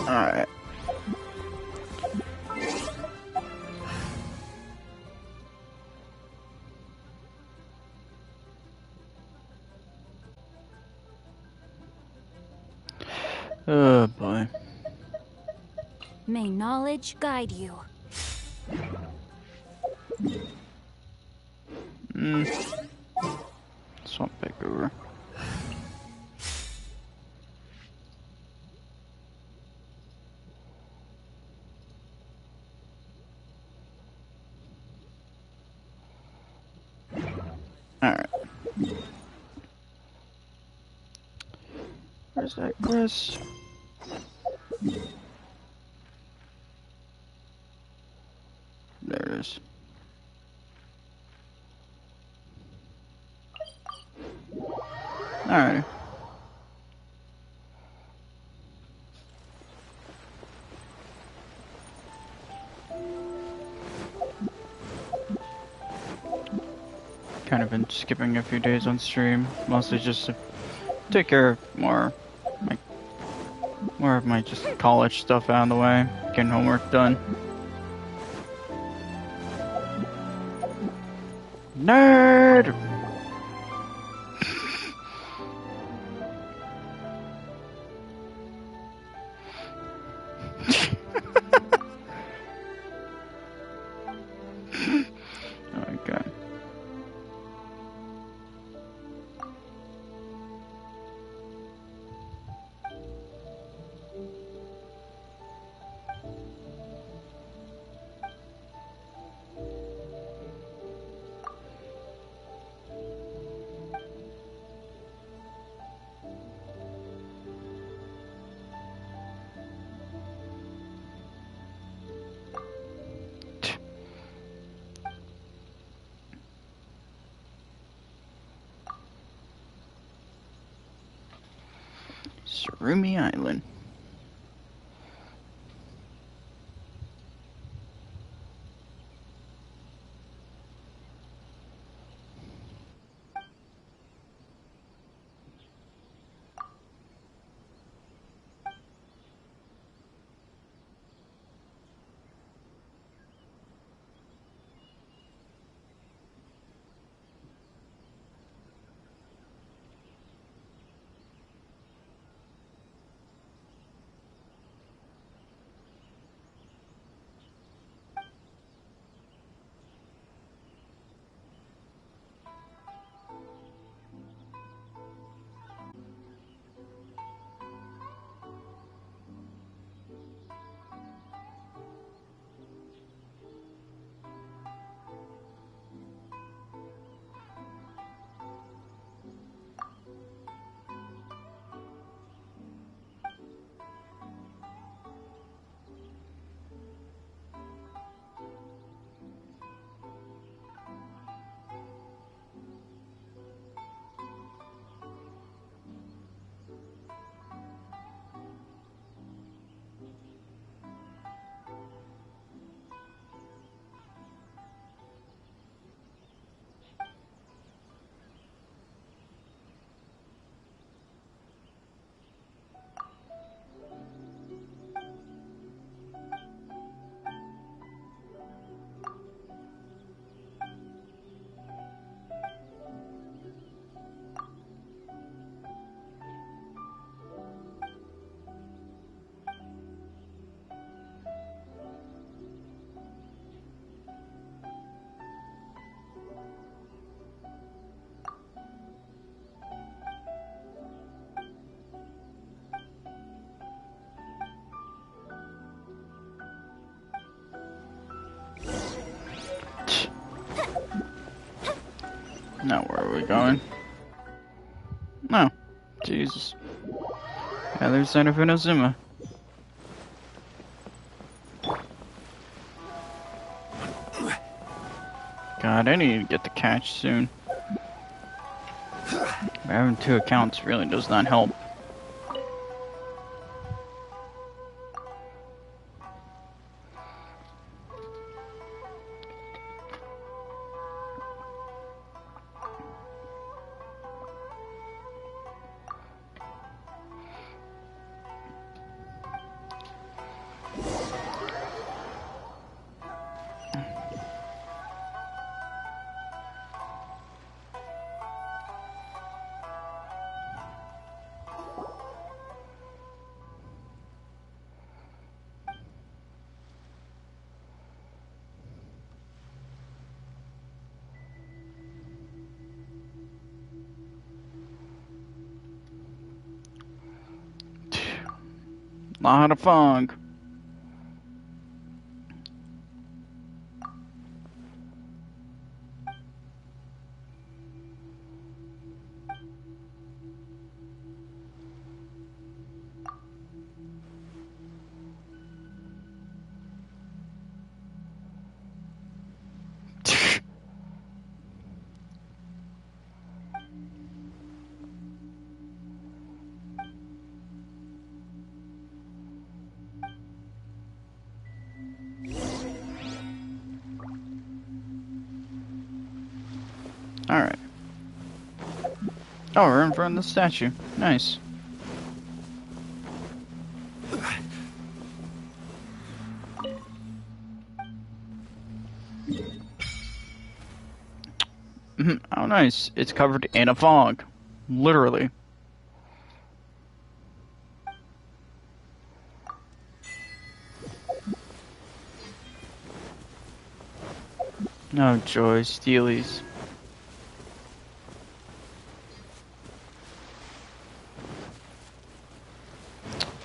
Alright. Oh boy. May knowledge guide you. Swamp back over. Alright. Where's that quest? There it is. Alright. Kind of been skipping a few days on stream, mostly just to take care of more of my just college stuff out of the way, getting homework done. Nerd! Okay. Surumi Island. Now where are we going? No. Jesus. Other side of Inazuma. God, I need to get the catch soon. Having 2 accounts really does not help. Lot of fog. Alright. Oh, we're in front of the statue. Nice. Oh, nice. It's covered in a fog. Literally. Oh, joy, Steelies.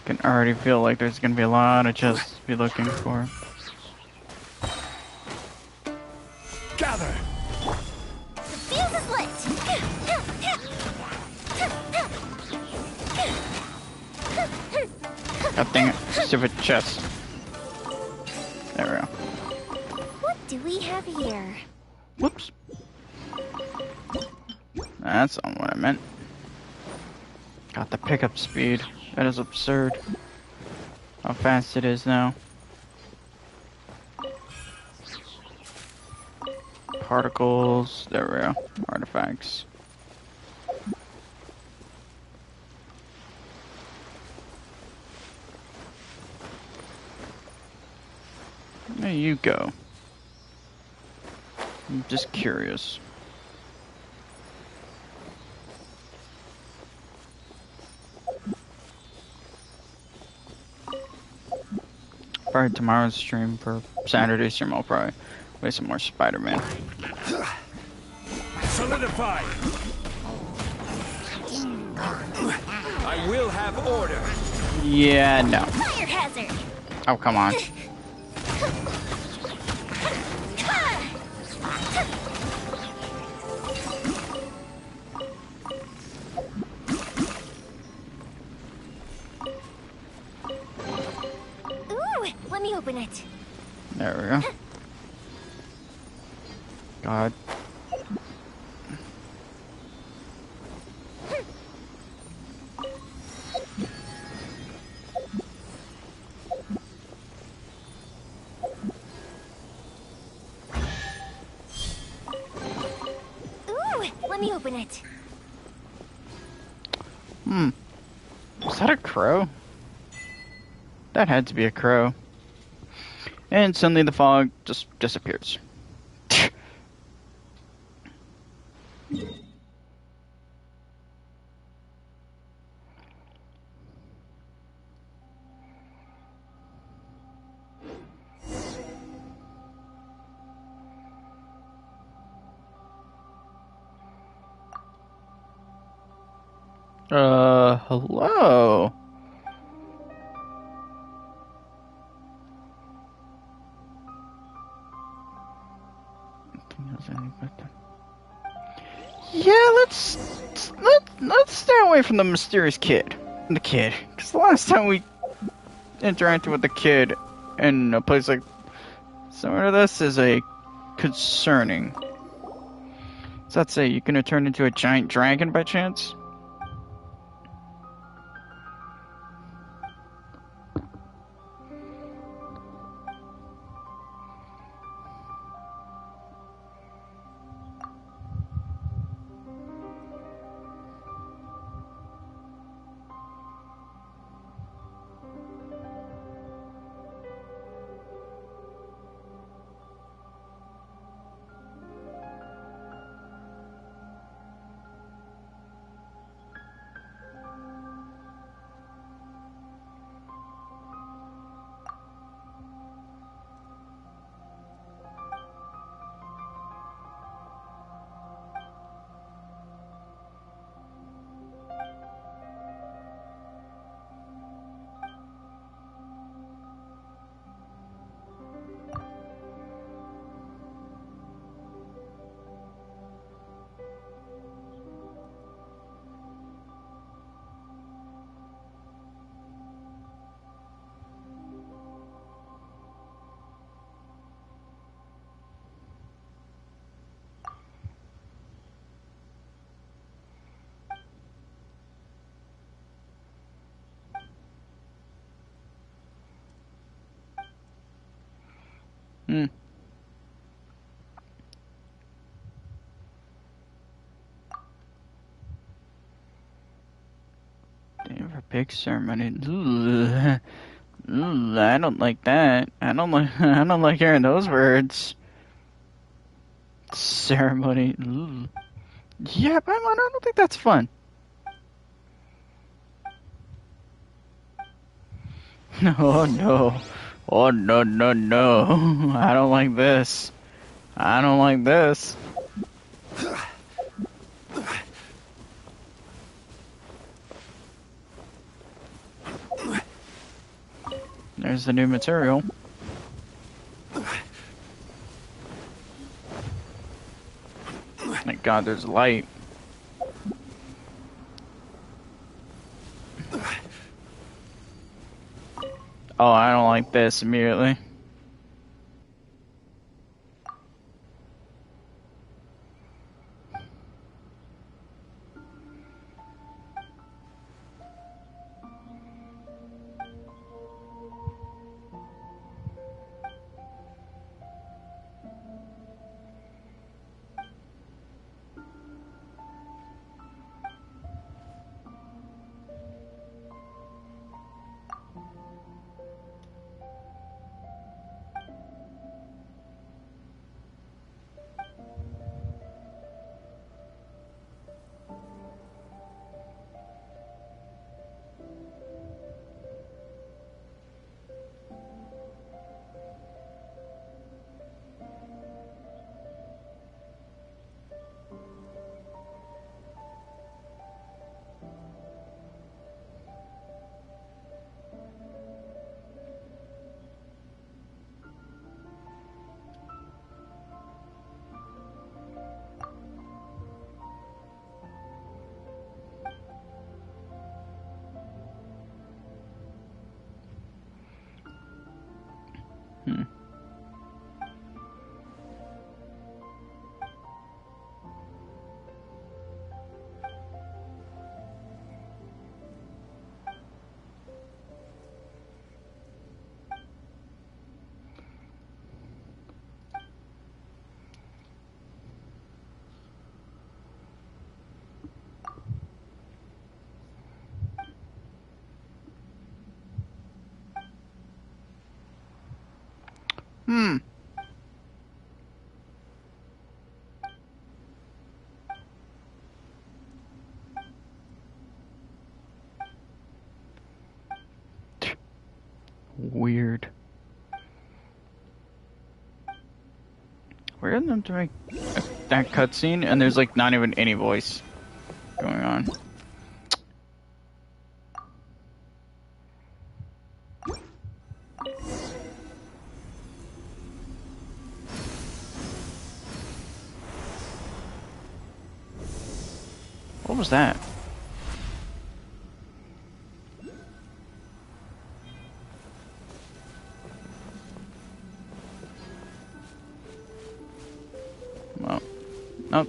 Can already feel like there's gonna be a lot of chests to be looking for. Gather! Fuse is lit! God dang it. Stupid chest. There we go. What do we have here? Whoops. That's not what I meant. Got the pickup speed. That is absurd. How fast it is now. Particles. There we go. Artifacts. There you go. I'm just curious. Probably tomorrow's stream for Saturday's stream, I'll probably play some more Spider-Man. Solidify! I will have order! Yeah, no. Fire hazard! Oh, come on. Ooh, let me open it. There we go. God. Ooh, let me open it. Is that a crow? That had to be a crow. And suddenly the fog just disappears. Hello? Yeah, let's stay away from the mysterious kid. The kid. Because the last time we interacted with the kid in a place like similar to this is a concerning. Does that say you gonna turn into a giant dragon by chance? Hmm. Day of a big ceremony. Ugh. Ugh, I don't like that. I don't like. I don't like hearing those words. Ceremony. Ugh. Yeah, but I don't think that's fun. Oh no. Oh no, no, no. I don't like this. I don't like this. There's the new material. Thank God there's light. Oh, I don't like this immediately. Hmm. Hmm. Weird. Weird them to make that cutscene and there's like not even any voice going on. What was that? Well, nope.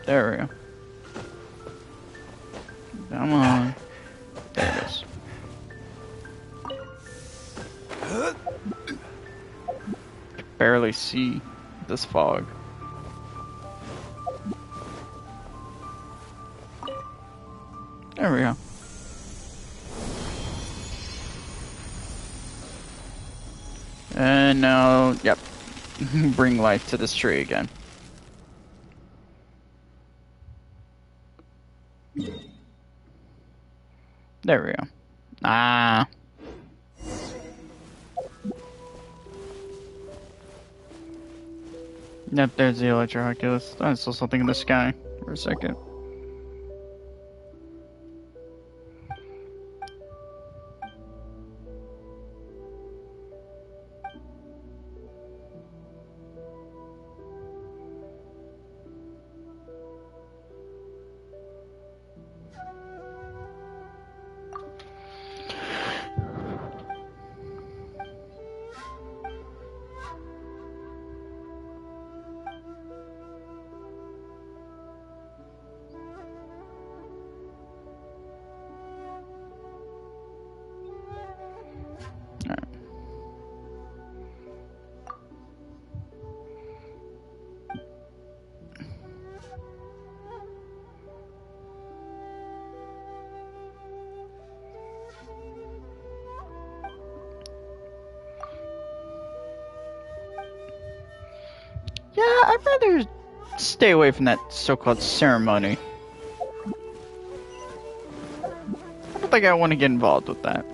There we go. Come on. There it is. Can barely see this fog. There we go. And now, yep. Bring life to this tree again. There we go. Ah. Yep, there's the Electro-Oculus. I saw something in the sky for a second. Yeah, I'd rather stay away from that so-called ceremony. I don't think I want to get involved with that.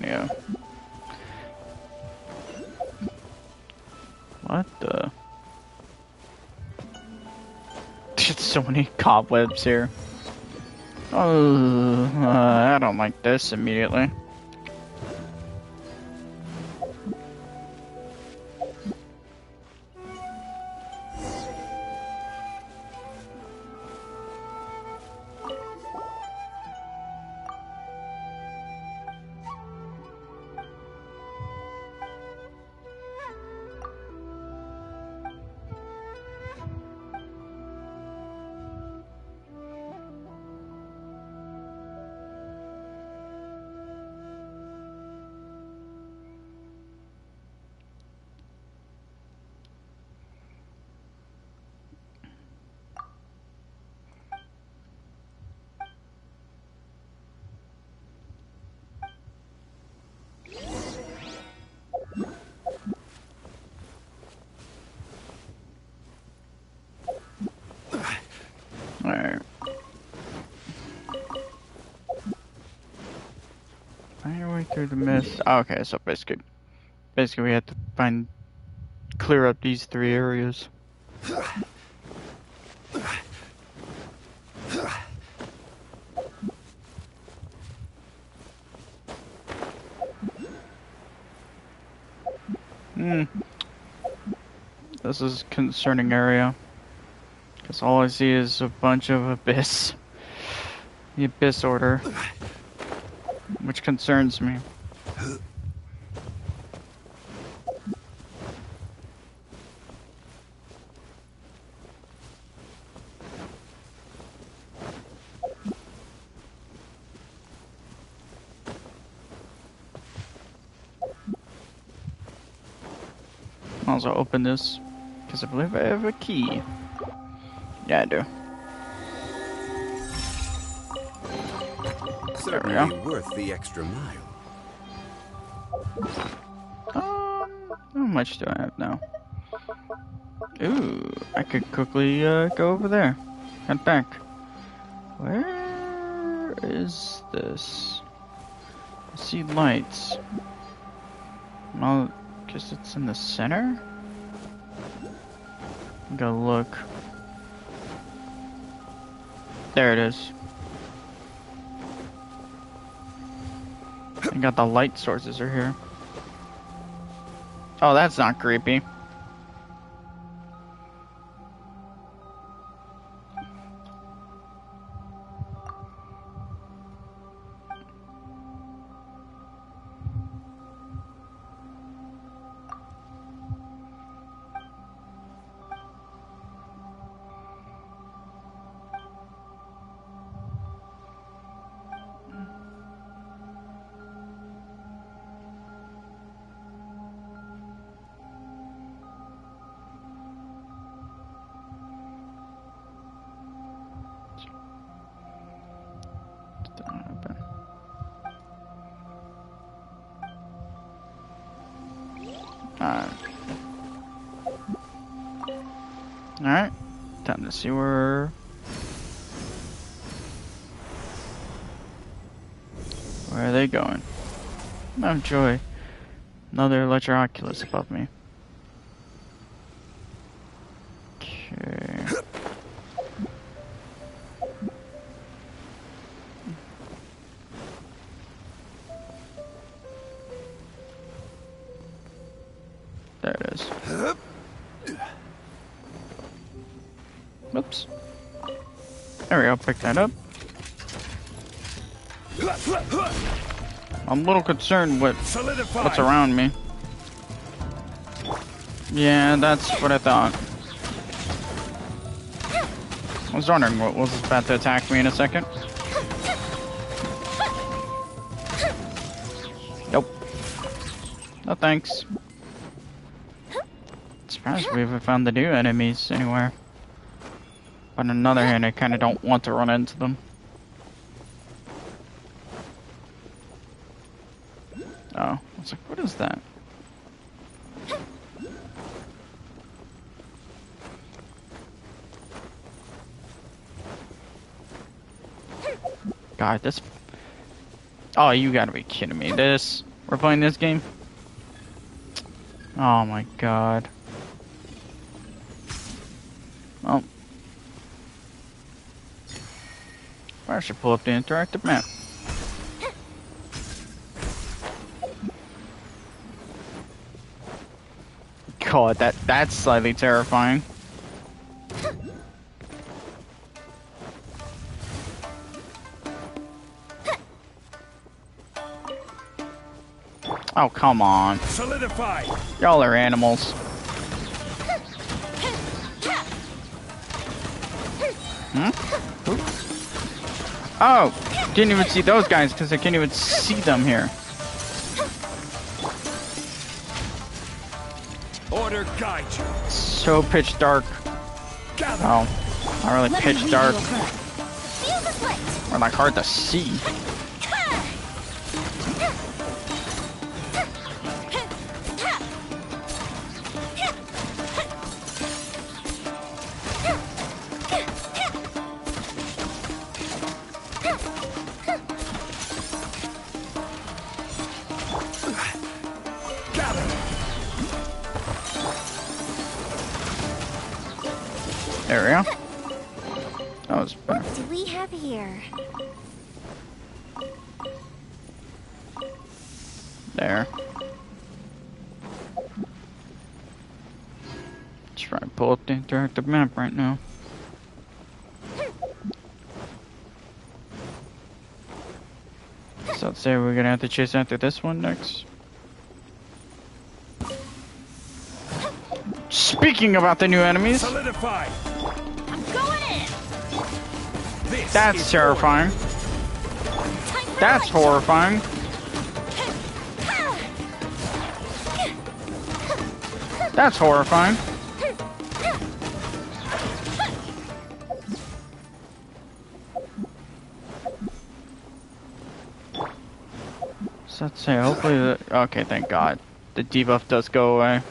Yeah. What the? There's so many cobwebs here. Oh, I don't like this immediately. Alright. Find your way through the mist. Oh, okay, so basically we have to clear up these 3 areas. This is a concerning area. Because all I see is a bunch of abyss. The abyss order. Which concerns me. I'll also open this. Because I believe I have a key. Yeah, I do. Certainly worth the extra mile. How much do I have now? Ooh, I could quickly go over there. Head back. Where is this? I see lights. Well, guess it's in the center? Go look. There it is. I got the light sources are here. Oh, that's not creepy. Alright, time to see where are they going? Oh joy, another Electroculus above me. Okay. There it is. Oops. There we go, pick that up. I'm a little concerned with what's around me. Yeah, that's what I thought. I was wondering what was about to attack me in a second. Nope. No thanks. Surprised we haven't found the new enemies anywhere. But on the other hand, I kind of don't want to run into them. is that? God, this... Oh, you gotta be kidding me. We're playing this game? Oh my god. Well... I should pull up the interactive map. God, that's slightly terrifying. Oh, come on. Solidify. Y'all are animals. Hmm? Oh, didn't even see those guys because I can't even see them here. Order guide you. So pitch dark. Gather. Oh, not really pitch dark. Or like hard to see. There we go. That was better. What do we have here? There. Try to pull up the interactive map right now. So let's say we're gonna have to chase after this one next. Speaking about the new enemies, Solidify. I'm going in. This that's is terrifying. Time for That's lunch. horrifying. That's horrifying. So let's say, hopefully okay, thank God. The debuff does go away.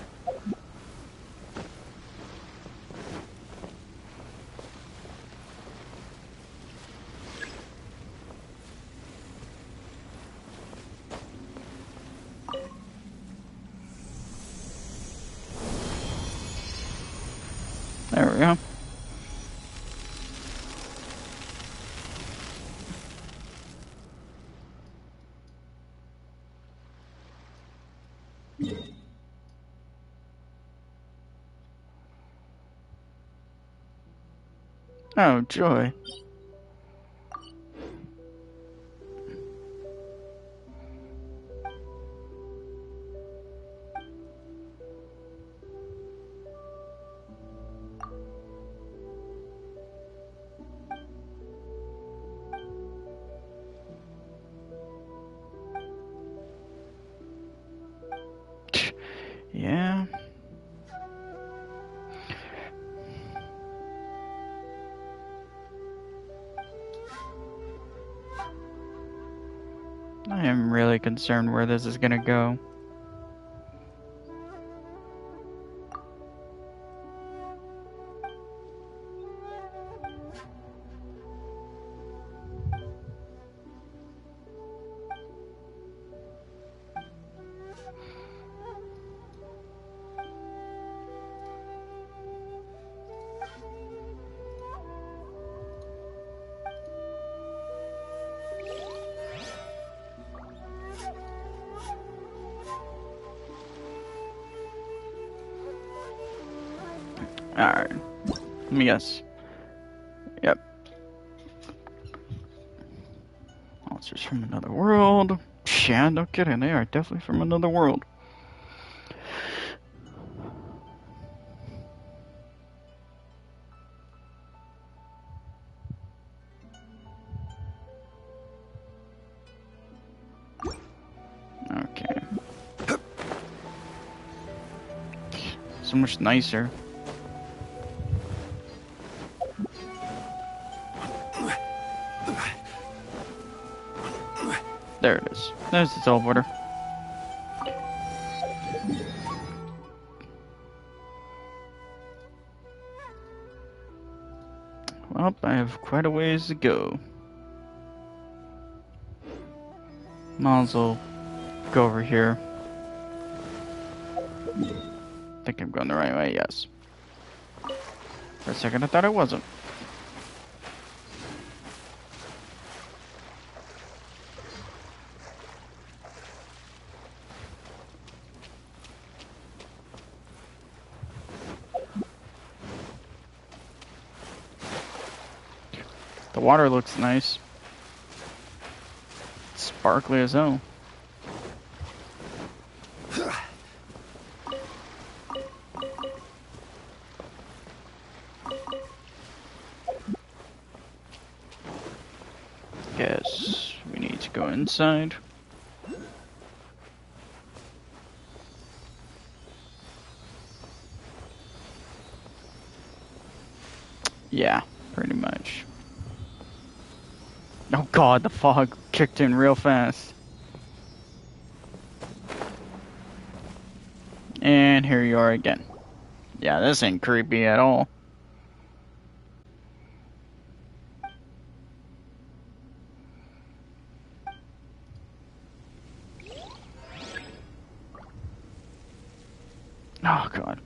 There we go. Oh, joy. Yeah. I am really concerned where this is gonna go. Alright. Let me guess. Yep. Monsters from another world. Yeah, no kidding. They are definitely from another world. Okay. So much nicer. There it is. There's the teleporter. Oh, I have quite a ways to go. Might as well go over here. I think I'm going the right way, yes. For a second I thought I wasn't. The water looks nice. Sparkly as hell. Guess we need to go inside. Yeah, pretty much. Oh god, the fog kicked in real fast. And here you are again. Yeah, this ain't creepy at all. Oh god.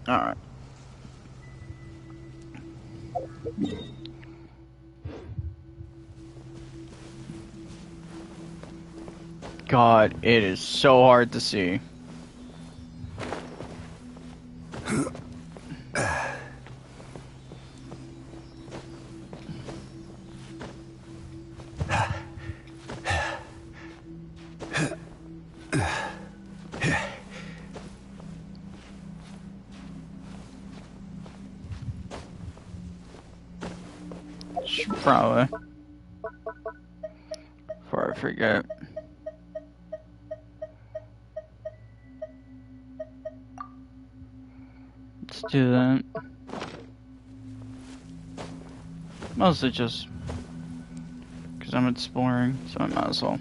Alright. God, it is so hard to see. Probably. Before I forget. Let's do that. Mostly just because I'm exploring, so I might as well.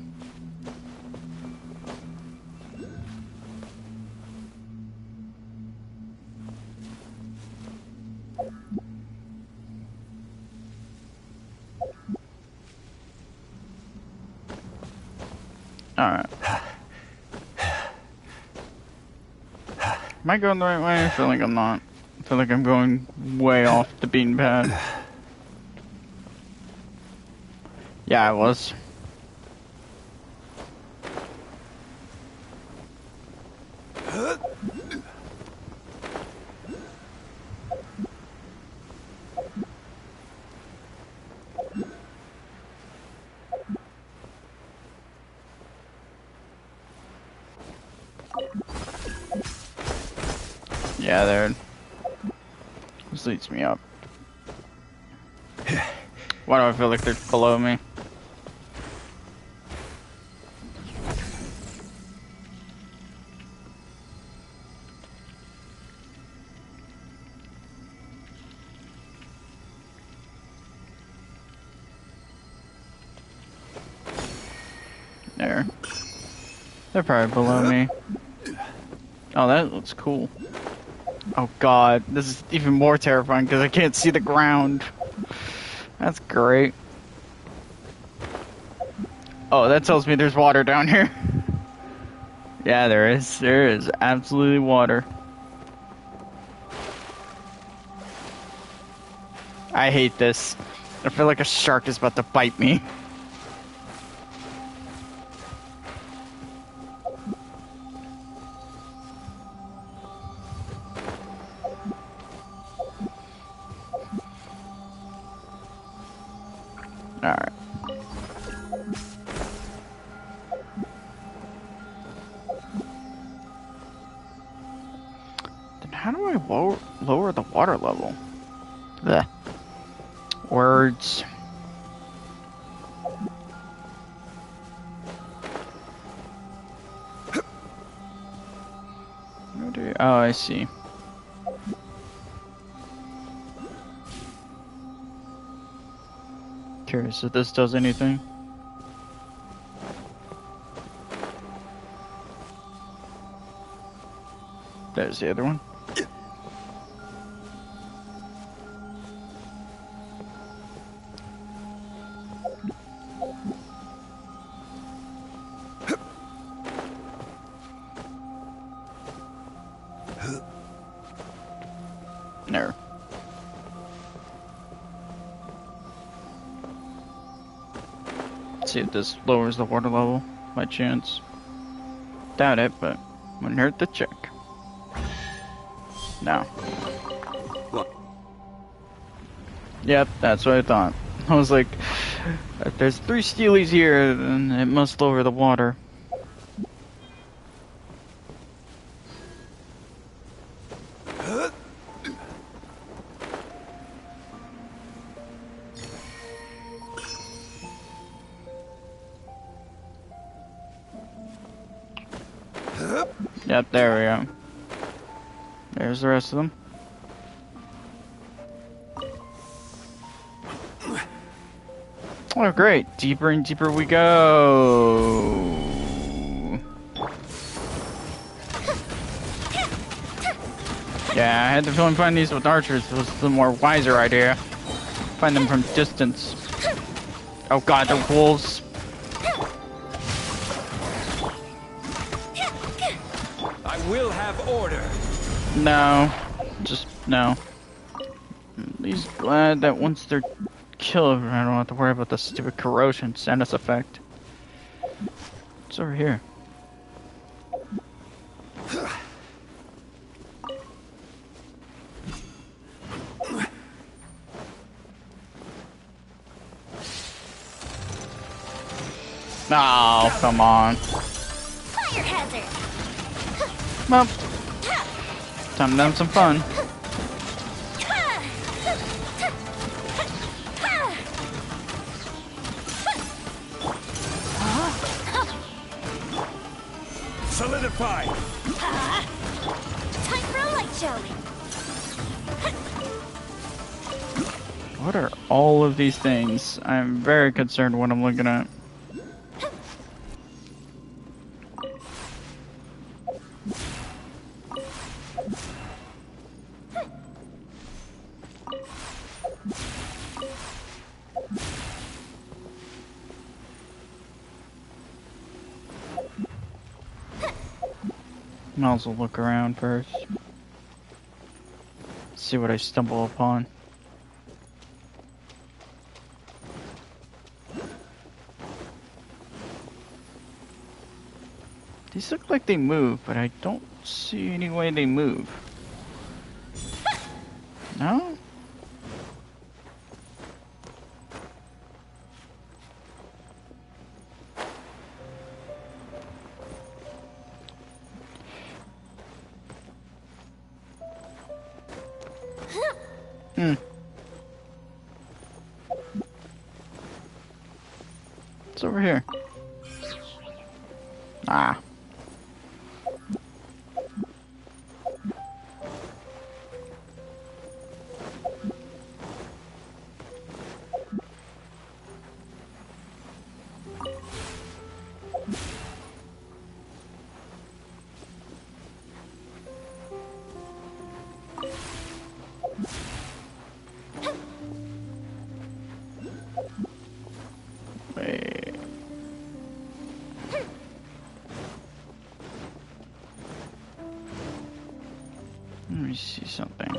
Alright. Am I going the right way? I feel like I'm not. I feel like I'm going way off the beaten path. Yeah, I was. Yeah, there. This leads me up. Why do I feel like they're below me? There. They're probably below me. Oh, that looks cool. Oh god, this is even more terrifying because I can't see the ground. That's great. Oh, that tells me there's water down here. Yeah, there is. There is absolutely water. I hate this. I feel like a shark is about to bite me. Alright. Then how do I lower the water level? Blech. Words. Oh, I see. Curious if this does anything. There's the other one. There. Let's see if this lowers the water level by chance. Doubt it, but wouldn't hurt to check. No. What? Yep, that's what I thought. I was like, if there's 3 steelies here, then it must lower the water. Yep, there we go. There's the rest of them. Oh, great. Deeper and deeper we go. Yeah, I had the feeling finding these with archers was the more wiser idea. Find them from distance. Oh god, they're wolves. I will have order. No. Just no. At least glad that once they're killed, I don't have to worry about the stupid corrosion sinus effect. What's over here? Oh, come on. Fire hazard. Well, time to have some fun. Solidify. Time for a light show. What are all of these things? I'm very concerned when I'm looking at. Might as well look around first. See what I stumble upon. These look like they move, but I don't see any way they move. No? Hmm. It's over here. Ah. Wait. Let me see something.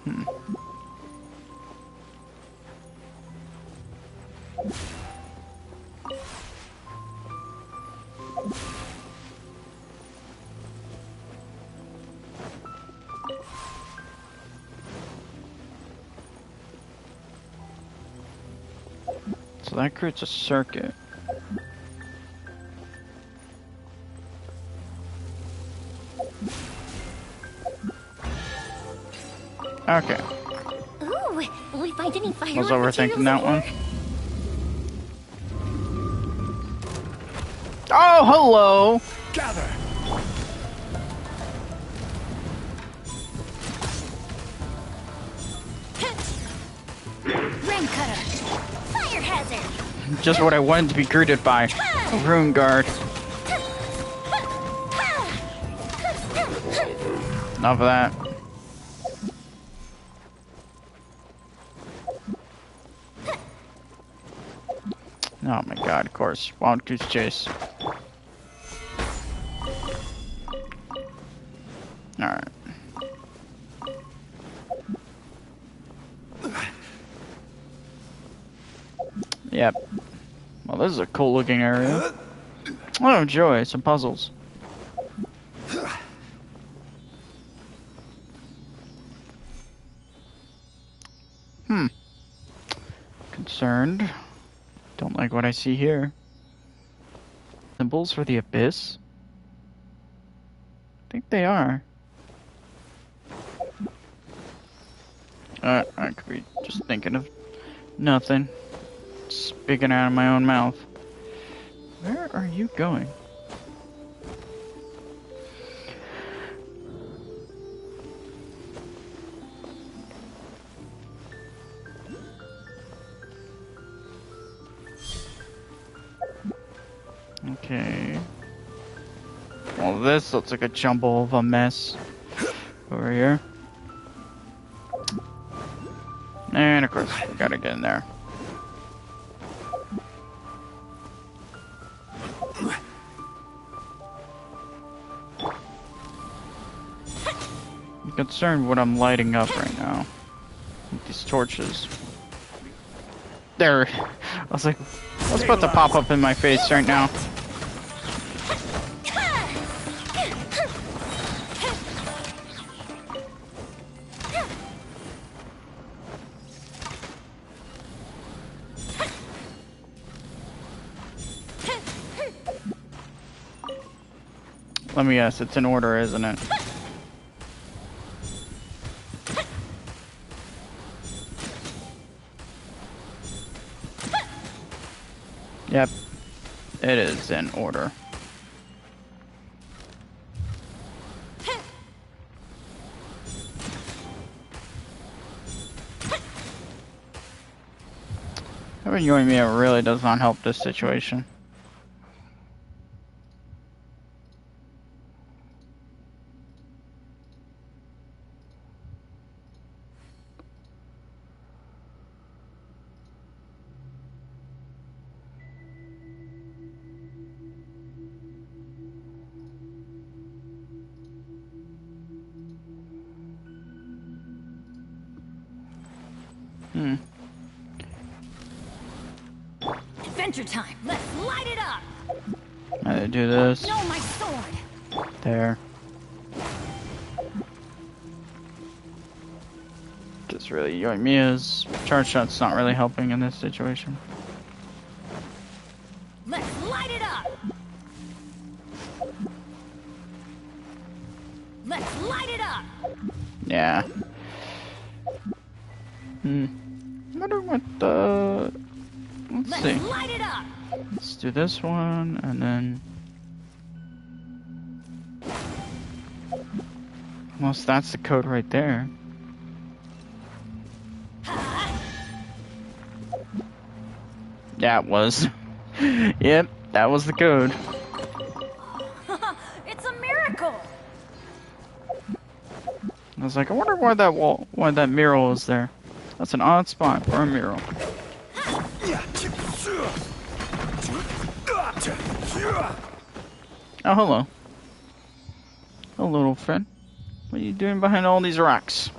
Hmm. So that creates a circuit. Okay. Ooh, will we find any firework Was overthinking that one. Oh, hello! Gather! Rain cutter. Fire hazard. Just what I wanted to be greeted by. A rune guard. Enough of that. Oh my god, of course. Wild Goose Chase. Alright. Yep. Well, this is a cool looking area. Oh, joy. Some puzzles. Concerned. Don't like what I see here. Symbols for the abyss? I think they are. I could be just thinking of nothing. Speaking out of my own mouth. Where are you going? Okay. Well, this looks like a jumble of a mess over here. And of course, we gotta get in there. I'm concerned what I'm lighting up right now with these torches. There. I was like, what's about to pop up in my face right now? Let me guess, it's in order, isn't it? Yep, it is in order. Having you and me really does not help this situation. Adventure time. Let's light it up. I do this. No, my sword. There. Just really, Yoimiya's charge shot's not really helping in this situation. Let's light it up. Let's light it up. Yeah. I wonder what the... Let's see. Light it up. Let's do this one, and then... Well, so that's the code right there. Yeah, it was. Yep, that was the code. It's a miracle. I was like, I wonder why that mural is there. That's an odd spot for a mural. Oh, hello. Hello, little friend. What are you doing behind all these rocks?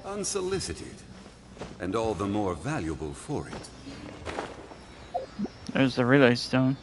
Unsolicited, and all the more valuable for it. There's the relay stone.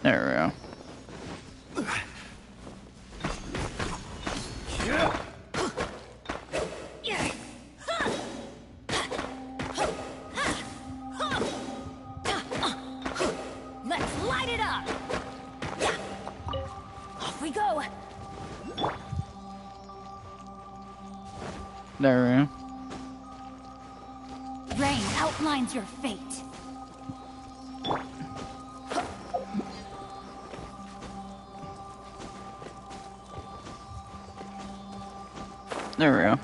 There we go. Let's light it up. Off we go. There we go. Rain outlines your fate. There we go.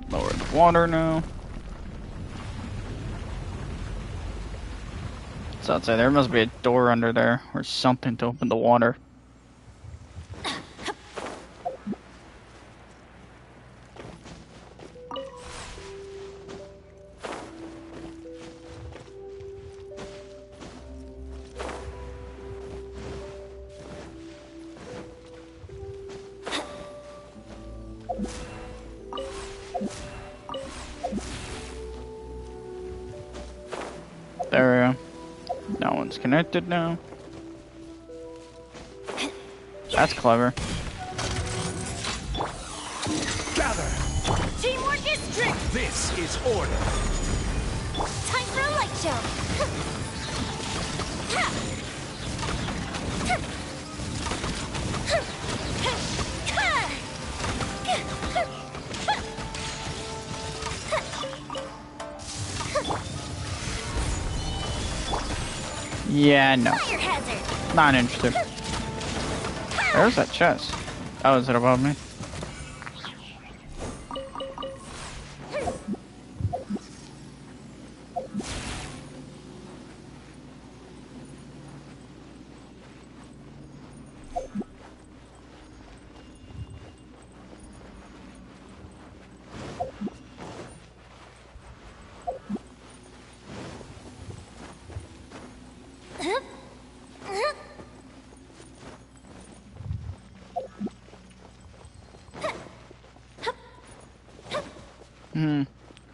Lower the water now. So I'd say there must be a door under there or something to open the water. There we go. That one's connected now. That's clever. Gather! Teamwork is strength. This is order. Time for a light show. Yeah, no. Fire hazard. Not interested. There's that chest. Oh, is it above me?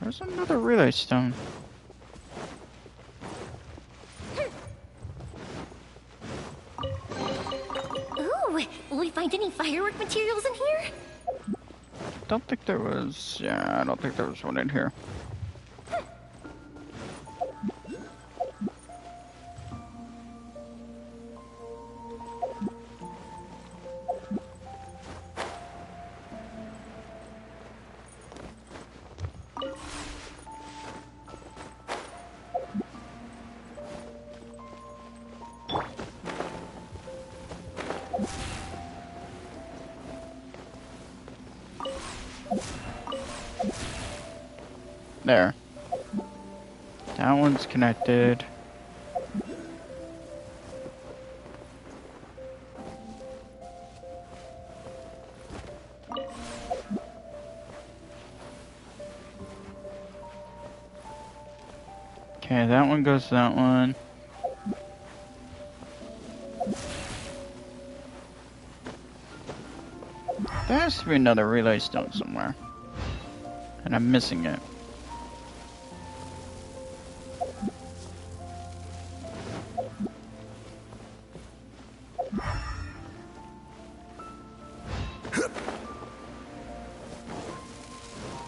There's another relay stone. Ooh, will we find any firework materials in here? Don't think there was. Yeah, I don't think there was one in here. There. That one's connected. Okay, that one goes to that one. There has to be another relay stone somewhere. And I'm missing it.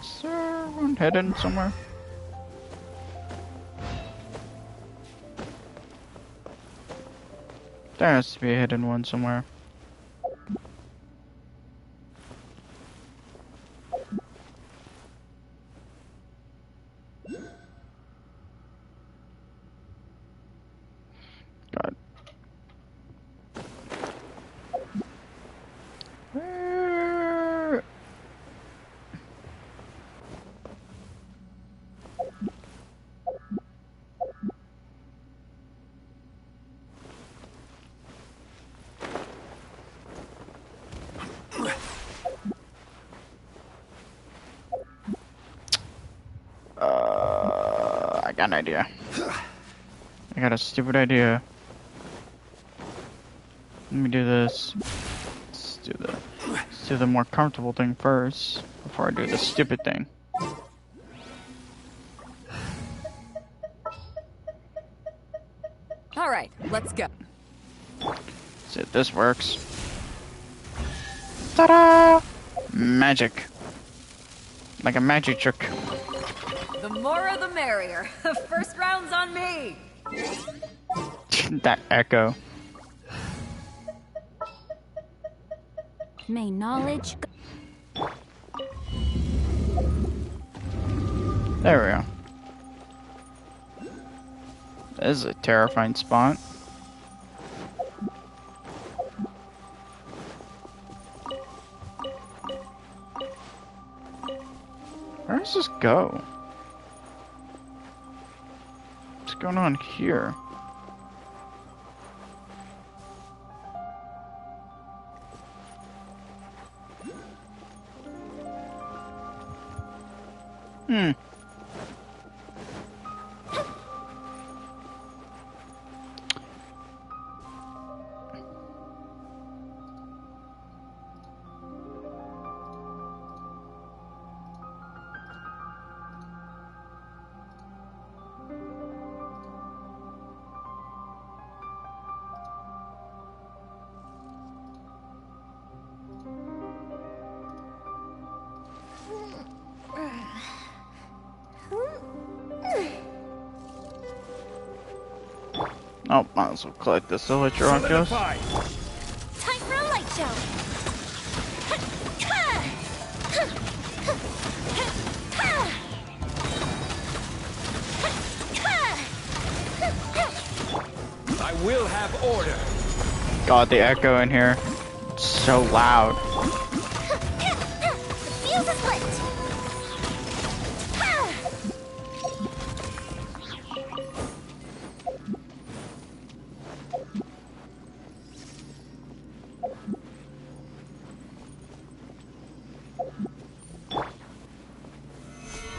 Is there one hidden somewhere? There has to be a hidden one somewhere. God. Where? I got an idea. I got a stupid idea. Let me do this. Let's do the more comfortable thing first. before I do this stupid thing. All right, let's go. See if this works. Ta-da! Magic. Like a magic trick. The more the merrier. First round's on me. That echo. May knowledge go. There we go. This is a terrifying spot. Where does this go? What's going on here? Oh, might as well collect this villager, I guess. Solidify. Time for a light show. I will have order. God, the echo in here. It's so loud. The fuse is lit.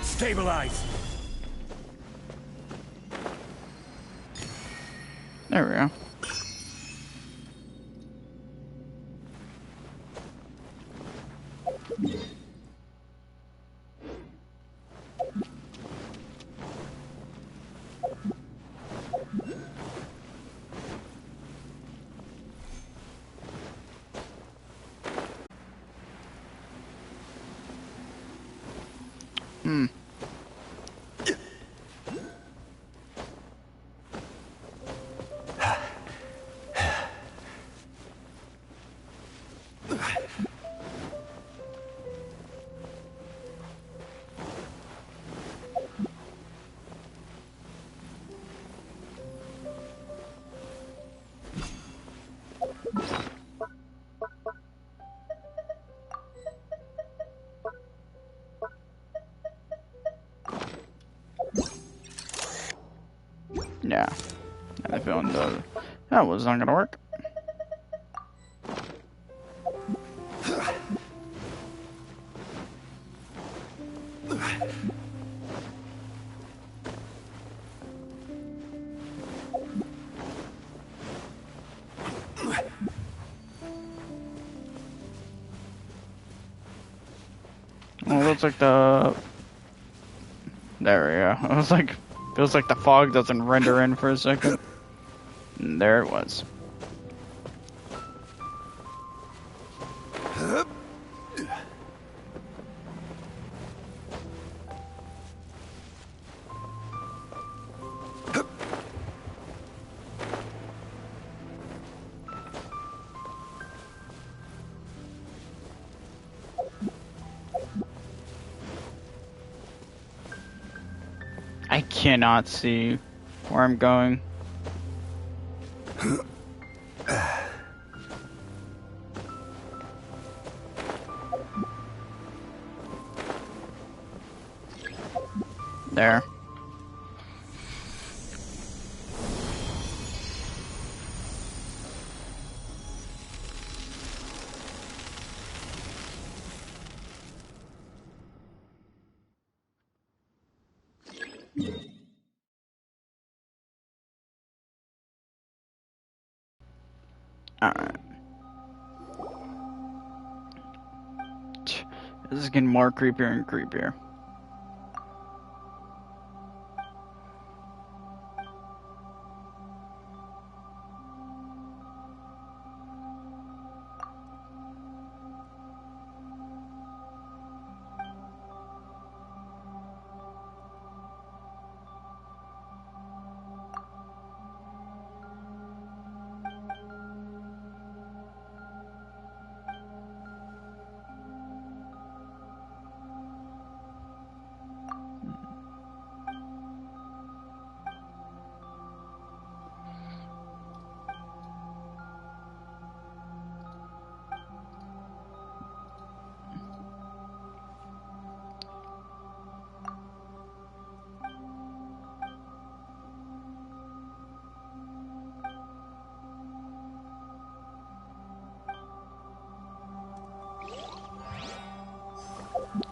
Stabilize. There we go. Yeah. I have a feeling that was not gonna work. Well, it looks like the... There we go. It was like... Feels like the fog doesn't render in for a second. And there it was. I cannot see where I'm going. There. Alright. This is getting more creepier and creepier.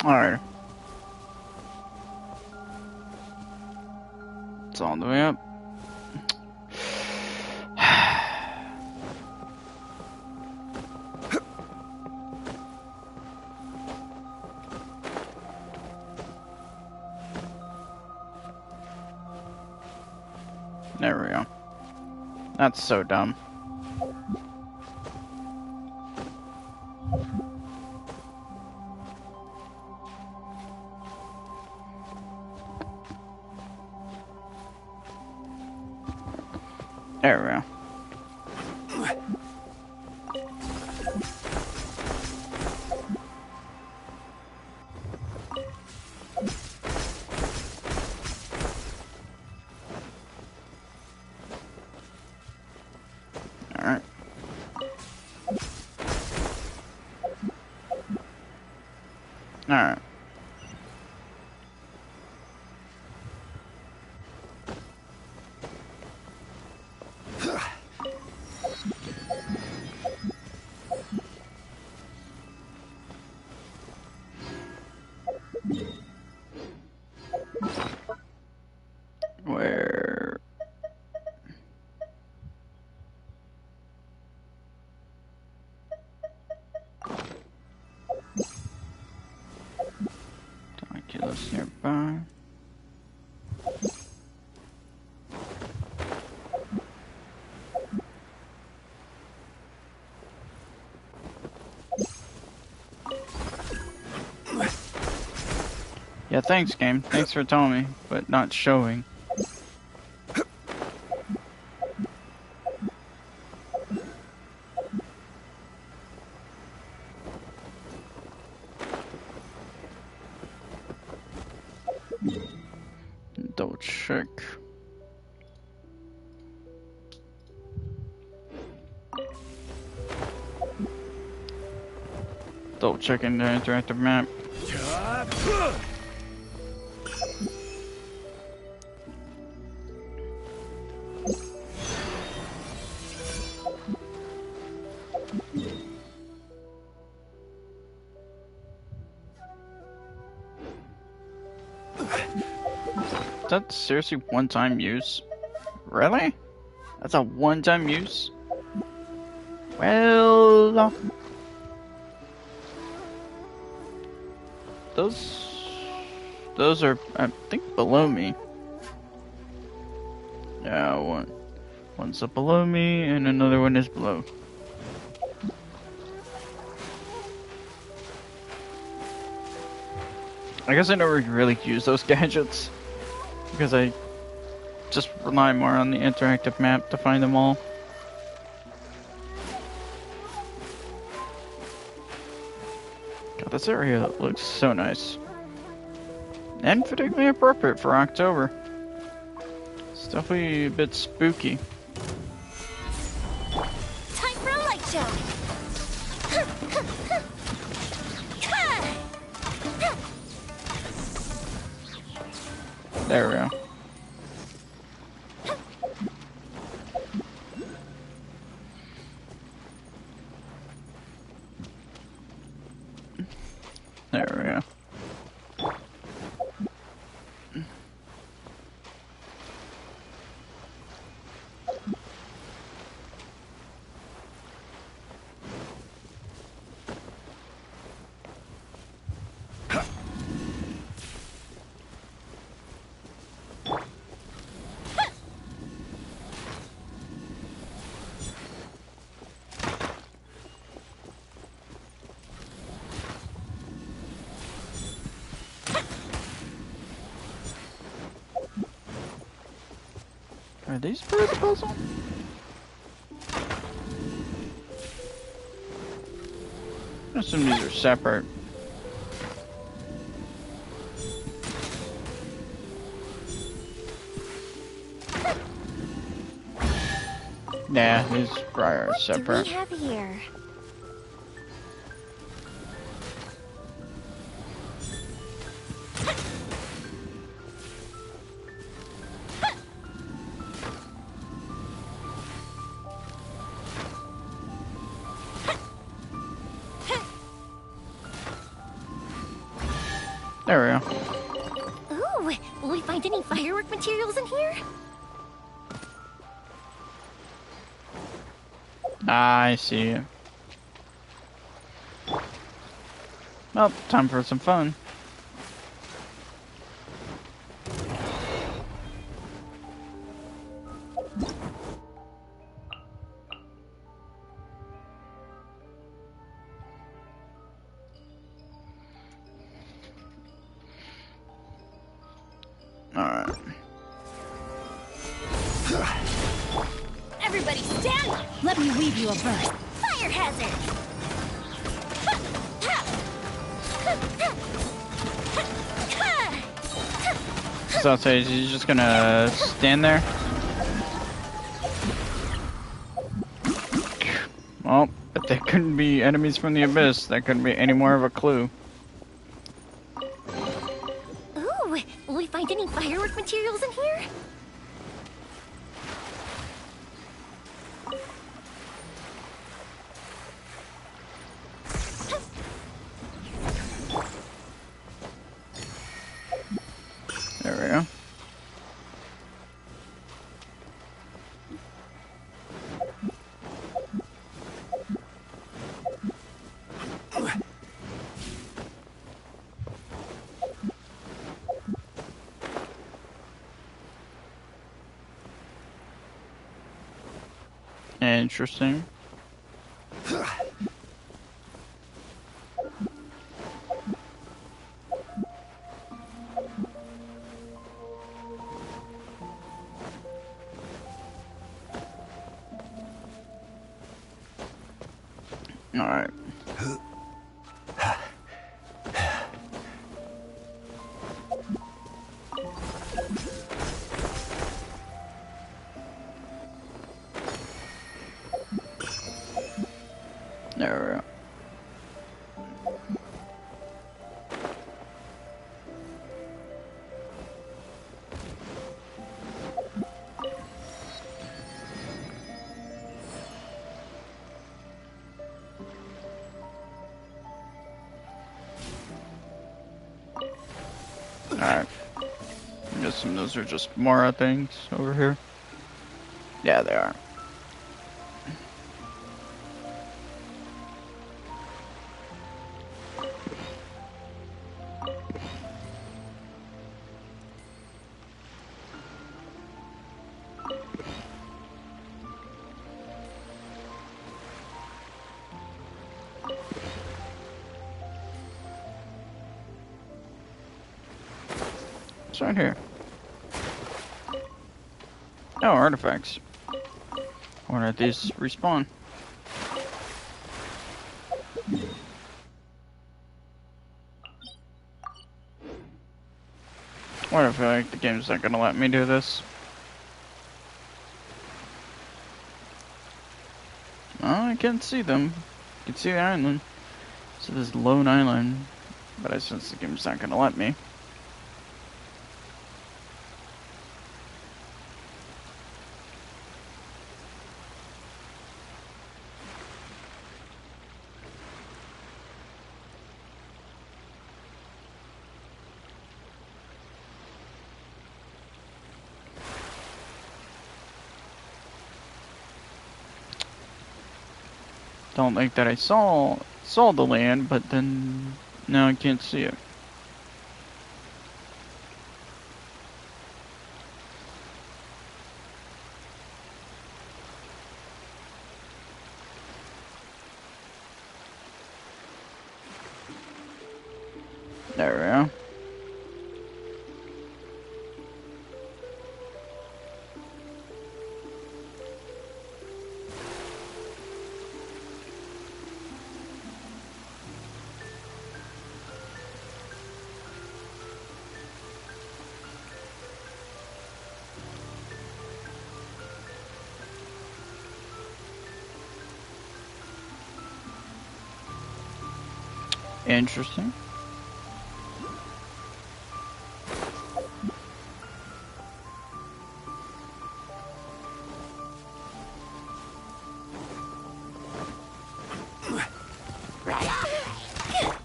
Alright. It's all the way up. There we go. That's so dumb. There we go. Alright. Alright. Where? Oculus nearby. Yeah, thanks, game. Thanks for telling me, but not showing. Double check. Double checking the interactive map. Is that seriously one-time use? Really? That's a one-time use? Well... Those are, I think, below me. Yeah, one's up below me, and another one is below. I guess I never really use those gadgets, because I just rely more on the interactive map to find them all. God, this area looks so nice. And particularly appropriate for October. It's definitely a bit spooky. Time for a light show. There we go. There we go. Are these part of the puzzle? I assume these are separate. Nah, these probably are separate. What do we have here? There we go. Ooh, will we find any firework materials in here? I see it. Well, time for some fun. Alright. Everybody stand! Let me weave you a verse. Fire hazard! So I'll say, is he just gonna stand there? Well, if they couldn't be enemies from the abyss, that couldn't be any more of a clue. Ooh, will we find any firework materials in here? There we go. Interesting. All right. There we go. Alright. I'm guessing those are just Mara things over here. Yeah, they are. It's right here. Oh, artifacts. I wonder if these respawn. What if like the game's not gonna let me do this? Oh, I can't see them. I can see the island. So this lone island, but I sense the game's not gonna let me. Don't think that I saw the land, but then now I can't see it. There we go. Interesting.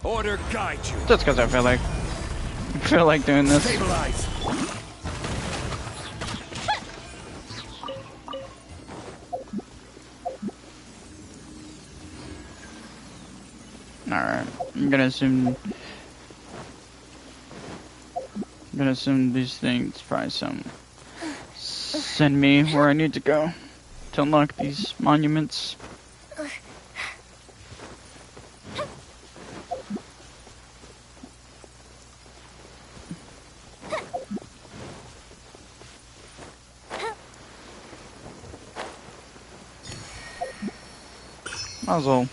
Order guide you. Just because I feel like doing this. Stabilize. Alright. I'm gonna assume these things probably send me where I need to go to unlock these monuments. Might as well.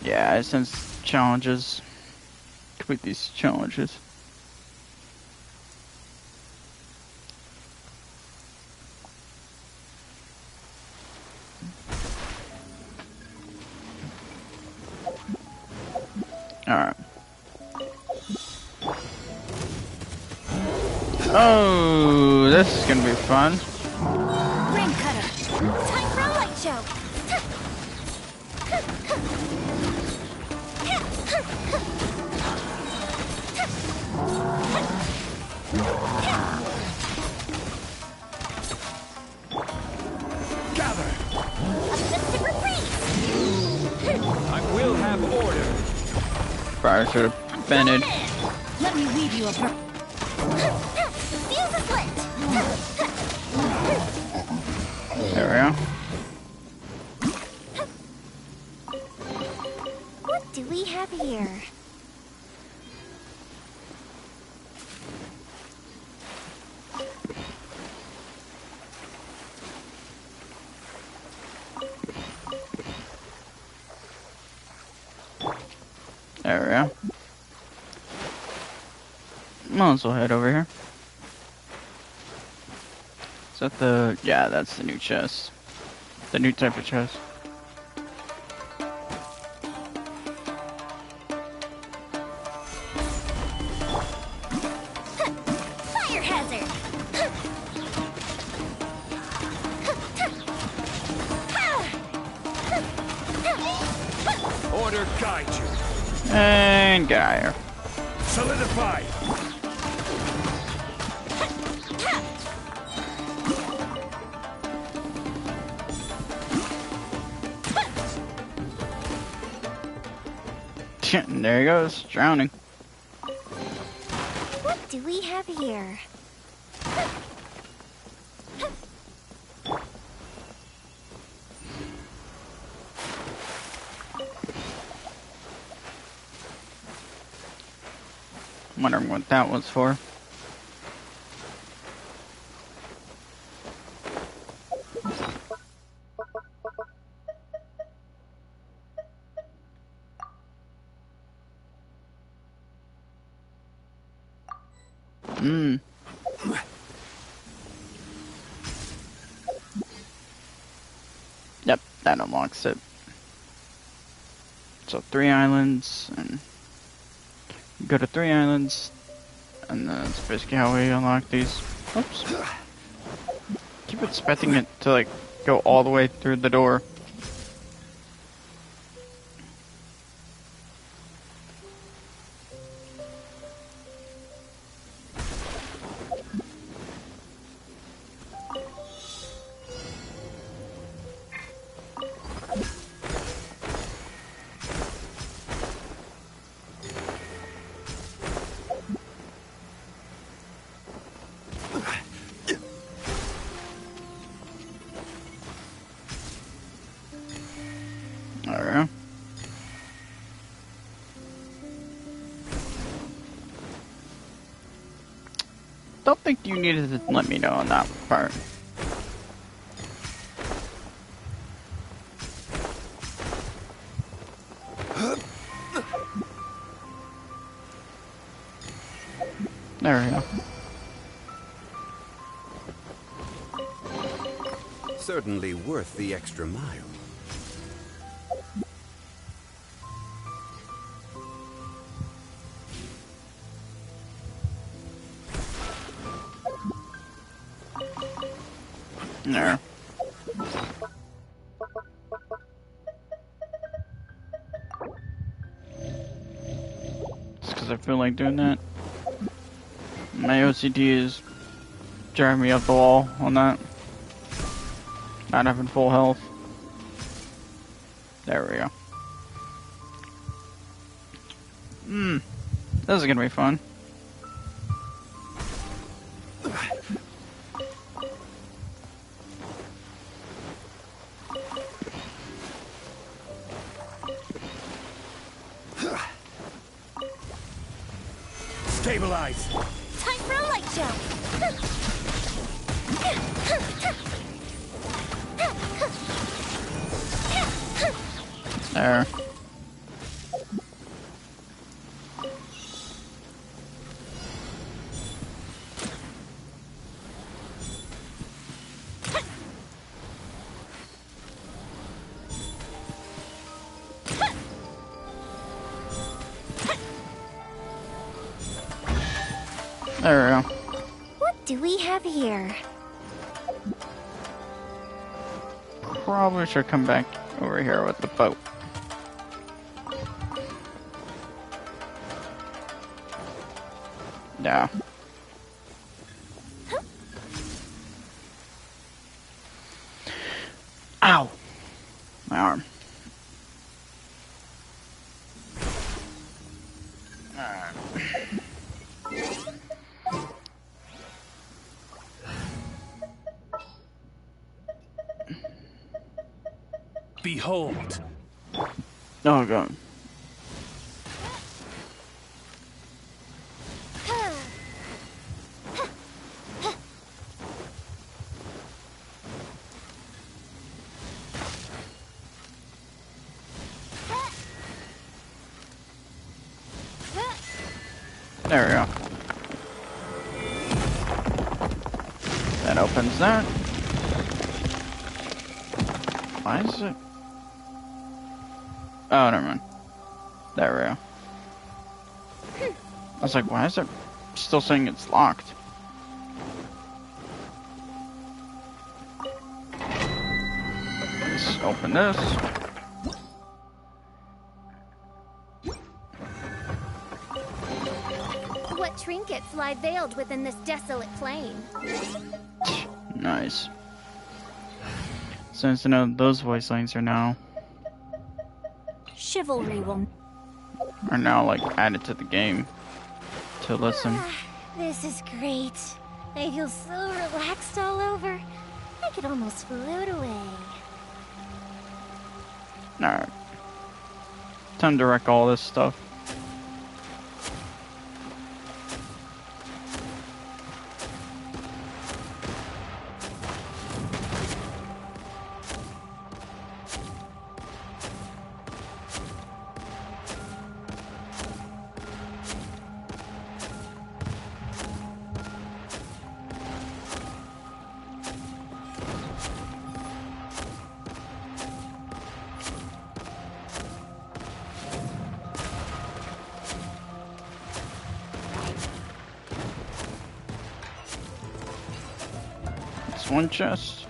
Yeah, I sense challenges. Complete these challenges. Alright. Oh, this is gonna be fun. Rain cutter. Time for a light show. Gather. A mystic reprise. I will have order. Probably should have prevented. Let me leave you a fuse is lit. There we go. What do we have here? There we go. Might as well head over here. Is that the... yeah, that's the new chest. The new type of chest. Fire hazard. Order guide you. And get out of here. Solidify. There he goes, drowning. What do we have here? Wondering what that was for. Yep, that unlocks it. So 3 islands, and go to 3 islands, and that's basically how we unlock these. Oops. Keep expecting it to like go all the way through the door. Alright. Don't think you needed to let me know on that part. There we go. Certainly worth the extra mile. There. Just because I feel like doing that. My OCD is driving me up the wall on that. Not having full health. There we go. This is gonna be fun. Stabilize. Time for a light jump. There. There we go. What do we have here? Probably should come back over here with the boat. Yeah. Ow! My arm. Behold. Oh god. There we go. That opens that. Why is it? Oh, never mind. There we go. I was like, why is it still saying it's locked? Let's open this. What trinkets lie veiled within this desolate plain? Nice. So nice to know those voice lines are now Chivalry will. like added to the game to listen. This is great. I feel so relaxed all over. I could almost float away. Alright. Time to wreck all this stuff. One chest.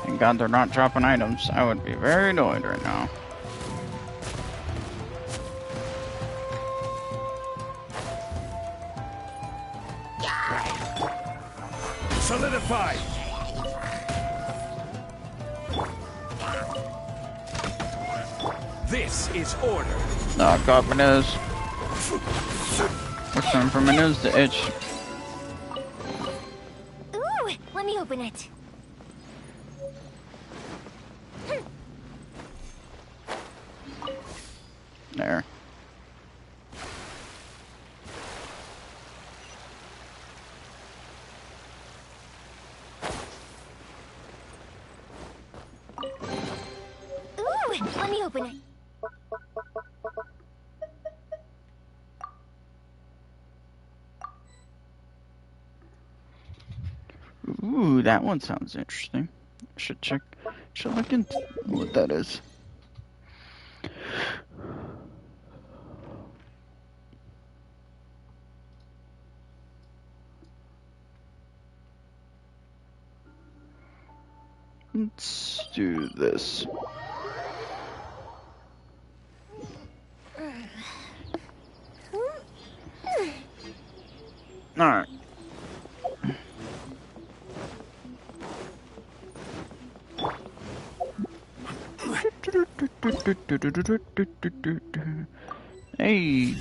Thank God they're not dropping items. I would be very annoyed right now. Solidify. This is order. Oh god, my nose. What's time for my nose to itch? Ooh, let me open it. There. Ooh, let me open it. Ooh, that one sounds interesting. Should check. Should look into what that is. Let's do this. Alright. Hey.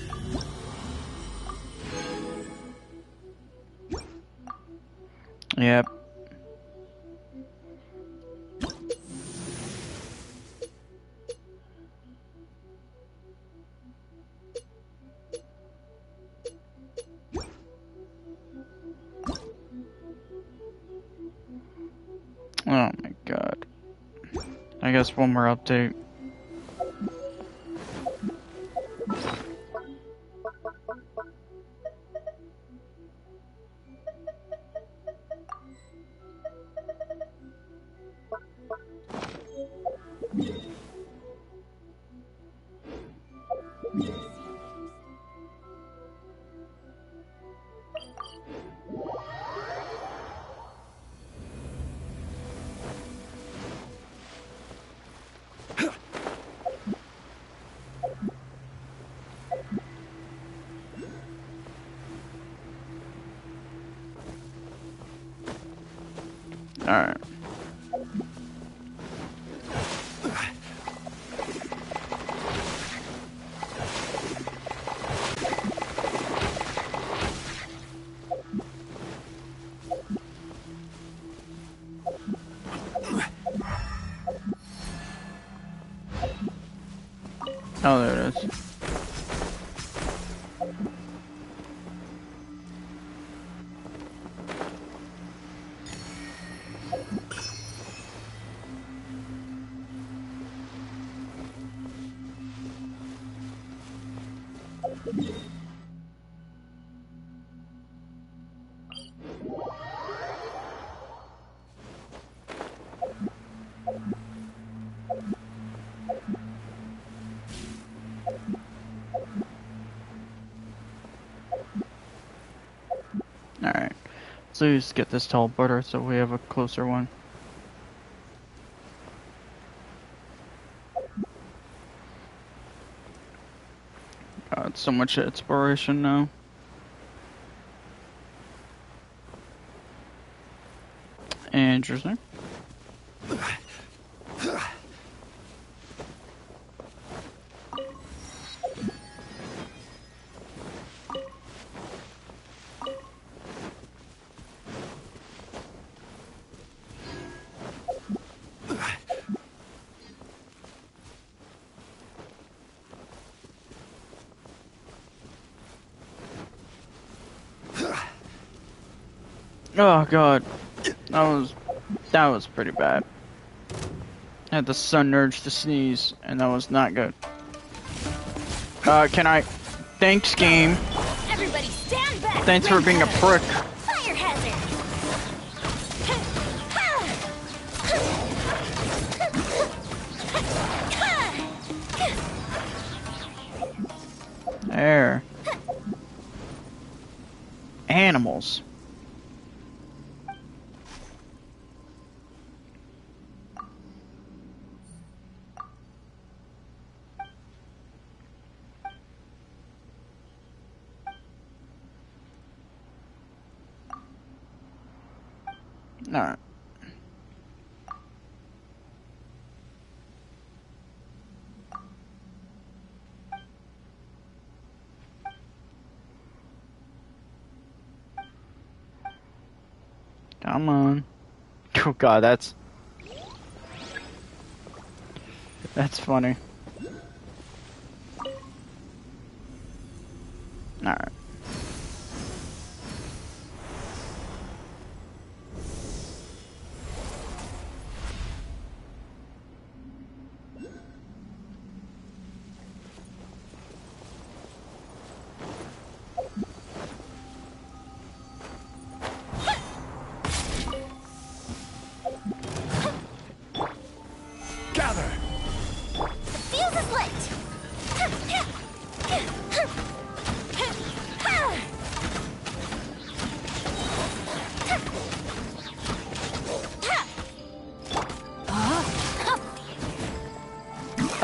Yep. Oh my god. I guess one more update. Alright. Oh, there it is. Alright. So let's get this teleporter so we have a closer one. Got so much inspiration now. Interesting. Oh god, that was pretty bad. I had the sudden urge to sneeze, and that was not good. Can I? Thanks, game. Everybody stand back! Thanks for being a prick. Fire hazard! There. Animals. Alright. Come on. Oh god, that's funny. Alright.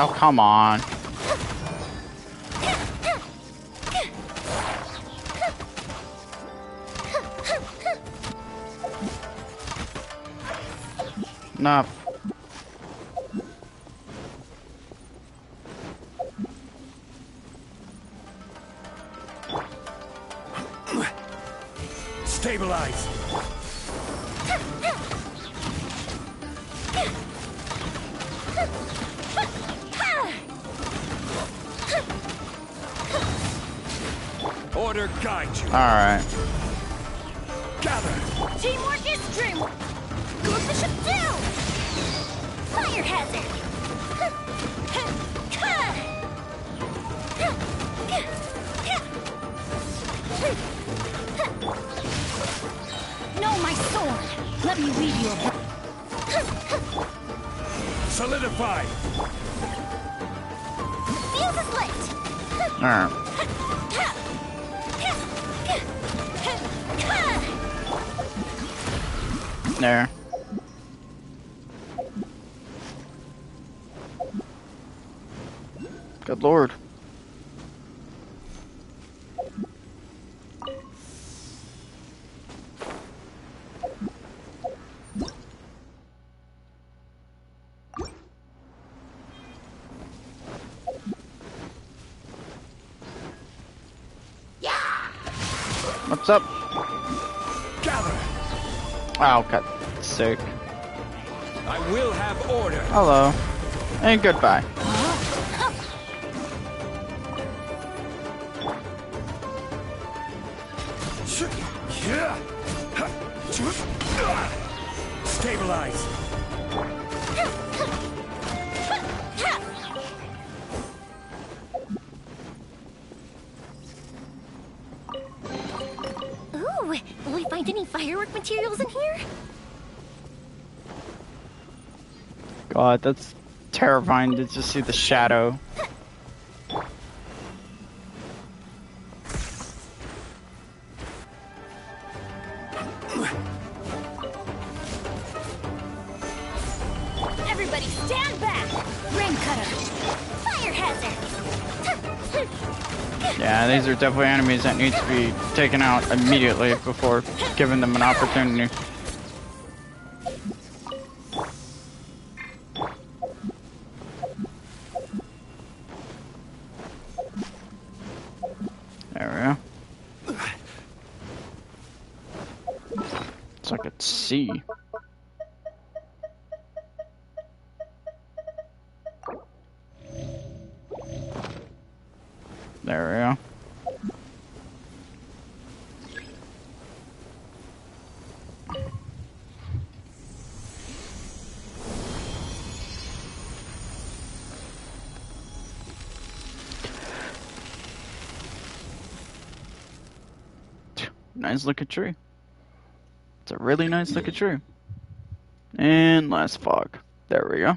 Oh, come on. Enough. Stabilize. Order guide you. Alright. Gather. Teamwork is dreamwork. Good bishop down. Fire hazard. Know my sword. Let me read you a Solidify. fuse is lit. Alright. There. Good lord. What's up? Gather. Oh, God. Sick. I will have order. Hello. And goodbye. Stabilize. Ooh, will we find any firework materials in here? God, that's terrifying to just see the shadow. Everybody stand back! Ring cutter! Fire hazard! Yeah, these are definitely enemies that need to be taken out immediately before giving them an opportunity. There we go. It's like a sea. There we go. Nice looking tree. It's a really nice looking tree. And last fog. There we go.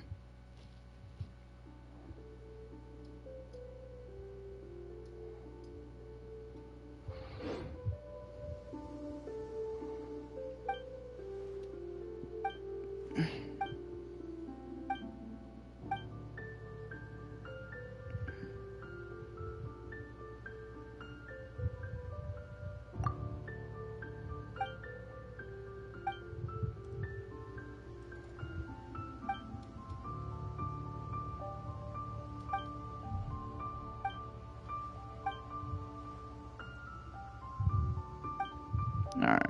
Alright.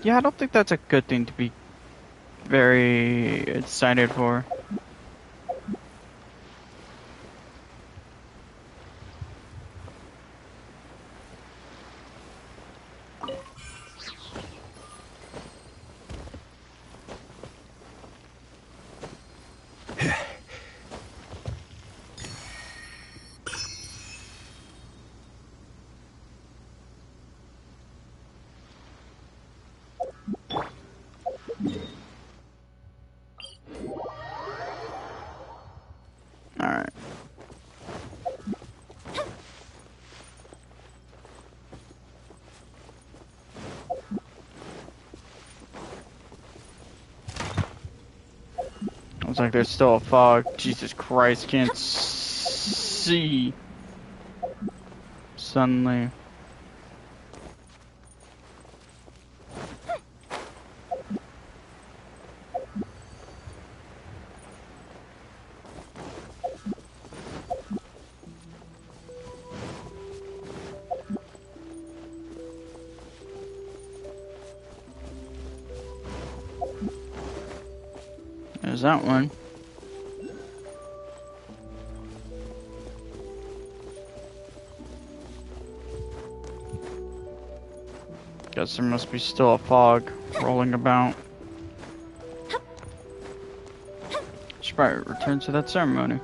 Yeah, I don't think that's a good thing to be very excited for. like there's still a fog. Jesus Christ, can't see. Suddenly. There's that one. Guess there must be still a fog rolling about. Should probably return to that ceremony.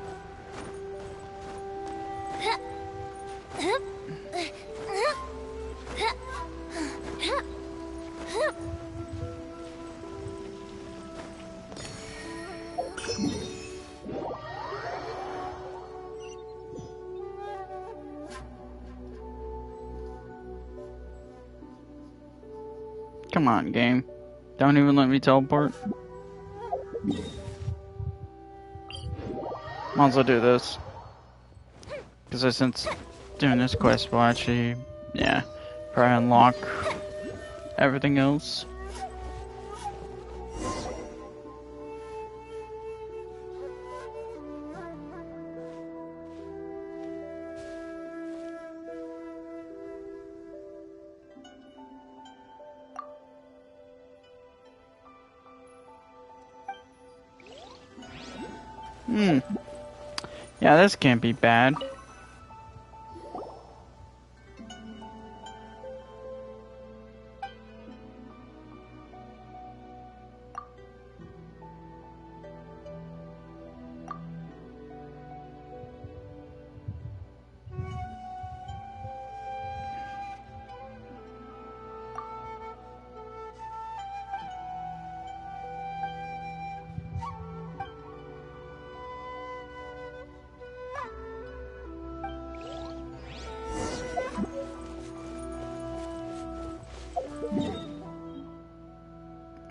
Come on, game. Don't even let me teleport. Might as well do this. Because I sense doing this quest will actually, yeah, probably unlock everything else. Yeah, this can't be bad.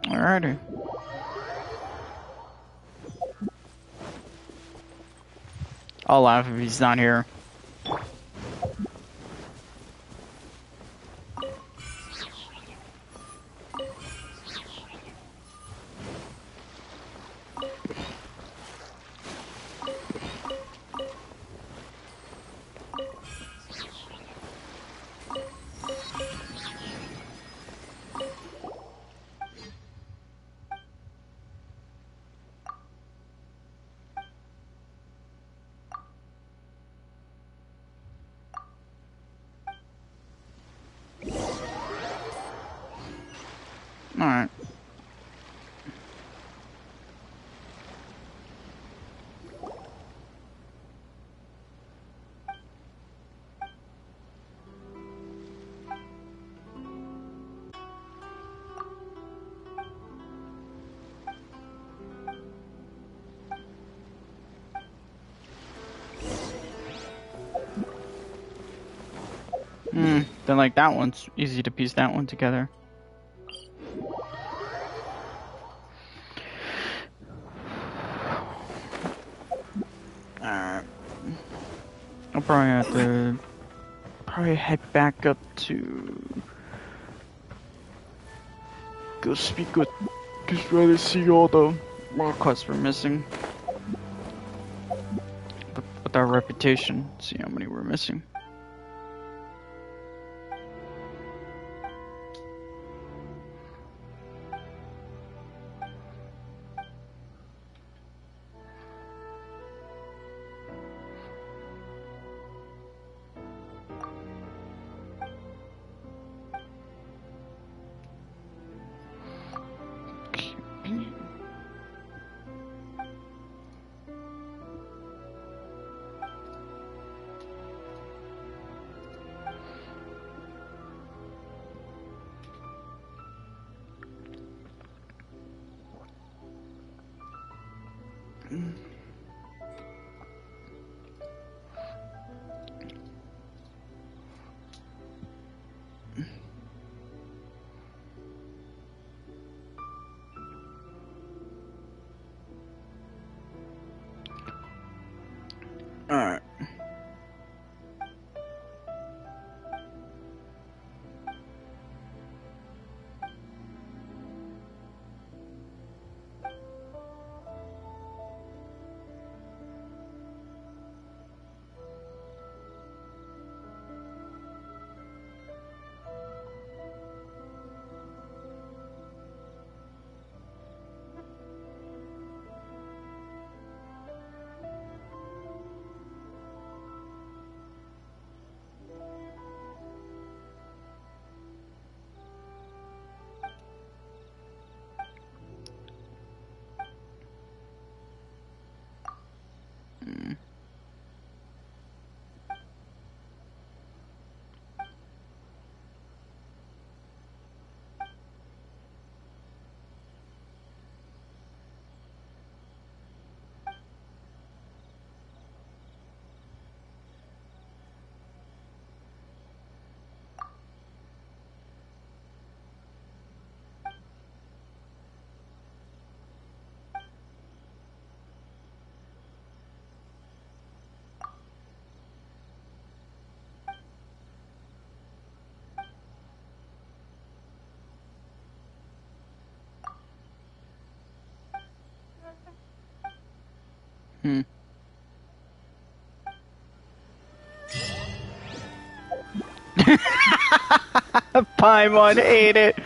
Alrighty. I'll laugh if he's not here. Alright. Then like that one's easy to piece that one together. Alright. I'll probably have to head back up to go speak with, just rather see all the quests we're missing. With our reputation, see how many we're missing. Hmm. Paimon ate it.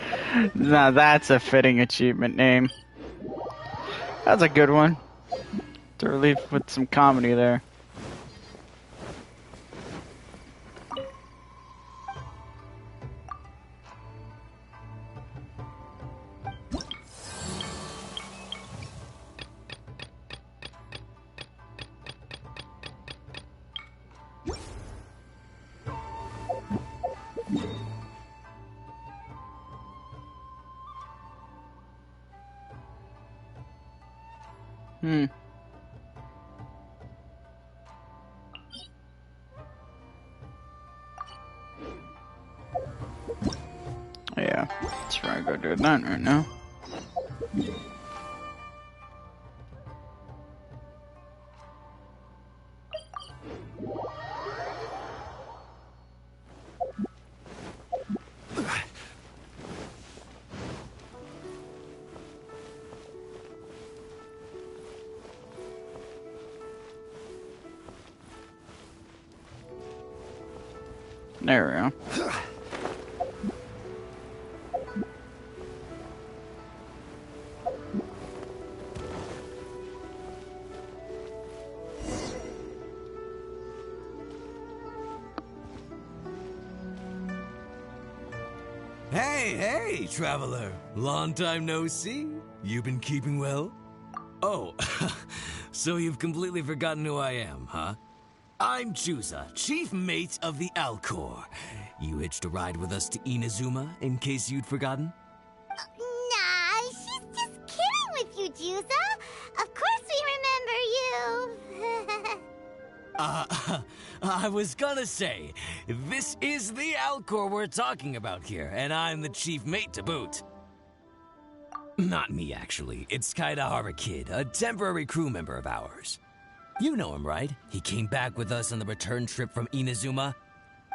Now that's a fitting achievement name. That's a good one. To relieve with some comedy there. Hmm. Yeah, let's try to go do that right now. There we go. Hey, traveler. Long time no see. You been keeping well? Oh, so you've completely forgotten who I am, huh? I'm Juza, chief mate of the Alcor. You hitched a ride with us to Inazuma, in case you'd forgotten? Nah, she's just kidding with you, Juza. Of course we remember you. I was gonna say, this is the Alcor we're talking about here, and I'm the chief mate to boot. Not me, actually. It's Kaidahara Kid, a temporary crew member of ours. You know him, right? He came back with us on the return trip from Inazuma.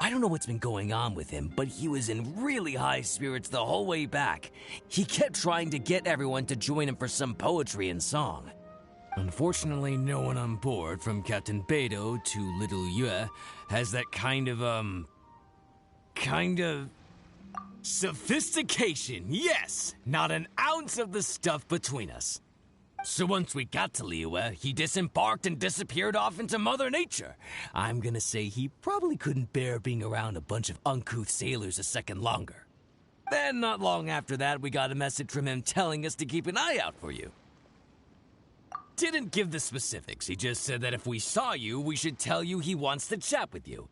I don't know what's been going on with him, but he was in really high spirits the whole way back. He kept trying to get everyone to join him for some poetry and song. Unfortunately, no one on board, from Captain Beidou to Little Yue, has that kind of sophistication. Yes! Not an ounce of the stuff between us. So once we got to Liyue, he disembarked and disappeared off into Mother Nature. I'm gonna say he probably couldn't bear being around a bunch of uncouth sailors a second longer. Then, not long after that, we got a message from him telling us to keep an eye out for you. Didn't give the specifics, he just said that if we saw you, we should tell you he wants to chat with you.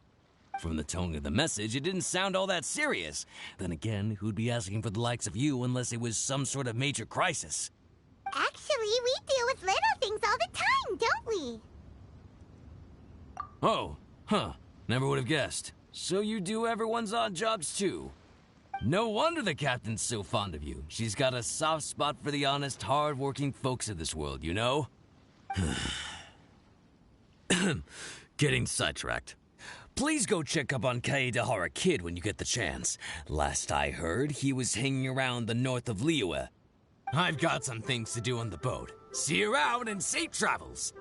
From the tone of the message, it didn't sound all that serious. Then again, who'd be asking for the likes of you unless it was some sort of major crisis? Actually, we deal with little things all the time, don't we? Oh, huh. Never would have guessed. So you do everyone's odd jobs too. No wonder the captain's so fond of you. She's got a soft spot for the honest, hard-working folks of this world, you know? Getting sidetracked. Please go check up on Kaedahara Kid when you get the chance. Last I heard, he was hanging around the north of Liyue. I've got some things to do on the boat. See you around and safe travels!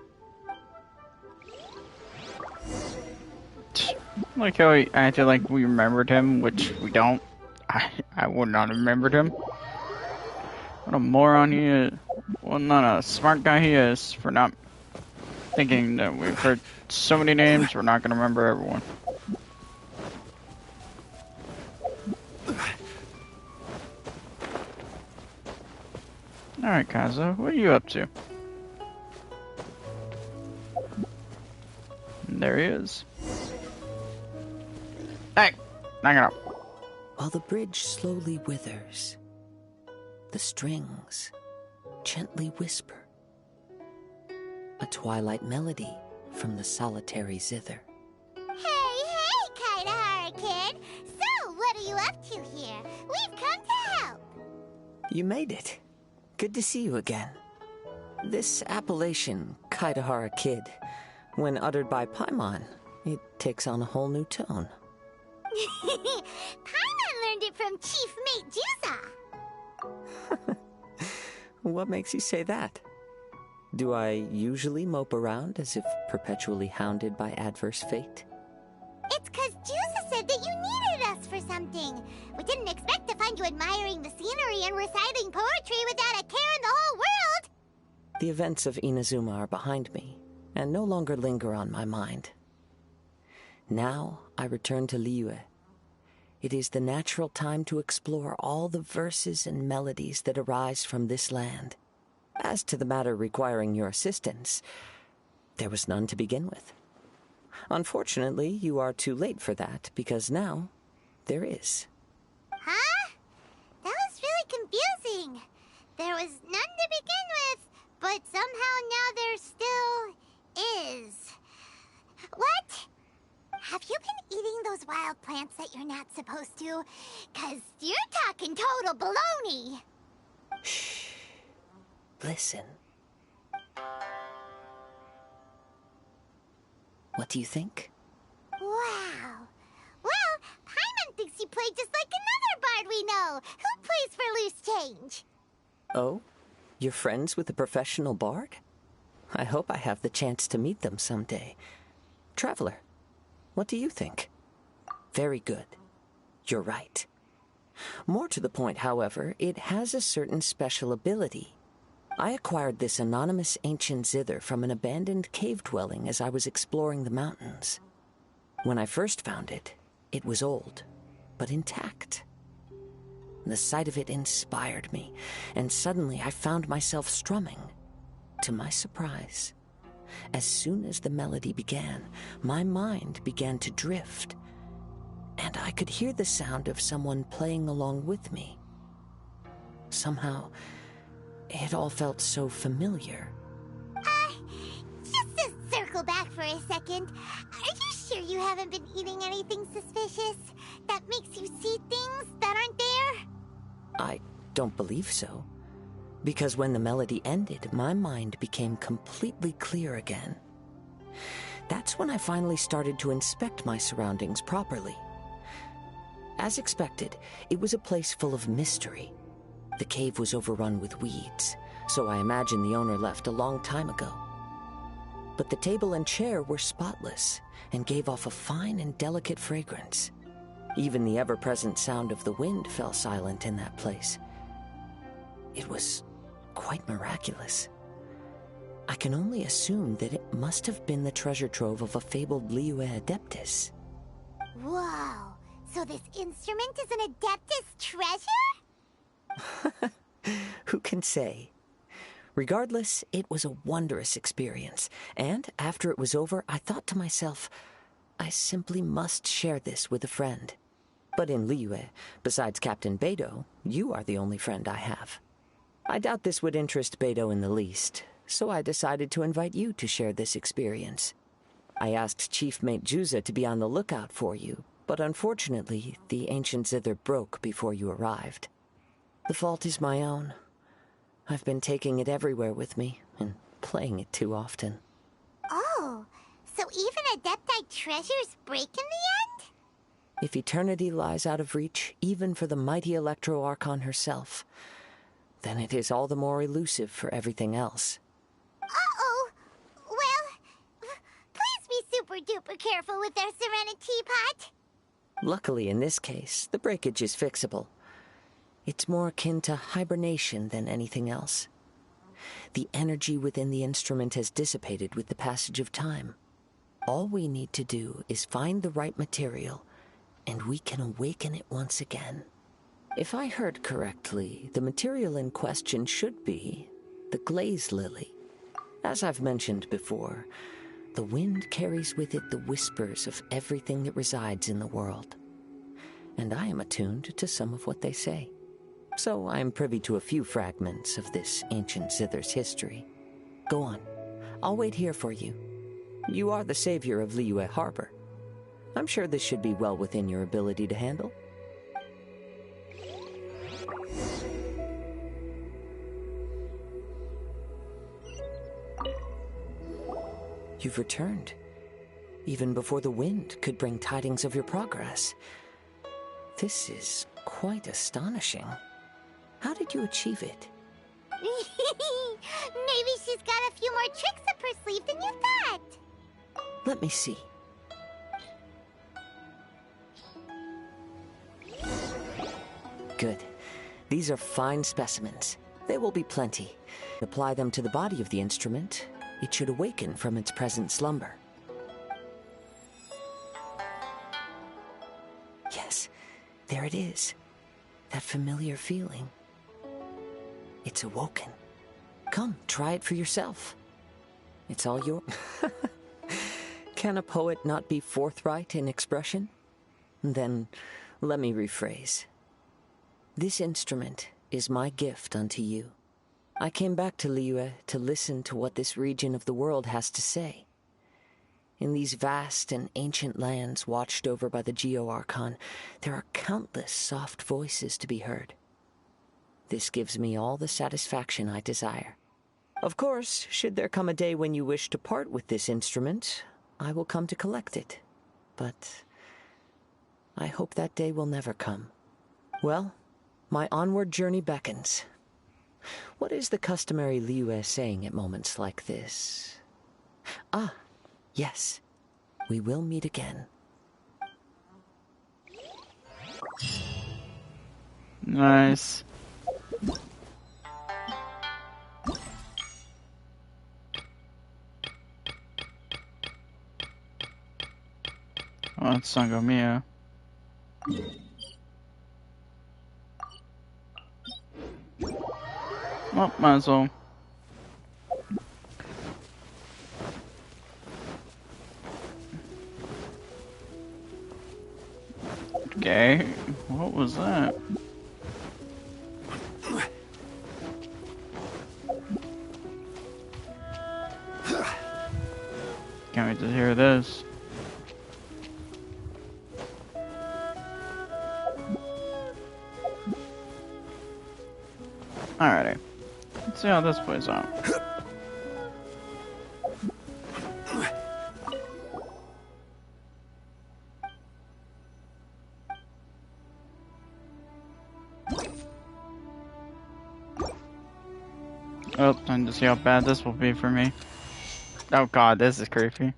Like how he acted like we remembered him, which we don't. I would not have remembered him. What a moron he is. Well, not a smart guy he is for not thinking that we've heard so many names, we're not going to remember everyone. Alright, Kaza, what are you up to? And there he is. Hey! Knock it up. While the bridge slowly withers, the strings gently whisper. A twilight melody from the solitary zither. Hey, Kaidahara Kid! So, what are you up to here? We've come to help! You made it. Good to see you again. This appellation, Kaidahara Kid, when uttered by Paimon, it takes on a whole new tone. Paimon learned it from Chief Mate Juza! What makes you say that? Do I usually mope around as if perpetually hounded by adverse fate? It's 'cause Juice said that you needed us for something. We didn't expect to find you admiring the scenery and reciting poetry without a care in the whole world. The events of Inazuma are behind me, and no longer linger on my mind. Now I return to Liyue. It is the natural time to explore all the verses and melodies that arise from this land. As to the matter requiring your assistance, there was none to begin with. Unfortunately, you are too late for that, because now there is. Huh? That was really confusing. There was none to begin with, but somehow now there still is. What? Have you been eating those wild plants that you're not supposed to? 'Cause you're talking total baloney. Shh. Listen. What do you think? Wow. Well, Paimon thinks you play just like another bard we know, who plays for loose change. Oh? You're friends with a professional bard? I hope I have the chance to meet them someday. Traveler, what do you think? Very good. You're right. More to the point, however, it has a certain special ability. I acquired this anonymous ancient zither from an abandoned cave dwelling as I was exploring the mountains. When I first found it, it was old, but intact. The sight of it inspired me, and suddenly I found myself strumming. To my surprise, as soon as the melody began, my mind began to drift, and I could hear the sound of someone playing along with me. Somehow, it all felt so familiar. Just to circle back for a second, are you sure you haven't been eating anything suspicious that makes you see things that aren't there? I don't believe so. Because when the melody ended, my mind became completely clear again. That's when I finally started to inspect my surroundings properly. As expected, it was a place full of mystery. The cave was overrun with weeds, so I imagine the owner left a long time ago. But the table and chair were spotless and gave off a fine and delicate fragrance. Even the ever-present sound of the wind fell silent in that place. It was quite miraculous. I can only assume that it must have been the treasure trove of a fabled Liyue Adeptus. Whoa, so this instrument is an Adeptus treasure? Who can say? Regardless, it was a wondrous experience, and after it was over, I thought to myself, I simply must share this with a friend. But in Liyue, besides Captain Beidou, you are the only friend I have. I doubt this would interest Beidou in the least, so I decided to invite you to share this experience. I asked Chief Mate Juza to be on the lookout for you, but unfortunately, the ancient zither broke before you arrived. The fault is my own. I've been taking it everywhere with me, and playing it too often. Oh, so even Adepti treasures break in the end? If eternity lies out of reach, even for the mighty Electro Archon herself, then it is all the more elusive for everything else. Uh-oh. Well, please be super-duper careful with our Serenity Pot. Luckily, in this case, the breakage is fixable. It's more akin to hibernation than anything else. The energy within the instrument has dissipated with the passage of time. All we need to do is find the right material, and we can awaken it once again. If I heard correctly, the material in question should be the glaze lily. As I've mentioned before, the wind carries with it the whispers of everything that resides in the world. And I am attuned to some of what they say. So I am privy to a few fragments of this ancient zither's history. Go on. I'll wait here for you. You are the savior of Liyue Harbor. I'm sure this should be well within your ability to handle. You've returned, even before the wind could bring tidings of your progress. This is quite astonishing. How did you achieve it? Maybe she's got a few more tricks up her sleeve than you thought. Let me see. Good. These are fine specimens. There will be plenty. Apply them to the body of the instrument. It should awaken from its present slumber. Yes, there it is. That familiar feeling. It's awoken. Come, try it for yourself. It's all your... Can a poet not be forthright in expression? Then, let me rephrase. This instrument is my gift unto you. I came back to Liyue to listen to what this region of the world has to say. In these vast and ancient lands watched over by the Geo-Archon, there are countless soft voices to be heard. This gives me all the satisfaction I desire. Of course, should there come a day when you wish to part with this instrument, I will come to collect it. But I hope that day will never come. Well, my onward journey beckons. What is the customary Liyue saying at moments like this? Ah, yes. We will meet again. Nice. Oh, it's Sangomia. Oh, might as well. Okay, what was that? Can't wait to hear this. Alrighty, let's see how this plays out. Oh, time to see how bad this will be for me. Oh god, this is creepy.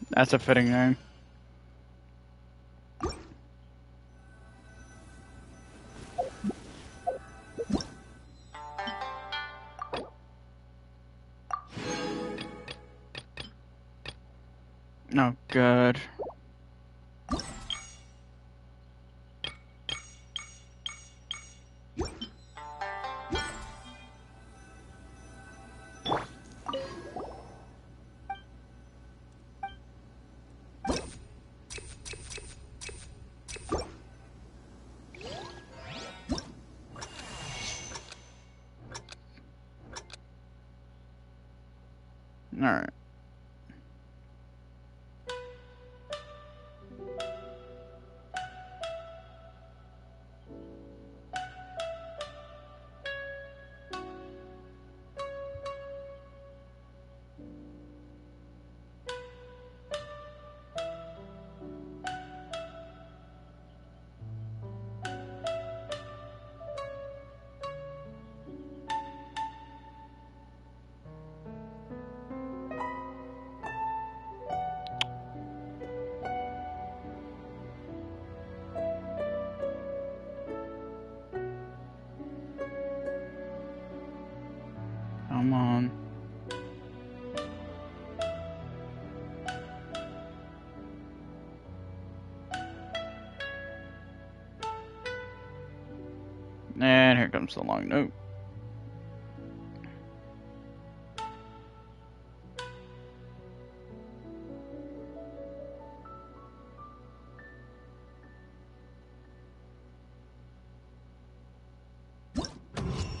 That's a fitting name. Oh, good. Alright. And here comes the long note.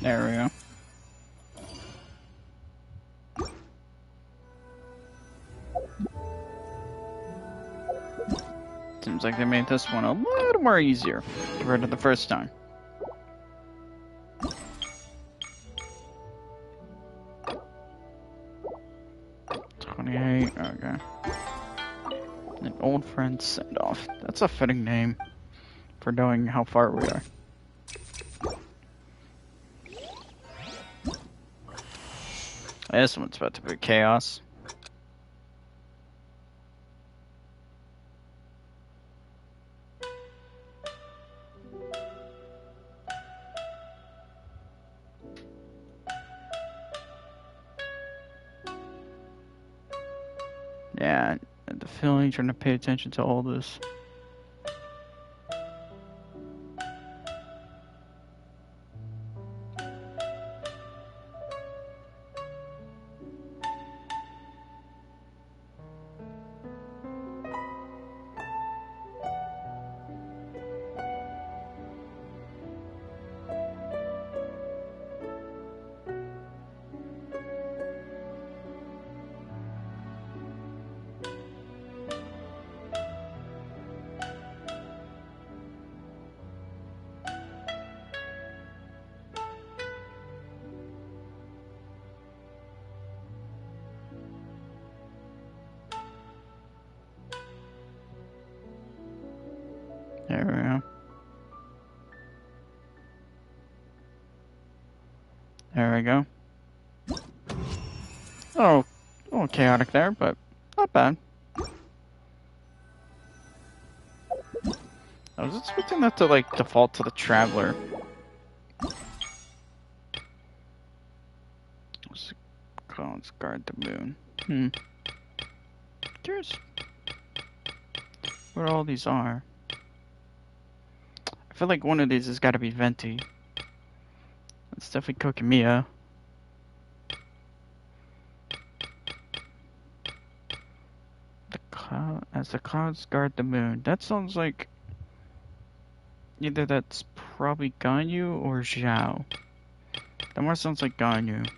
There we go. Seems like they made this one a little more easier compared to the first time. Okay. An old friend send off. That's a fitting name for knowing how far we are. This one's about to be chaos. Yeah, I had the feeling trying to pay attention to all this. There we go. There we go. Oh, a little chaotic there, but not bad. I was expecting that to, like, default to the Traveler. Let's guard the moon. Curious what all these are. I feel like one of these has got to be Venti. It's definitely Kokimiya. As the clouds guard the moon. That sounds like either that's probably Ganyu or Zhao. That more sounds like Ganyu.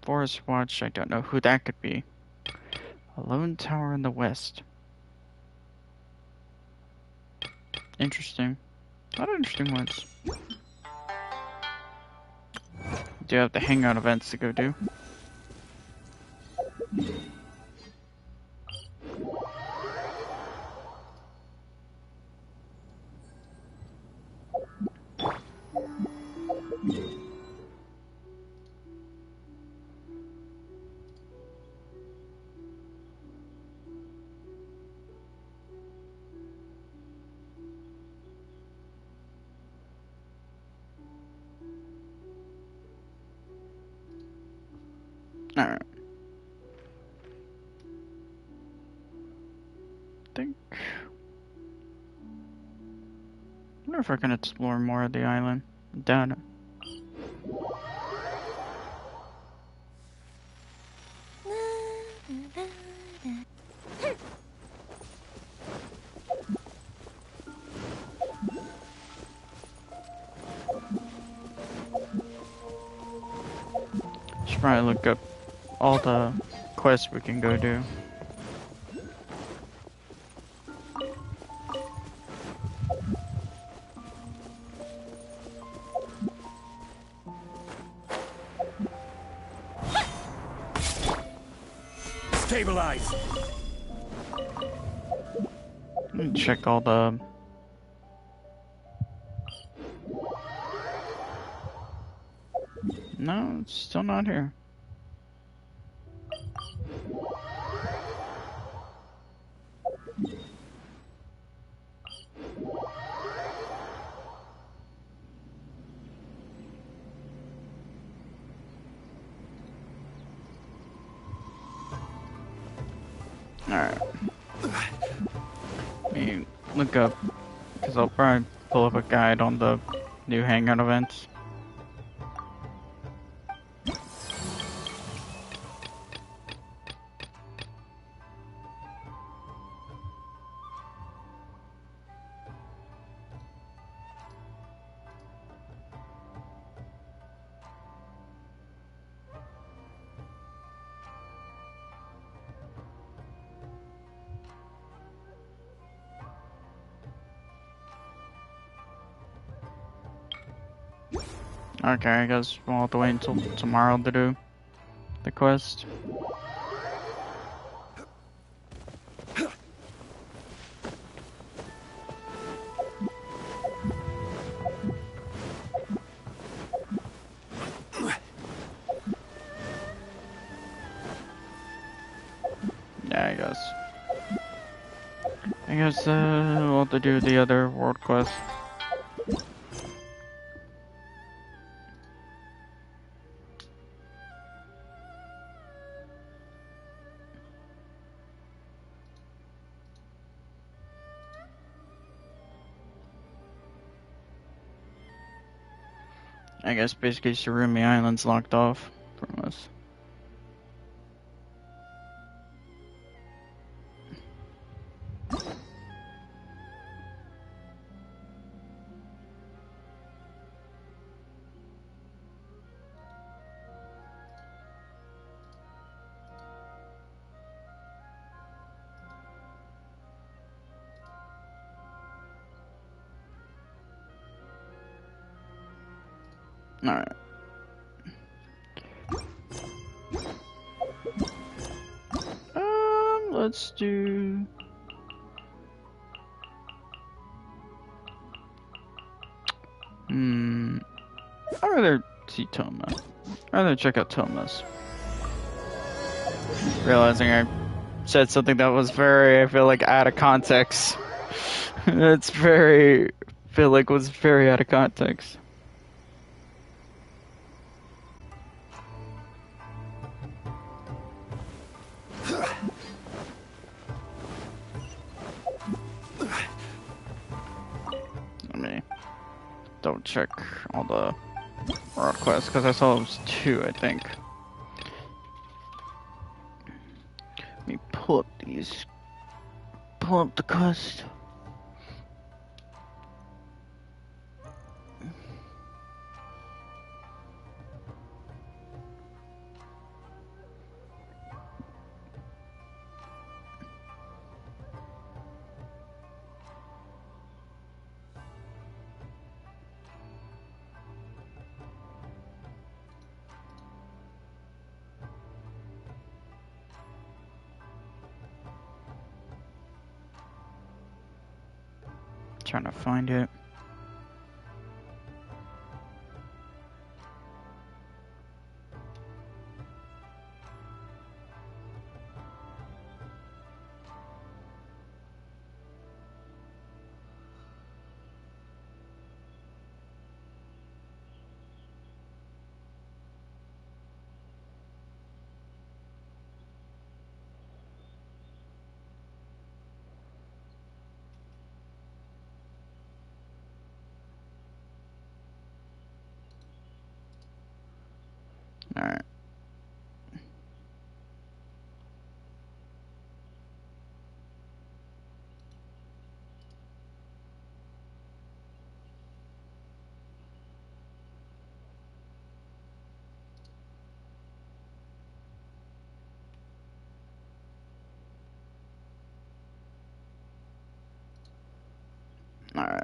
Forest Watch, I don't know who that could be. A lone tower in the west. Interesting. A lot of interesting ones. Do have the hangout events to go do. Alright. I wonder if I can explore more of the island. Doubt it. Should probably look up all the quests we can go do. Stabilize. Let me check all the... No, it's still not here. Alright. Let me look up, because I'll probably pull up a guide on the New hangout events. Okay, I guess we'll have to wait until tomorrow to do the quest. Yeah, I guess we'll have to do the other world quest. I guess basically Surumi Island's locked off from us. Alright. Let's do... I'd rather see Toma. I'd rather check out Toma's. Realizing I said something that was very, I feel like, out of context. It's very... I feel like was very out of context. Let me double check all the world quests because I saw it was 2, I think. Let me pull up these. Pull up the quest. Trying to find it. Alright. Alright.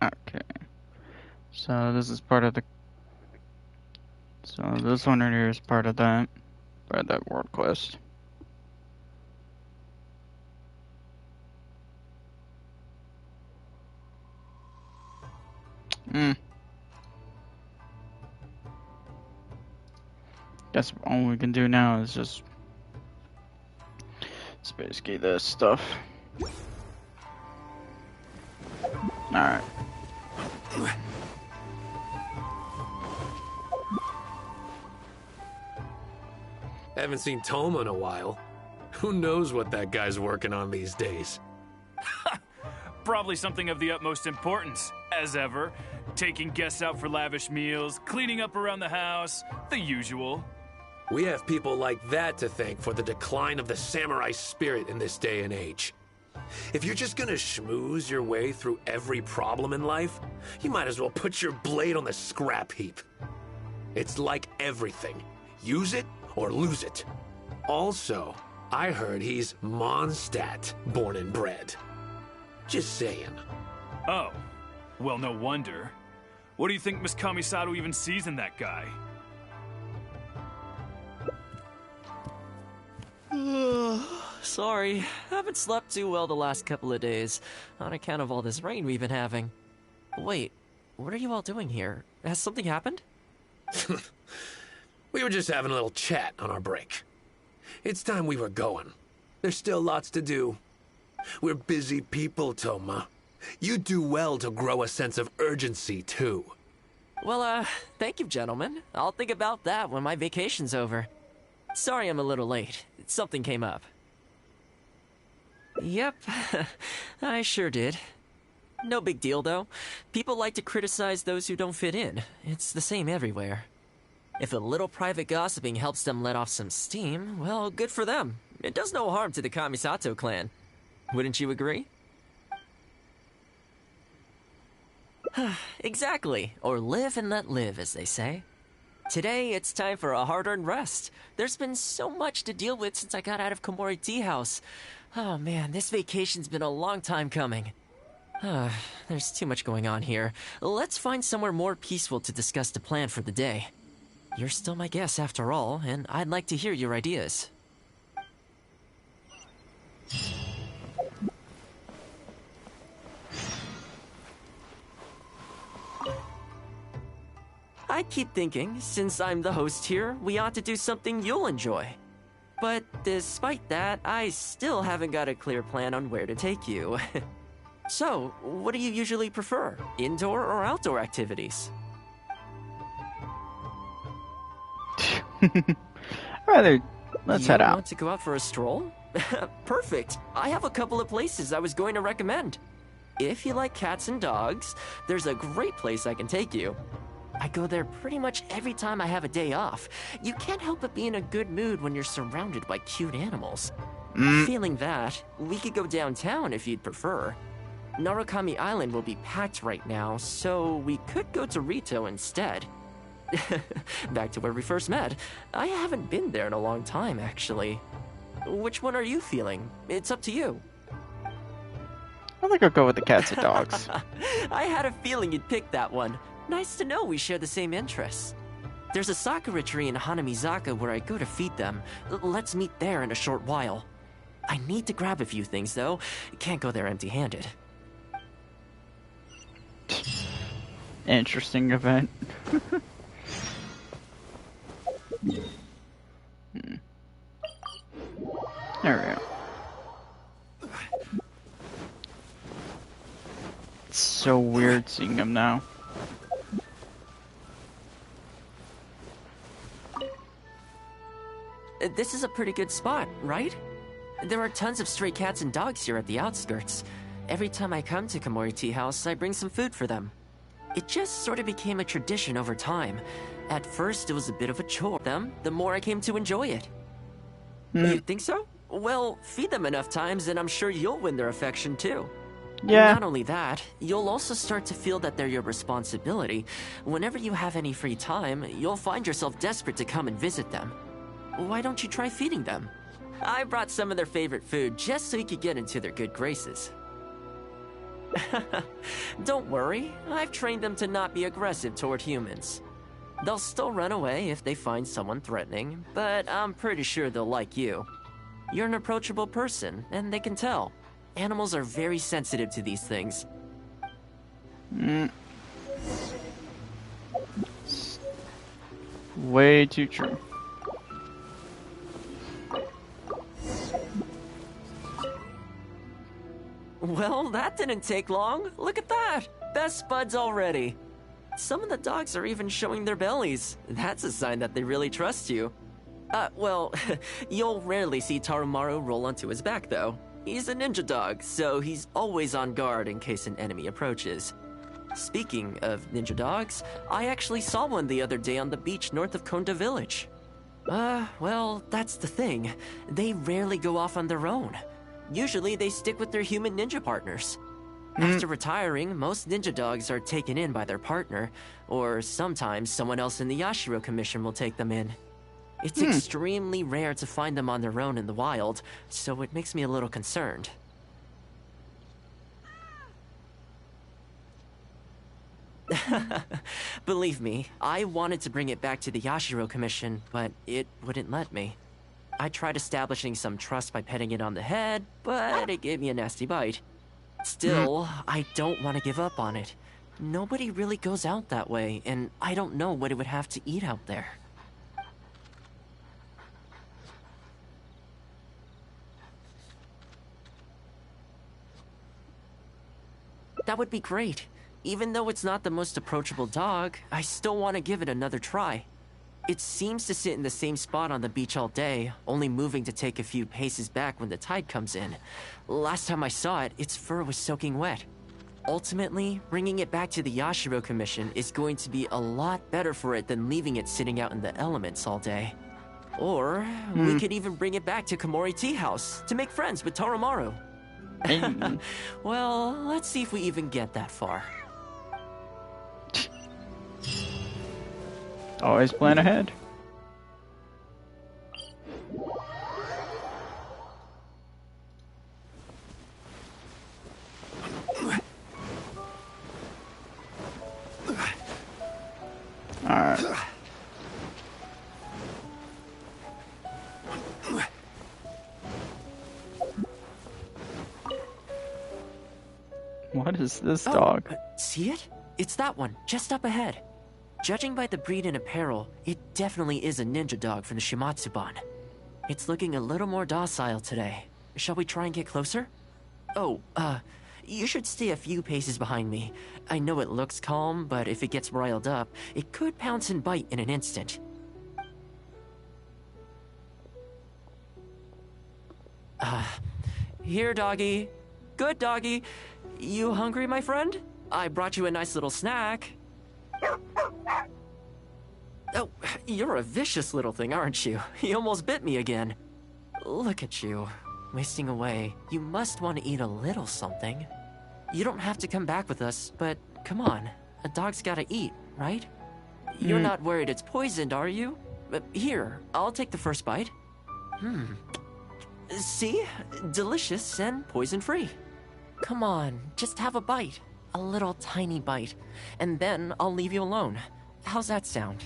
Okay. So this is part of the... So this one right here is part of that world quest. Guess all we can do now is just... It's basically this stuff. Alright. Haven't seen Toma in a while. Who knows what that guy's working on these days? Probably something of the utmost importance, as ever. Taking guests out for lavish meals, cleaning up around the house, the usual. We have people like that to thank for the decline of the samurai spirit in this day and age. If you're just gonna schmooze your way through every problem in life, you might as well put your blade on the scrap heap. It's like everything. Use it or lose it. Also, I heard he's Mondstadt born and bred. Just saying. Oh, well, no wonder. What do you think Miss Kamisato even sees in that guy? Sorry, haven't slept too well the last couple of days, on account of all this rain we've been having. Wait, what are you all doing here? Has something happened? We were just having a little chat on our break. It's time we were going. There's still lots to do. We're busy people, Toma. You do well to grow a sense of urgency, too. Well, thank you, gentlemen. I'll think about that when my vacation's over. Sorry I'm a little late. Something came up. Yep, I sure did. No big deal, though. People like to criticize those who don't fit in. It's the same everywhere. If a little private gossiping helps them let off some steam, well, good for them. It does no harm to the Kamisato clan. Wouldn't you agree? Exactly. Or live and let live, as they say. Today, it's time for a hard-earned rest. There's been so much to deal with since I got out of Komori Tea House. Oh man, this vacation's been a long time coming. There's too much going on here. Let's find somewhere more peaceful to discuss the plan for the day. You're still my guest after all, and I'd like to hear your ideas. I keep thinking, since I'm the host here, we ought to do something you'll enjoy. But despite that, I still haven't got a clear plan on where to take you. So, what do you usually prefer? Indoor or outdoor activities? Let's head out. Want to go out for a stroll? Perfect. I have a couple of places I was going to recommend. If you like cats and dogs, there's a great place I can take you. I go there pretty much every time I have a day off. You can't help but be in a good mood when you're surrounded by cute animals. Feeling that, we could go downtown if you'd prefer. Narukami Island will be packed right now, so we could go to Rito instead. Back to where we first met. I haven't been there in a long time, actually. Which one are you feeling? It's up to you. I think I'll go with the cats and dogs. I had a feeling you'd pick that one. Nice to know we share the same interests. There's a sakura tree in Hanamizaka where I go to feed them. Let's meet there in a short while. I need to grab a few things, though. Can't go there empty-handed. Interesting event. There we go. It's so weird seeing him now. This is a pretty good spot, right? There are tons of stray cats and dogs here at the outskirts. Every time I come to Komori Tea House, I bring some food for them. It just sort of became a tradition over time. At first, it was a bit of a chore for them, the more I came to enjoy it. You think so? Well, feed them enough times and I'm sure you'll win their affection too. Yeah. Not only that, you'll also start to feel that they're your responsibility. Whenever you have any free time, you'll find yourself desperate to come and visit them. Why don't you try feeding them? I brought some of their favorite food just so you could get into their good graces. Don't worry, I've trained them to not be aggressive toward humans. They'll still run away if they find someone threatening, but I'm pretty sure they'll like you. You're an approachable person, and they can tell. Animals are very sensitive to these things. Way too true. Well, that didn't take long. Look at that. Best buds already. Some of the dogs are even showing their bellies. That's a sign that they really trust you. Well, you'll rarely see Tarumaru roll onto his back, though. He's a ninja dog, so he's always on guard in case an enemy approaches. Speaking of ninja dogs, I actually saw one the other day on the beach north of Konda Village. Well, that's the thing. They rarely go off on their own. Usually they stick with their human ninja partners. After retiring, most ninja dogs are taken in by their partner, or sometimes someone else in the Yashiro Commission will take them in. It's extremely rare to find them on their own in the wild, so it makes me a little concerned. Believe me, I wanted to bring it back to the Yashiro Commission, but it wouldn't let me. I tried establishing some trust by petting it on the head, but it gave me a nasty bite. Still, I don't want to give up on it. Nobody really goes out that way, and I don't know what it would have to eat out there. That would be great. Even though it's not the most approachable dog, I still want to give it another try. It seems to sit in the same spot on the beach all day, only moving to take a few paces back when the tide comes in. Last time I saw it, its fur was soaking wet. Ultimately, bringing it back to the Yashiro Commission is going to be a lot better for it than leaving it sitting out in the elements all day. Or, we could even bring it back to Komori Tea House to make friends with Tarumaru. Well, let's see if we even get that far. Always plan ahead. Alright. What is this dog? See it? It's that one, just up ahead. Judging by the breed and apparel, it definitely is a ninja dog from the Shimatsuban. It's looking a little more docile today. Shall we try and get closer? Oh, you should stay a few paces behind me. I know it looks calm, but if it gets riled up, it could pounce and bite in an instant. Here, doggy. Good doggy. You hungry, my friend? I brought you a nice little snack. Oh, you're a vicious little thing, aren't you? You almost bit me again. Look at you, wasting away. You must want to eat a little something. You don't have to come back with us, but come on. A dog's gotta eat, right? You're not worried it's poisoned, are you? Here, I'll take the first bite. See? Delicious and poison-free. Come on, just have a bite. A little tiny bite. And then I'll leave you alone. How's that sound?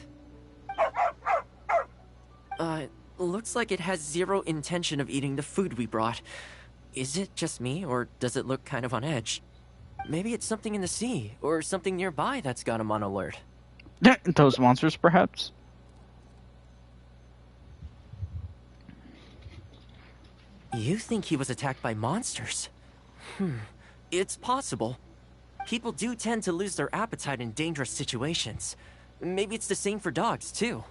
Looks like it has zero intention of eating the food we brought. Is it just me, or does it look kind of on edge? Maybe it's something in the sea, or something nearby that's got him on alert. Those monsters, perhaps? You think he was attacked by monsters? It's possible. People do tend to lose their appetite in dangerous situations. Maybe it's the same for dogs, too.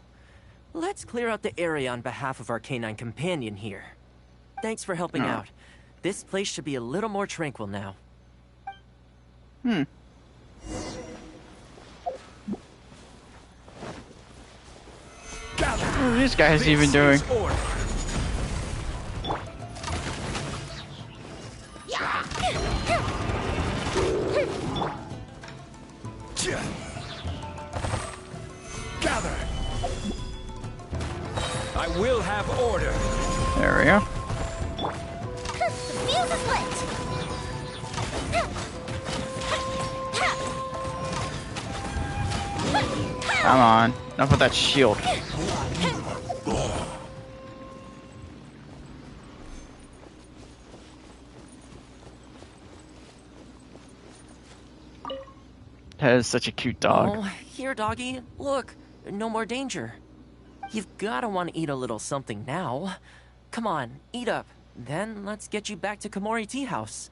Let's clear out the area on behalf of our canine companion here. Thanks for helping out. This place should be a little more tranquil now. What are these guys even doing? Gather! I will have order. There we go. The fuse is lit! Come on. Enough with that shield. That is such a cute dog. Oh, here, doggy. Look, no more danger. You've gotta want to eat a little something now. Come on, eat up. Then let's get you back to Komori Tea House.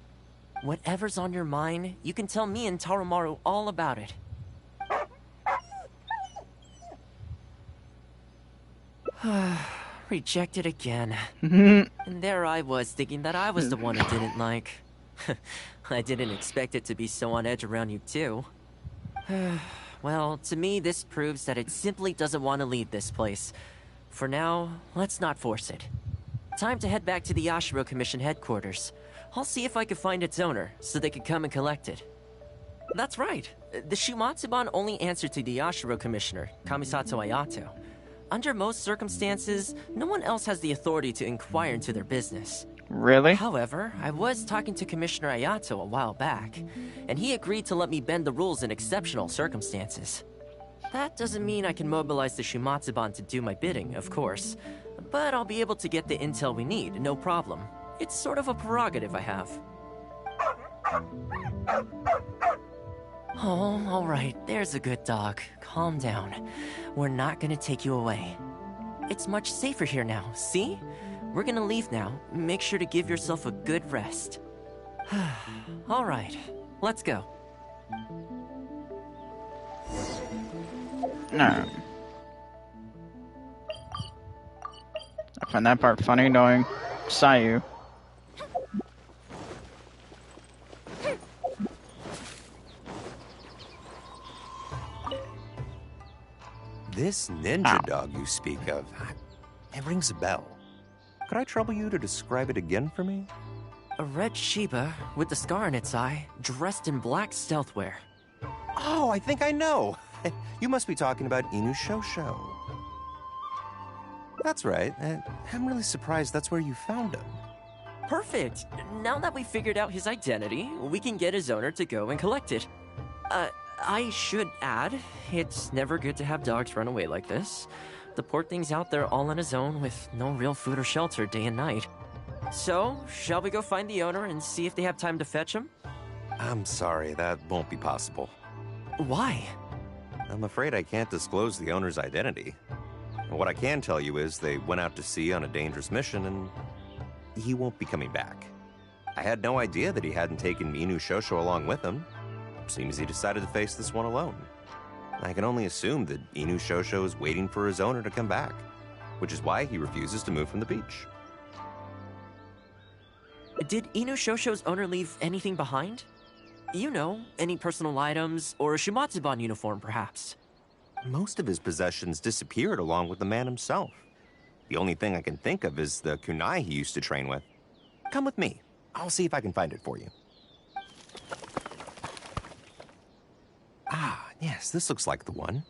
Whatever's on your mind, you can tell me and Tarumaru all about it. Rejected again. And there I was, thinking that I was the one it didn't like. I didn't expect it to be so on edge around you too. Well, to me, this proves that it simply doesn't want to leave this place. For now, let's not force it. Time to head back to the Yashiro Commission headquarters. I'll see if I can find its owner, so they can come and collect it. That's right. The Shumatsuban only answer to the Yashiro Commissioner, Kamisato Ayato. Under most circumstances, no one else has the authority to inquire into their business. Really? However, I was talking to Commissioner Ayato a while back, and he agreed to let me bend the rules in exceptional circumstances. That doesn't mean I can mobilize the Shumatsuban to do my bidding, of course, but I'll be able to get the intel we need, no problem. It's sort of a prerogative I have. Oh, alright, there's a good dog. Calm down. We're not gonna take you away. It's much safer here now, see? We're gonna leave now. Make sure to give yourself a good rest. Alright, let's go. No. I find that part funny knowing Sayu. This ninja dog you speak of, it rings a bell. Could I trouble you to describe it again for me? A red Shiba with the scar in its eye, dressed in black stealth wear. Oh, I think I know. You must be talking about Inu Shosho. That's right. I'm really surprised that's where you found him. Perfect. Now that we figured out his identity, we can get his owner to go and collect it. I should add, it's never good to have dogs run away like this. The poor thing's out there all on his own with no real food or shelter day and night. So, shall we go find the owner and see if they have time to fetch him? I'm sorry, that won't be possible. Why? I'm afraid I can't disclose the owner's identity. What I can tell you is they went out to sea on a dangerous mission and he won't be coming back. I had no idea that he hadn't taken Inu Shosho along with him. Seems he decided to face this one alone. I can only assume that Inu Shosho is waiting for his owner to come back, which is why he refuses to move from the beach. Did Inu Shosho's owner leave anything behind? You know, any personal items, or a Shumatsuban uniform, perhaps? Most of his possessions disappeared along with the man himself. The only thing I can think of is the kunai he used to train with. Come with me. I'll see if I can find it for you. Ah, yes, this looks like the one.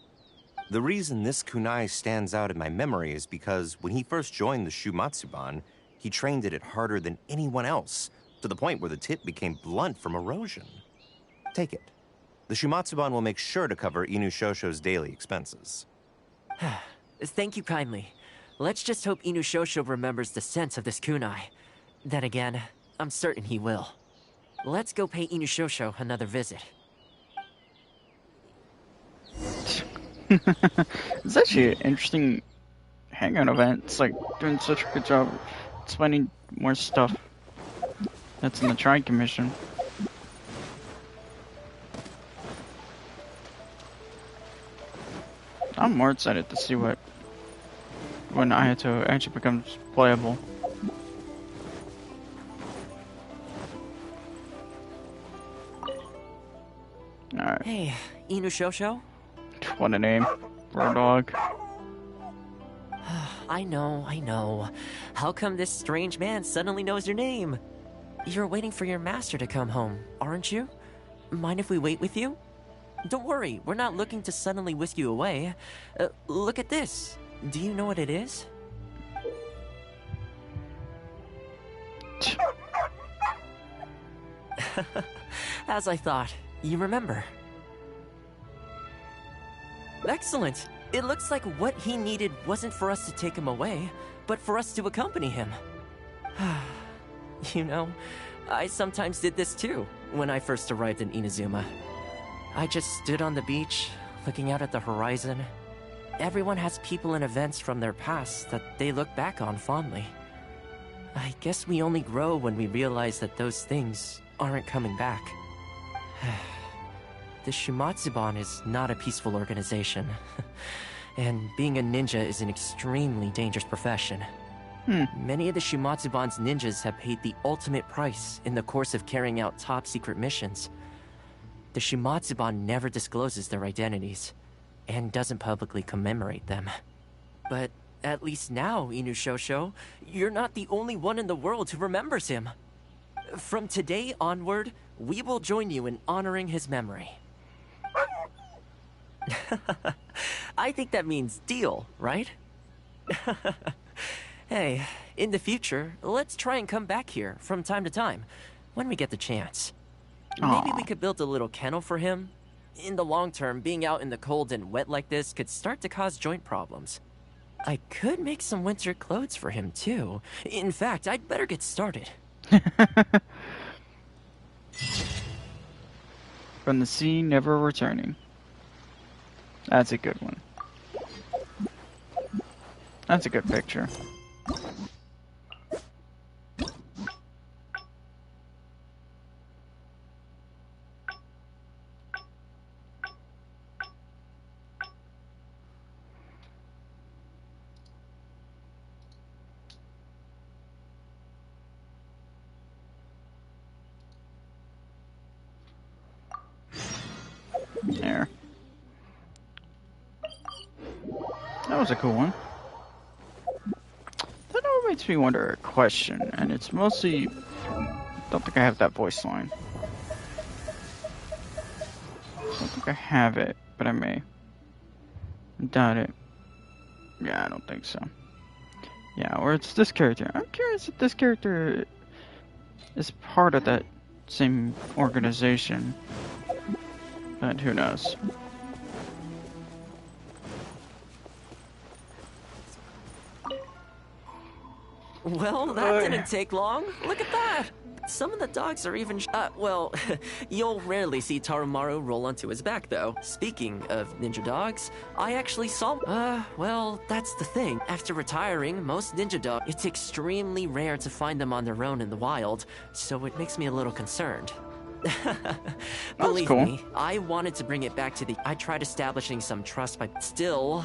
The reason this kunai stands out in my memory is because when he first joined the Shumatsuban, he trained at it harder than anyone else, to the point where the tip became blunt from erosion. Take it. The Shumatsuban will make sure to cover Inu Shosho's daily expenses. Thank you kindly. Let's just hope Inu Shosho remembers the sense of this kunai. Then again, I'm certain he will. Let's go pay Inu Shosho another visit. It's actually an interesting hangout event. It's like doing such a good job explaining more stuff that's in the Tri Commission. I'm more excited to see when Ayato actually becomes playable. Alright. Hey, Inu Shosho? What a name for a dog. I know. How come this strange man suddenly knows your name? You're waiting for your master to come home, aren't you? Mind if we wait with you? Don't worry, we're not looking to suddenly whisk you away. Look at this. Do you know what it is? As I thought, you remember. Excellent. It looks like what he needed wasn't for us to take him away, but for us to accompany him. You know, I sometimes did this too, when I first arrived in Inazuma. I just stood on the beach, looking out at the horizon. Everyone has people and events from their past that they look back on fondly. I guess we only grow when we realize that those things aren't coming back. The Shumatsuban is not a peaceful organization. And being a ninja is an extremely dangerous profession. Many of the Shumatsuban's ninjas have paid the ultimate price in the course of carrying out top-secret missions. The Shumatsuban never discloses their identities, and doesn't publicly commemorate them. But at least now, Inushosho, you're not the only one in the world who remembers him. From today onward, we will join you in honoring his memory. I think that means deal, right? Hey, in the future, let's try and come back here from time to time, when we get the chance. Maybe we could build a little kennel for him. In the long term, being out in the cold and wet like this could start to cause joint problems. I could make some winter clothes for him, too. In fact, I'd better get started. From the sea, never returning. That's a good one. That's a good picture. There. That was a cool one. That all makes me wonder a question, and it's mostly... don't think I have that voice line. Don't think I have it, but I may. Doubt it. Yeah, I don't think so. Yeah, or it's this character. I'm curious if this character is part of that same organization. But who knows? Well, that didn't take long. Look at that! Some of the dogs are even well, you'll rarely see Tarumaru roll onto his back, though. Speaking of ninja dogs, I actually saw... well, that's the thing. After retiring, most ninja dogs... it's extremely rare to find them on their own in the wild, so it makes me a little concerned. Believe me, I wanted to bring it back to the... I tried establishing some trust, but still,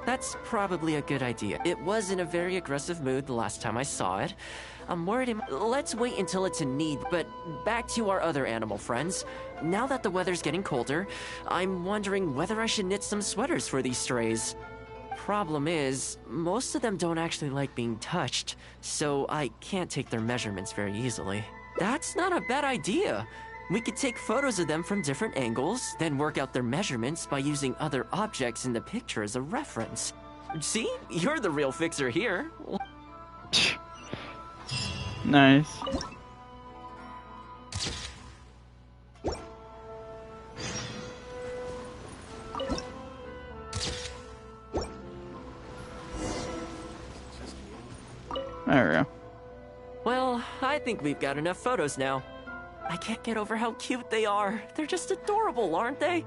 That's probably a good idea. It was in a very aggressive mood the last time I saw it. I'm worried let's wait until it's in need, but back to our other animal friends. Now that the weather's getting colder, I'm wondering whether I should knit some sweaters for these strays. Problem is, most of them don't actually like being touched, so I can't take their measurements very easily. That's not a bad idea. We could take photos of them from different angles, then work out their measurements by using other objects in the picture as a reference. See? You're the real fixer here. Nice. There we go. Well, I think we've got enough photos now. I can't get over how cute they are. They're just adorable, aren't they?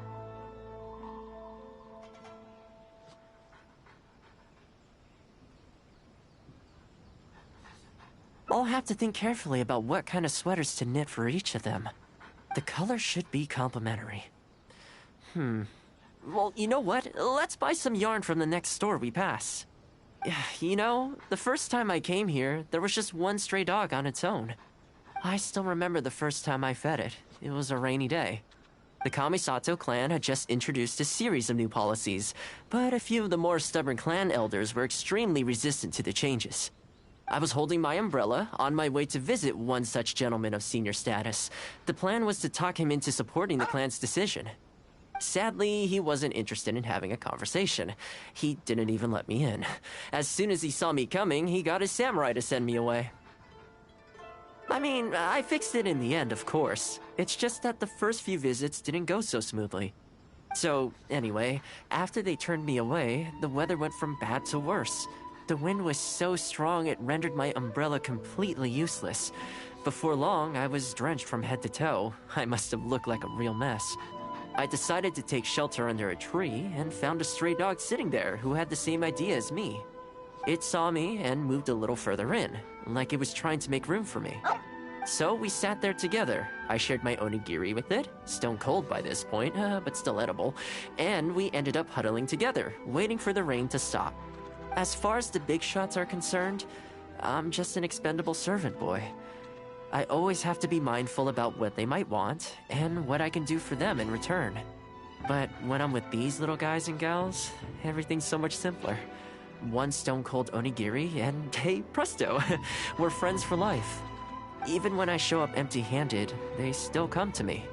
I'll have to think carefully about what kind of sweaters to knit for each of them. The colors should be complementary. Well, you know what? Let's buy some yarn from the next store we pass. You know, the first time I came here, there was just one stray dog on its own. I still remember the first time I fed it. It was a rainy day. The Kamisato clan had just introduced a series of new policies, but a few of the more stubborn clan elders were extremely resistant to the changes. I was holding my umbrella, on my way to visit one such gentleman of senior status. The plan was to talk him into supporting the clan's decision. Sadly, he wasn't interested in having a conversation. He didn't even let me in. As soon as he saw me coming, he got his samurai to send me away. I mean, I fixed it in the end, of course. It's just that the first few visits didn't go so smoothly. So, anyway, after they turned me away, the weather went from bad to worse. The wind was so strong it rendered my umbrella completely useless. Before long, I was drenched from head to toe. I must have looked like a real mess. I decided to take shelter under a tree and found a stray dog sitting there who had the same idea as me. It saw me and moved a little further in, like it was trying to make room for me. So we sat there together. I shared my onigiri with it, stone cold by this point, but still edible, and we ended up huddling together, waiting for the rain to stop. As far as the big shots are concerned, I'm just an expendable servant boy. I always have to be mindful about what they might want, and what I can do for them in return. But when I'm with these little guys and gals, everything's so much simpler. One stone-cold onigiri, and hey, presto, we're friends for life. Even when I show up empty-handed, they still come to me.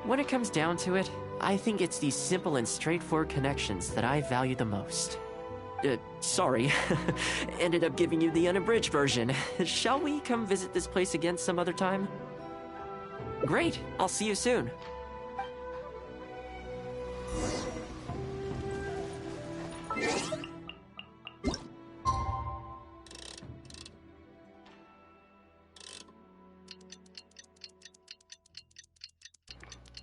When it comes down to it, I think it's these simple and straightforward connections that I value the most. Sorry. Ended up giving you the unabridged version. Shall we come visit this place again some other time? Great, I'll see you soon.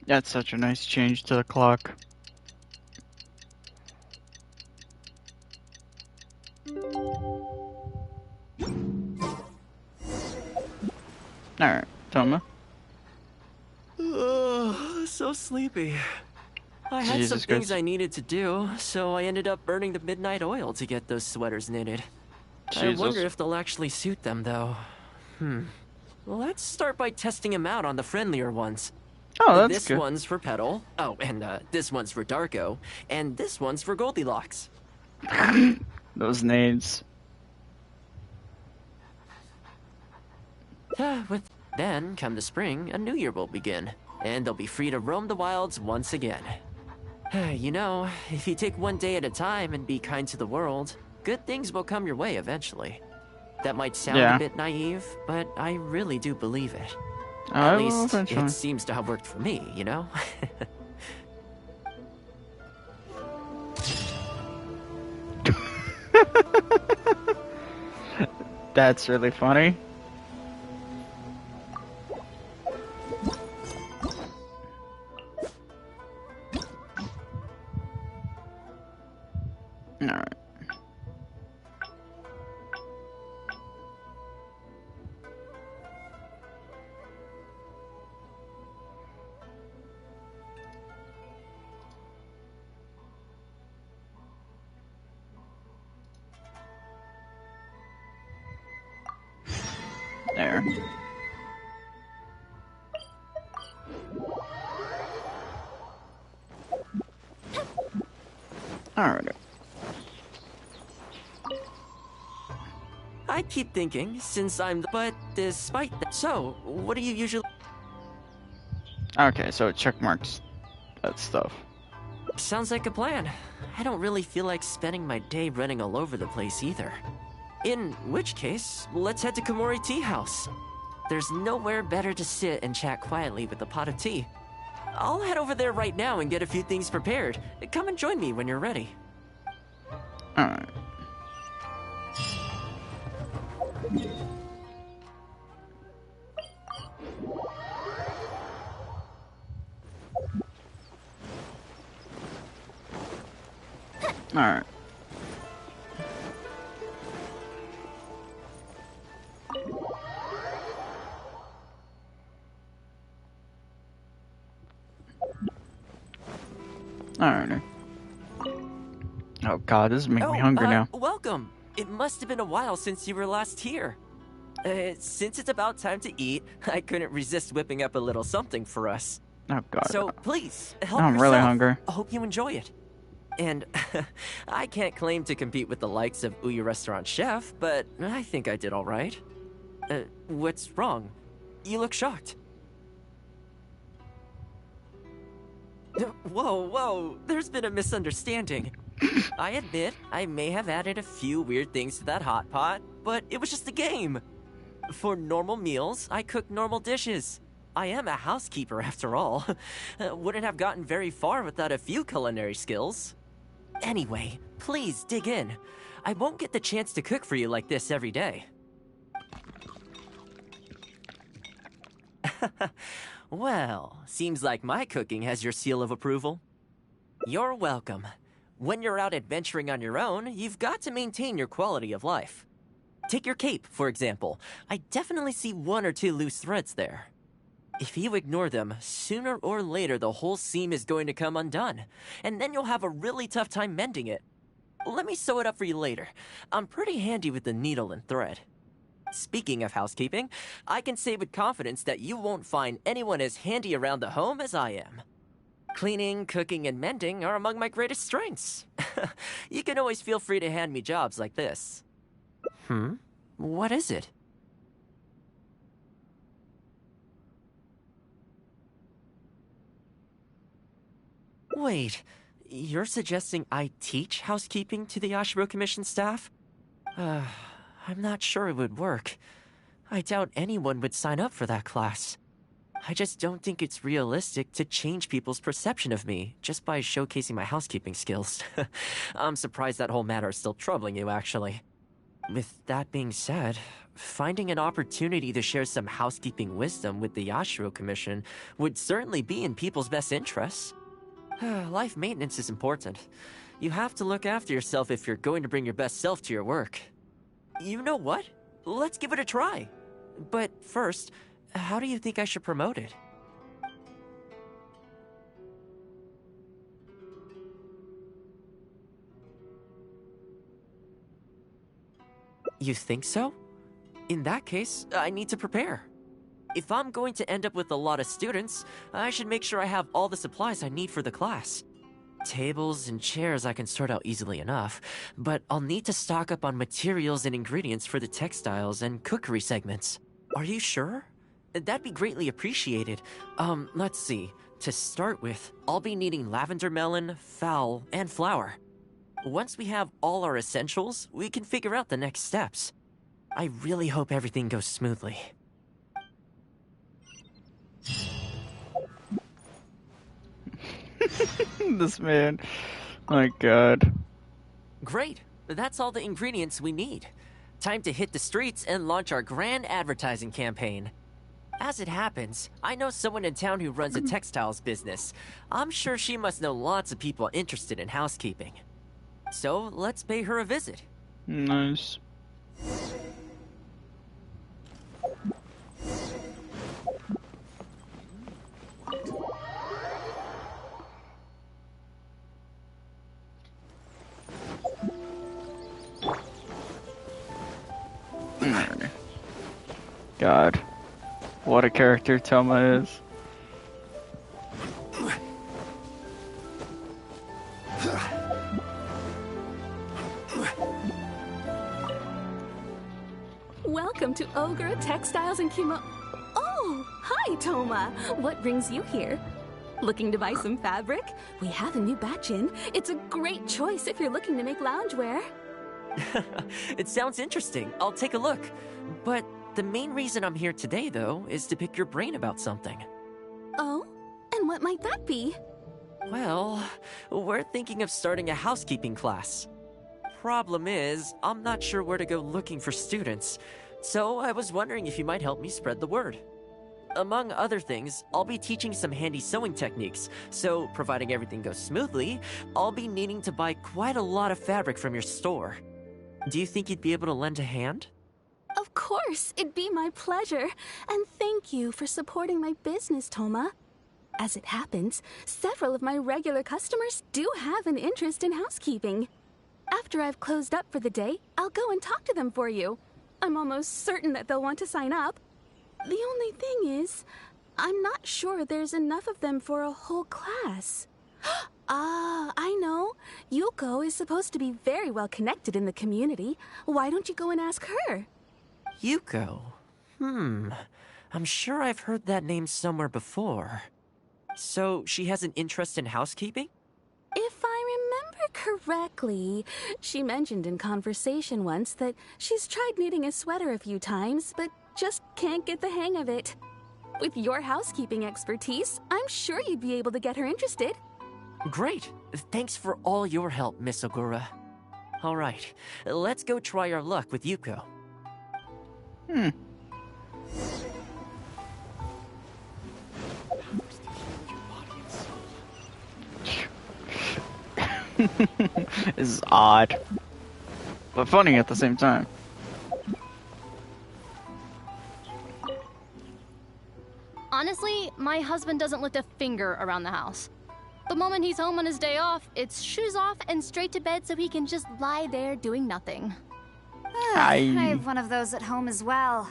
That's such a nice change to the clock. Alright, Toma. So sleepy. I had Jesus some things Christ. I needed to do, so I ended up burning the midnight oil to get those sweaters knitted. I Jesus. wonder if they'll actually suit them, though. Let's start by testing them out on the friendlier ones. Oh, that's this good. one's for Petal. Oh, and this one's for Darko. And this one's for Goldilocks. Those names. Then, come the spring, a new year will begin. And they'll be free to roam the wilds once again. You know, if you take one day at a time and be kind to the world, good things will come your way eventually. That might sound Yeah. a bit naive, but I really do believe it. I At will least, eventually. it seems to have worked for me, you know? That's really funny. Alright. There. Alright. I keep thinking, since I'm but despite that. So, what do you usually... Okay, so it check marks that stuff. Sounds like a plan. I don't really feel like spending my day running all over the place either. In which case, let's head to Komori Tea House. There's nowhere better to sit and chat quietly with a pot of tea. I'll head over there right now and get a few things prepared. Come and join me when you're ready. Alright. Alright. Alright. Oh god, this is making me hungry now. Welcome. It must have been a while since you were last here. Since it's about time to eat, I couldn't resist whipping up a little something for us. Oh god. So please, help I'm yourself. really hungry. I hope you enjoy it. And I can't claim to compete with the likes of Ouya Restaurant Chef, but I think I did all right. What's wrong? You look shocked. Whoa, there's been a misunderstanding. I admit, I may have added a few weird things to that hot pot, but it was just a game. For normal meals, I cook normal dishes. I am a housekeeper after all. Wouldn't have gotten very far without a few culinary skills. Anyway, please dig in. I won't get the chance to cook for you like this every day. Well, seems like my cooking has your seal of approval. You're welcome. when you're out adventuring on your own, you've got to maintain your quality of life. Take your cape, for example. I definitely see 1 or 2 loose threads there. If you ignore them, sooner or later the whole seam is going to come undone, and then you'll have a really tough time mending it. Let me sew it up for you later. I'm pretty handy with the needle and thread. Speaking of housekeeping, I can say with confidence that you won't find anyone as handy around the home as I am. Cleaning, cooking, and mending are among my greatest strengths. You can always feel free to hand me jobs like this. What is it? Wait, you're suggesting I teach housekeeping to the Ashiro Commission staff? I'm not sure it would work. I doubt anyone would sign up for that class. I just don't think it's realistic to change people's perception of me just by showcasing my housekeeping skills. I'm surprised that whole matter is still troubling you, actually. With that being said, finding an opportunity to share some housekeeping wisdom with the Ashiro Commission would certainly be in people's best interests. Life maintenance is important. You have to look after yourself if you're going to bring your best self to your work. You know what? Let's give it a try. But first, how do you think I should promote it? You think so? In that case, I need to prepare. If I'm going to end up with a lot of students, I should make sure I have all the supplies I need for the class. Tables and chairs I can sort out easily enough, but I'll need to stock up on materials and ingredients for the textiles and cookery segments. Are you sure? That'd be greatly appreciated. Let's see. To start with, I'll be needing lavender melon, fowl, and flour. Once we have all our essentials, we can figure out the next steps. I really hope everything goes smoothly. This man. My god. Great. That's all the ingredients we need. Time to hit the streets and launch our grand advertising campaign. As it happens, I know someone in town who runs a textiles business. I'm sure she must know lots of people interested in housekeeping. So, let's pay her a visit. Nice. God. What a character Toma is. Welcome to Ogre Textiles and Kimo... Oh, hi, Toma. What brings you here? Looking to buy some fabric? We have a new batch in. It's a great choice if you're looking to make loungewear. It sounds interesting. I'll take a look. But the main reason I'm here today, though, is to pick your brain about something. Oh? And what might that be? Well, we're thinking of starting a housekeeping class. Problem is, I'm not sure where to go looking for students, so I was wondering if you might help me spread the word. Among other things, I'll be teaching some handy sewing techniques, so providing everything goes smoothly, I'll be needing to buy quite a lot of fabric from your store. Do you think you'd be able to lend a hand? Of course, it'd be my pleasure. And thank you for supporting my business, Toma. As it happens, several of my regular customers do have an interest in housekeeping. After I've closed up for the day, I'll go and talk to them for you. I'm almost certain that they'll want to sign up. The only thing is, I'm not sure there's enough of them for a whole class. Ah, I know. Yuko is supposed to be very well connected in the community. Why don't you go and ask her? Yuko? I'm sure I've heard that name somewhere before. So, she has an interest in housekeeping? If I remember correctly, she mentioned in conversation once that she's tried knitting a sweater a few times, but just can't get the hang of it. With your housekeeping expertise, I'm sure you'd be able to get her interested. Great. Thanks for all your help, Miss Ogura. All right, let's go try our luck with Yuko. is odd, but funny at the same time. Honestly, my husband doesn't lift a finger around the house. The moment he's home on his day off, it's shoes off and straight to bed so he can just lie there doing nothing. I have one of those at home as well.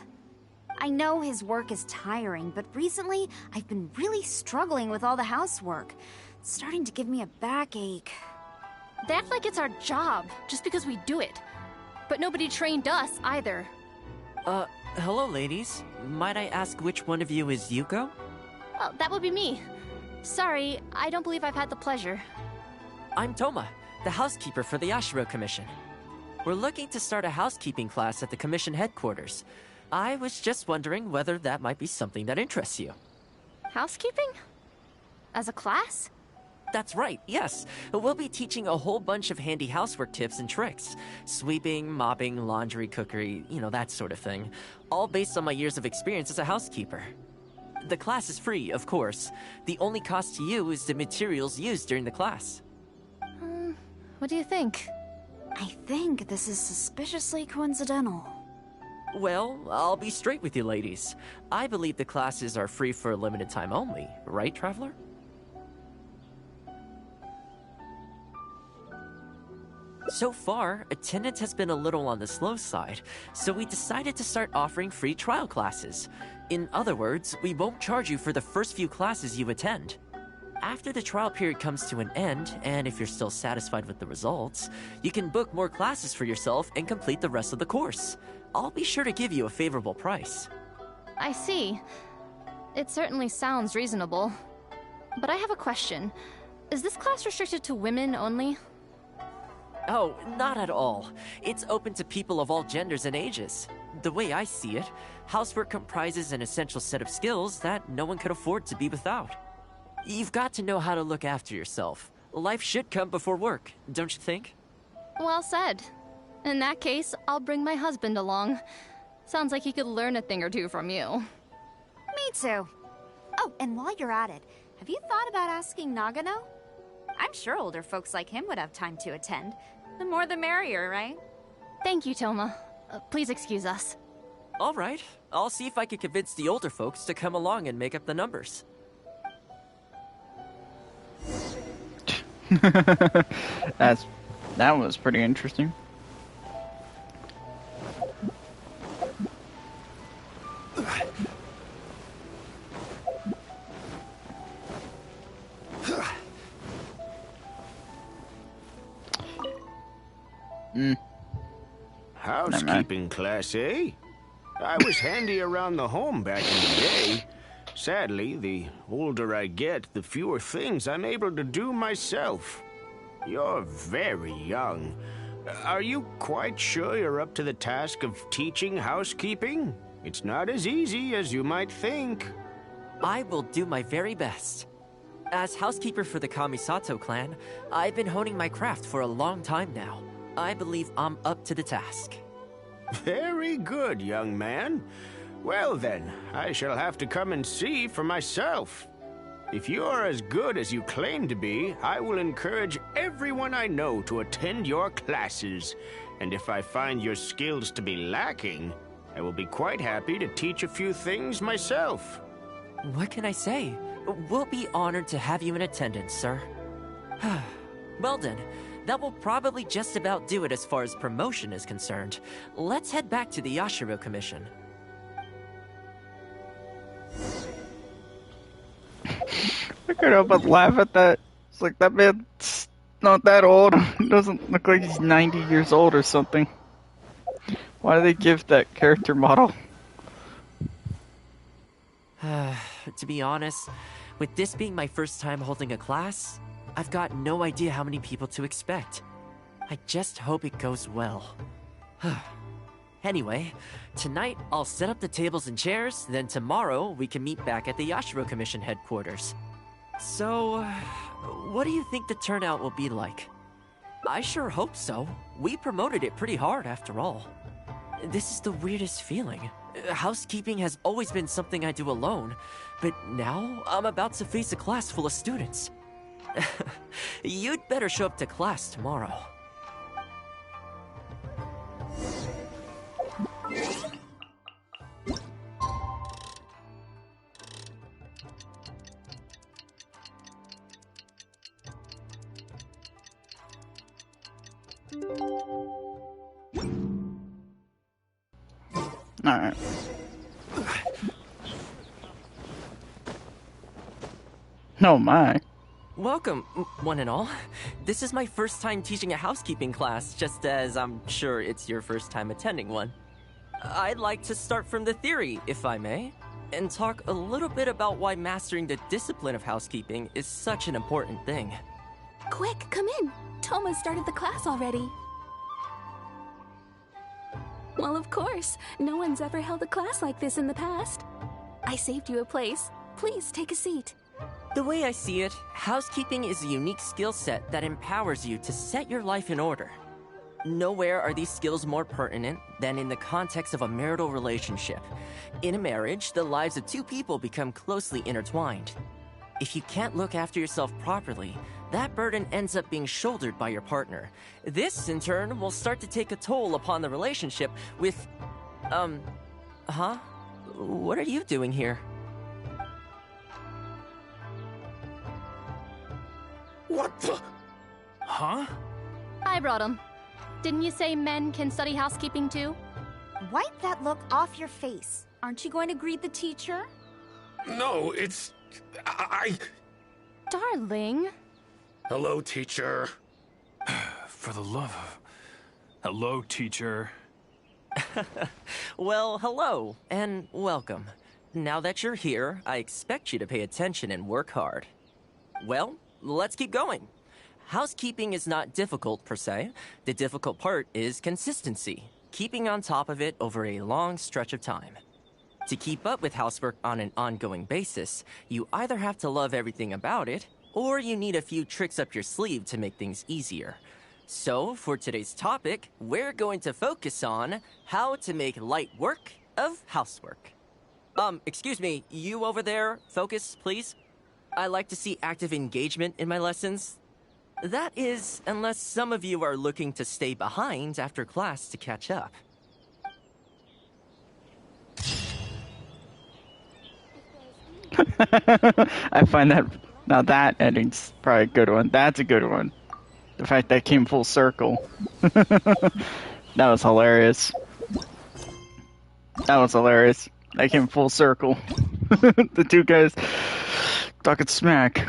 I know his work is tiring, but recently I've been really struggling with all the housework. It's starting to give me a backache. They act like it's our job, just because we do it. But nobody trained us, either. Hello, ladies. Might I ask which one of you is Yuko? Oh, that would be me. Sorry, I don't believe I've had the pleasure. I'm Toma, the housekeeper for the Yashiro Commission. We're looking to start a housekeeping class at the Commission headquarters. I was just wondering whether that might be something that interests you. Housekeeping? As a class? That's right, yes. We'll be teaching a whole bunch of handy housework tips and tricks. Sweeping, mopping, laundry, cookery, that sort of thing. All based on my years of experience as a housekeeper. The class is free, of course. The only cost to you is the materials used during the class. What do you think? I think this is suspiciously coincidental. Well, I'll be straight with you ladies. I believe the classes are free for a limited time only, right, Traveler? So far, attendance has been a little on the slow side, so we decided to start offering free trial classes. In other words, we won't charge you for the first few classes you attend. After the trial period comes to an end, and if you're still satisfied with the results, you can book more classes for yourself and complete the rest of the course. I'll be sure to give you a favorable price. I see. It certainly sounds reasonable. But I have a question. Is this class restricted to women only? Oh, not at all. It's open to people of all genders and ages. The way I see it, housework comprises an essential set of skills that no one could afford to be without. You've got to know how to look after yourself. Life should come before work, don't you think? Well said. In that case, I'll bring my husband along. Sounds like he could learn a thing or two from you. Me too. Oh, and while you're at it, have you thought about asking Nagano? I'm sure older folks like him would have time to attend. The more the merrier, right? Thank you, Toma. Please excuse us. All right. I'll see if I can convince the older folks to come along and make up the numbers. That was pretty interesting. Housekeeping class, eh? I was handy around the home back in the day. Sadly, the older I get, the fewer things I'm able to do myself. You're very young. Are you quite sure you're up to the task of teaching housekeeping? It's not as easy as you might think. I will do my very best. As housekeeper for the Kamisato clan, I've been honing my craft for a long time now. I believe I'm up to the task. Very good, young man. Well then, I shall have to come and see for myself. If you're as good as you claim to be, I will encourage everyone I know to attend your classes. And if I find your skills to be lacking, I will be quite happy to teach a few things myself. What can I say? We'll be honored to have you in attendance, sir. Well then, that will probably just about do it as far as promotion is concerned. Let's head back to the Yashiro Commission. I couldn't help but laugh at that. It's like, that man's not that old. He doesn't look like he's 90 years old or something. Why do they give that character model? To be honest, with this being my first time holding a class, I've got no idea how many people to expect. I just hope it goes well. Anyway, tonight I'll set up the tables and chairs, then tomorrow we can meet back at the Yashiro Commission headquarters. So, what do you think the turnout will be like? I sure hope so. We promoted it pretty hard after all. This is the weirdest feeling. Housekeeping has always been something I do alone, but now I'm about to face a class full of students. You'd better show up to class tomorrow. Alright. Oh my. Welcome, one and all. This is my first time teaching a housekeeping class, just as I'm sure it's your first time attending one. I'd like to start from the theory, if I may, and talk a little bit about why mastering the discipline of housekeeping is such an important thing. Quick, come in. Toma started the class already. Well, of course. No one's ever held a class like this in the past. I saved you a place. Please take a seat. The way I see it, housekeeping is a unique skill set that empowers you to set your life in order. Nowhere are these skills more pertinent than in the context of a marital relationship. In a marriage, the lives of two people become closely intertwined. If you can't look after yourself properly, that burden ends up being shouldered by your partner. This, in turn, will start to take a toll upon the relationship with... What are you doing here? What the? Huh? I brought him. Didn't you say men can study housekeeping too? Wipe that look off your face. Aren't you going to greet the teacher? No, it's... I... Darling. Hello, teacher. For the love of... Hello, teacher. Well, hello, and welcome. Now that you're here, I expect you to pay attention and work hard. Well, let's keep going. Housekeeping is not difficult, per se. The difficult part is consistency, keeping on top of it over a long stretch of time. To keep up with housework on an ongoing basis, you either have to love everything about it, or you need a few tricks up your sleeve to make things easier. So, for today's topic, we're going to focus on how to make light work of housework. Excuse me, you over there, focus, please. I like to see active engagement in my lessons. That is, unless some of you are looking to stay behind after class to catch up. I find that... Now that ending's probably a good one. That's a good one. The fact that came full circle. That was hilarious. That was hilarious. That came full circle. The two guys talking smack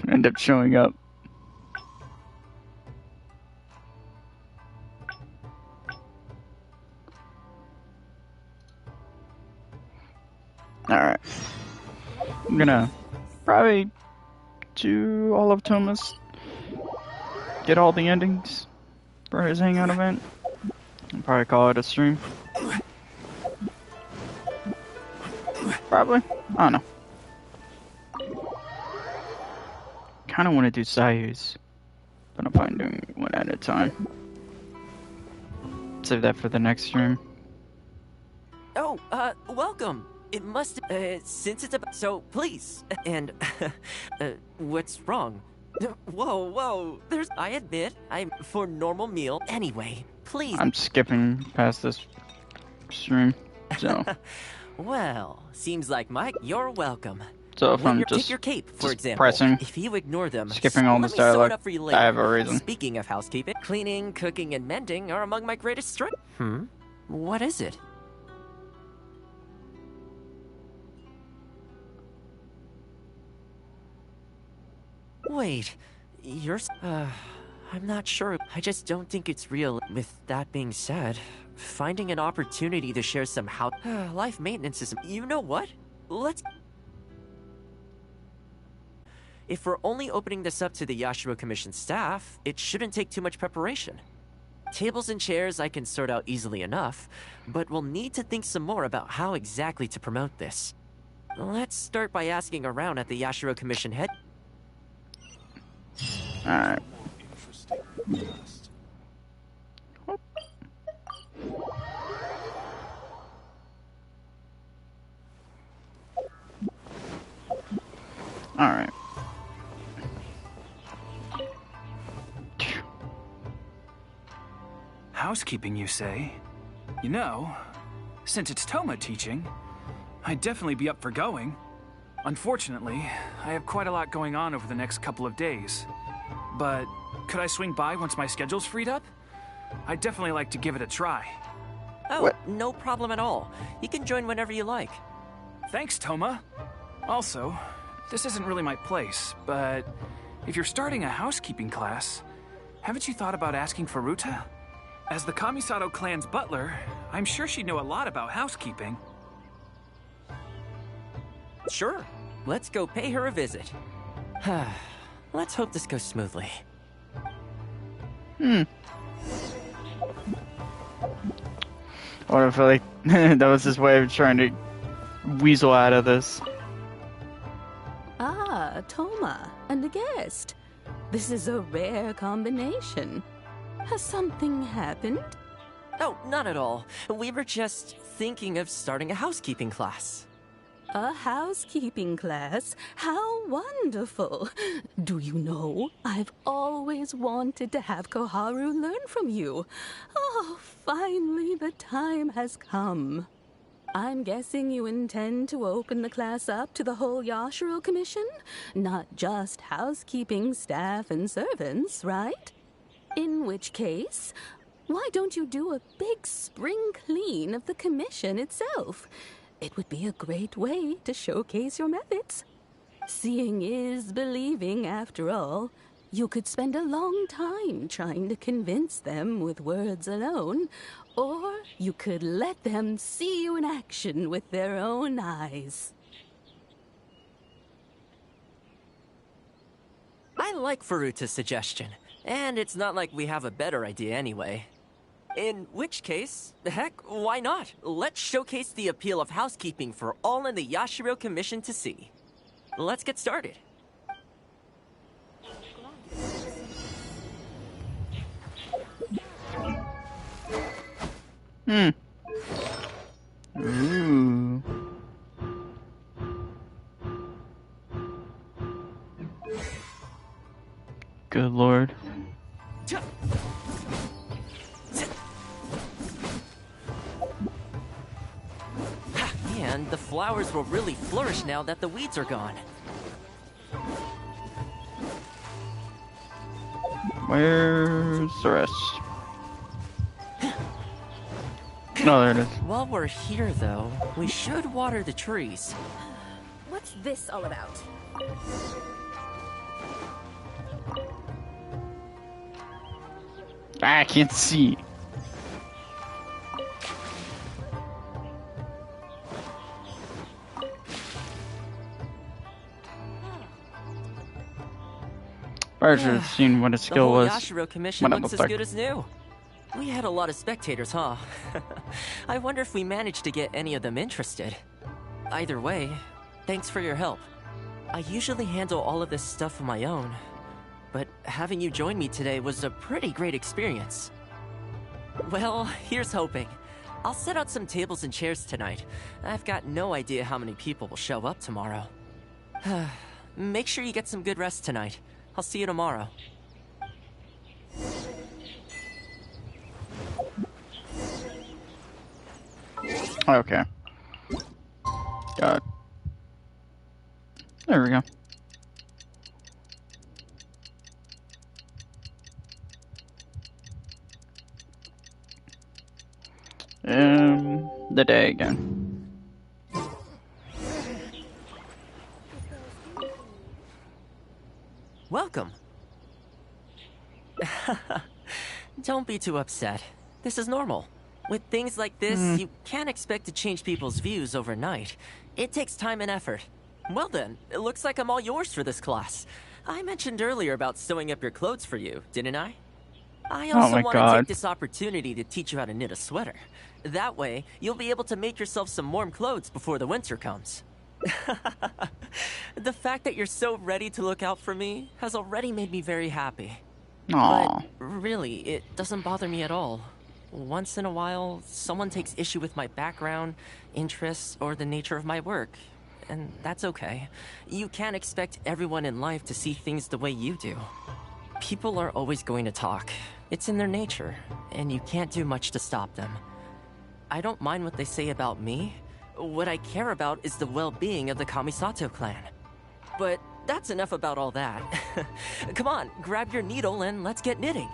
end up showing up. Alright. I'm gonna probably do all of Toma's, get all the endings for his hangout event, and probably call it a stream. Probably. I don't know. Kinda wanna do Sayu's, but I'm fine doing one at a time. Save that for the next stream. Oh, welcome. It must, since it's about, so please, and, what's wrong? Whoa, I admit, I'm for normal meal anyway, please. I'm skipping past this stream, so. Well, seems like you're welcome. So if I'm take your cape, for example, pressing, if you ignore them, skipping all this dialogue, I have a reason. Speaking of housekeeping, cleaning, cooking, and mending are among my greatest strengths. What is it? Wait, I'm not sure. I just don't think it's real. With that being said, finding an opportunity to share some life maintenance is... You know what? If we're only opening this up to the Yashiro Commission staff, it shouldn't take too much preparation. Tables and chairs I can sort out easily enough, but we'll need to think some more about how exactly to promote this. Let's start by asking around at the Yashiro Commission head... Alright. Alright. housekeeping, you say? You know, since it's Toma teaching, I'd definitely be up for going. Unfortunately, I have quite a lot going on over the next couple of days. But could I swing by once my schedule's freed up? I'd definitely like to give it a try. Oh, what? No problem at all. You can join whenever you like. Thanks, Toma. Also, this isn't really my place, but if you're starting a housekeeping class, haven't you thought about asking for Ruta? As the Kamisato clan's butler, I'm sure she'd know a lot about housekeeping. Sure. Let's go pay her a visit. Let's hope this goes smoothly. I wonder if like that was his way of trying to weasel out of this. Ah, Toma, and a guest. This is a rare combination. Has something happened? Oh, not at all. We were just thinking of starting a housekeeping class. A housekeeping class? How wonderful! Do you know, I've always wanted to have Koharu learn from you. Oh, finally the time has come. I'm guessing you intend to open the class up to the whole Yashiro Commission? Not just housekeeping staff and servants, right? In which case, why don't you do a big spring clean of the commission itself? It would be a great way to showcase your methods. Seeing is believing, after all. You could spend a long time trying to convince them with words alone, or you could let them see you in action with their own eyes. I like Furuta's suggestion, and it's not like we have a better idea anyway. In which case, heck, why not? Let's showcase the appeal of housekeeping for all in the Yashiro Commission to see. Let's get started. Ooh. Good lord. And the flowers will really flourish now that the weeds are gone. Where's the rest? Oh, there it is. While we're here, though, we should water the trees. What's this all about? I can't see. I should have seen what his skill was. The whole Yashiro Commission looks as good as new. We had a lot of spectators, huh? I wonder if we managed to get any of them interested. Either way, thanks for your help. I usually handle all of this stuff on my own, but having you join me today was a pretty great experience. Well, here's hoping. I'll set out some tables and chairs tonight. I've got no idea how many people will show up tomorrow. Make sure you get some good rest tonight. I'll see you tomorrow. Okay. Got it. There we go. The day again. Welcome. Don't be too upset. This is normal. With things like this, you can't expect to change people's views overnight. It takes time and effort. Well then, it looks like I'm all yours for this class. I mentioned earlier about sewing up your clothes for you, didn't I? I also want to take this opportunity to teach you how to knit a sweater. That way, you'll be able to make yourself some warm clothes before the winter comes. The fact that you're so ready to look out for me has already made me very happy. Aww. But really, it doesn't bother me at all. Once in a while, someone takes issue with my background, interests, or the nature of my work. And that's okay. You can't expect everyone in life to see things the way you do. People are always going to talk. It's in their nature, and you can't do much to stop them. I don't mind what they say about me. What I care about is the well-being of the Kamisato clan. But that's enough about all that. Come on, grab your needle and let's get knitting.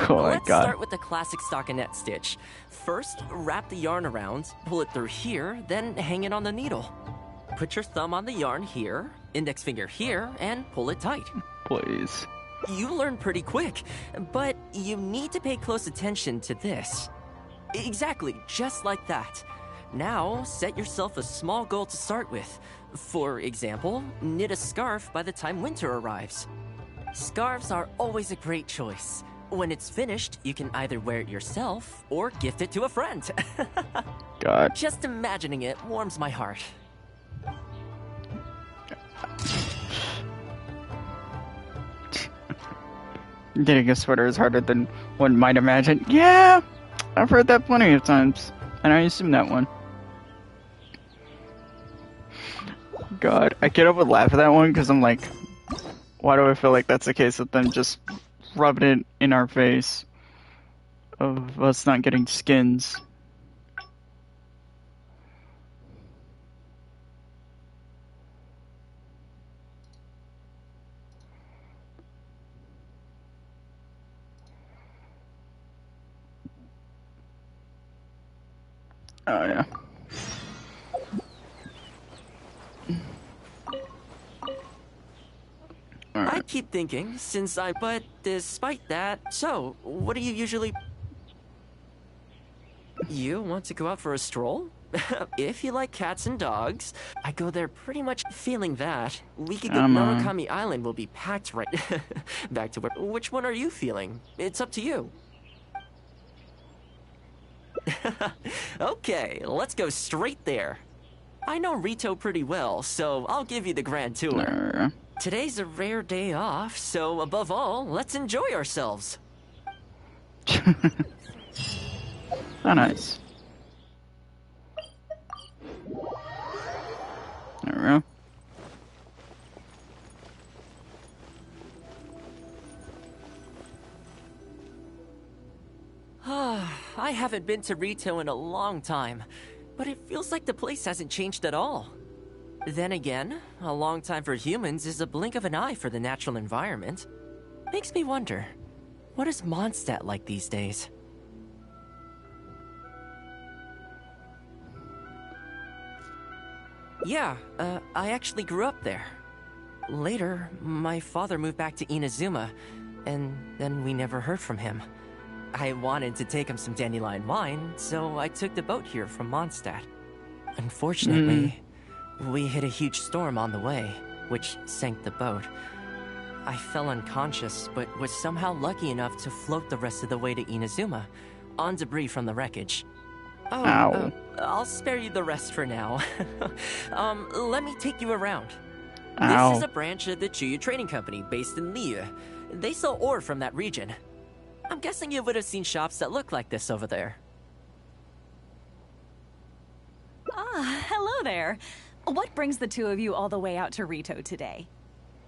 Oh my Let's God. start with the classic stockinette stitch. First, wrap the yarn around, pull it through here, then hang it on the needle. Put your thumb on the yarn here, index finger here, and pull it tight. Please. You learn pretty quick, but you need to pay close attention to this. Exactly, just like that. Now, set yourself a small goal to start with. For example, knit a scarf by the time winter arrives. Scarves are always a great choice. When it's finished, you can either wear it yourself or gift it to a friend. God. Just imagining it warms my heart. Getting a sweater is harder than one might imagine. Yeah, I've heard that plenty of times, and I assume that one. God, I can't help but laugh at that one because I'm like, why do I feel like that's the case with them just rubbing it in our face of us not getting skins? Oh yeah. I keep thinking, but despite that, so, what do you usually... You want to go out for a stroll? If you like cats and dogs, I go there pretty much feeling that. We could get Narukami Island will be packed right back to where... Which one are you feeling? It's up to you. Okay, let's go straight there. I know Rito pretty well, so I'll give you the grand tour. Today's a rare day off, so above all, let's enjoy ourselves. Oh, nice. There we go. I haven't been to Rito in a long time, but it feels like the place hasn't changed at all. Then again, a long time for humans is a blink of an eye for the natural environment. Makes me wonder, what is Mondstadt like these days? Yeah, I actually grew up there. Later, my father moved back to Inazuma, and then we never heard from him. I wanted to take him some dandelion wine, so I took the boat here from Mondstadt. Unfortunately, we hit a huge storm on the way, which sank the boat. I fell unconscious, but was somehow lucky enough to float the rest of the way to Inazuma, on debris from the wreckage. Oh, I'll spare you the rest for now. Let me take you around. This is a branch of the Chuyu Trading Company based in Liyue. They sell ore from that region. I'm guessing you would have seen shops that look like this over there. Ah, hello there. What brings the two of you all the way out to Rito today?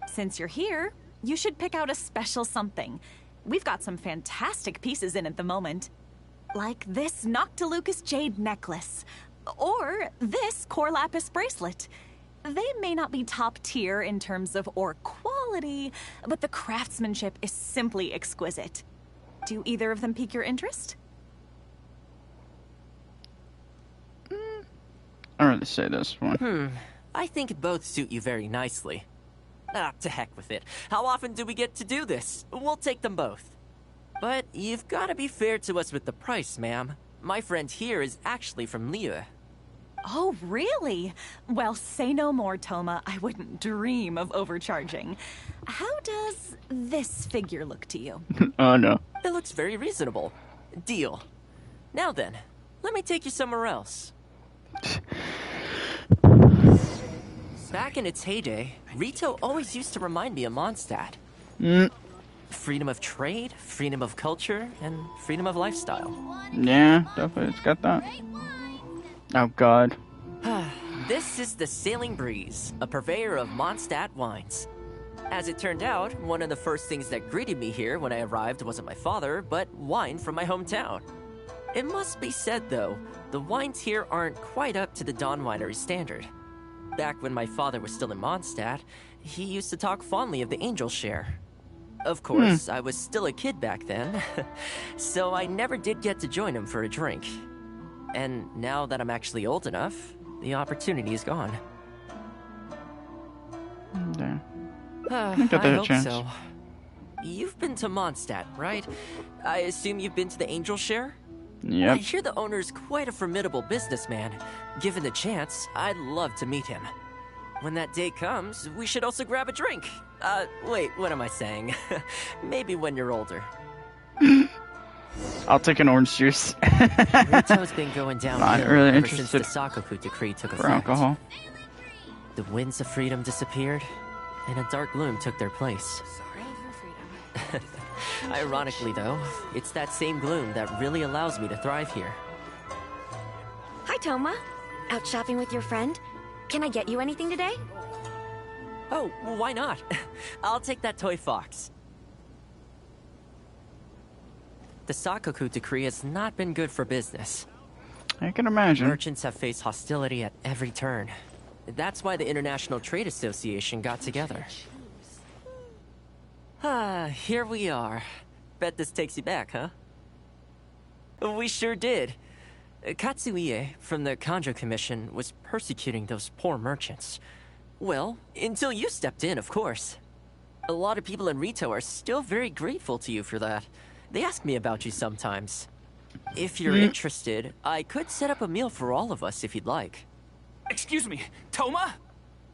Since you're here, you should pick out a special something. We've got some fantastic pieces in at the moment. Like this Noctilucus jade necklace. Or this Core Lapis bracelet. They may not be top tier in terms of ore quality, but the craftsmanship is simply exquisite. Do either of them pique your interest? I'd rather say this one. I think both suit you very nicely. Ah, to heck with it. How often do we get to do this? We'll take them both. But you've got to be fair to us with the price, ma'am. My friend here is actually from Liyue. Oh, really? Well, say no more, Toma. I wouldn't dream of overcharging. How does this figure look to you? Oh, no. It looks very reasonable. Deal. Now then, let me take you somewhere else. Back in its heyday, Rito always used to remind me of Mondstadt. Freedom of trade, freedom of culture, and freedom of lifestyle. Yeah, definitely. It's got that. Oh, God. This is the Sailing Breeze, a purveyor of Mondstadt wines. As it turned out, one of the first things that greeted me here when I arrived wasn't my father, but wine from my hometown. It must be said, though, the wines here aren't quite up to the Dawn Winery standard. Back when my father was still in Mondstadt, he used to talk fondly of the Angel Share. Of course, I was still a kid back then, so I never did get to join him for a drink. And now that I'm actually old enough, the opportunity is gone. Yeah. I think that there's a hope chance. so. You've been to Mondstadt, right? I assume you've been to the Angel Share? I Yep. hear the owner's quite a formidable businessman. Given the chance, I'd love to meet him. When that day comes, we should also grab a drink. Wait, what am I saying? Maybe when you're older. I'll take an orange juice. Rito's been going downhill Not really ever since the interested Sakoku decree took for effect. alcohol. The winds of freedom disappeared, and a dark gloom took their place. Ironically, though, it's that same gloom that really allows me to thrive here. Hi, Toma. Out shopping with your friend? Can I get you anything today? Oh, why not? I'll take that toy fox. The Sakoku decree has not been good for business. I can imagine. Merchants have faced hostility at every turn. That's why the International Trade Association got together. Here we are. Bet this takes you back, huh? We sure did. Katsuie from the Kanjo Commission was persecuting those poor merchants. Well, until you stepped in, of course. A lot of people in Rito are still very grateful to you for that. They ask me about you sometimes. If you're interested, I could set up a meal for all of us if you'd like. Excuse me, Toma?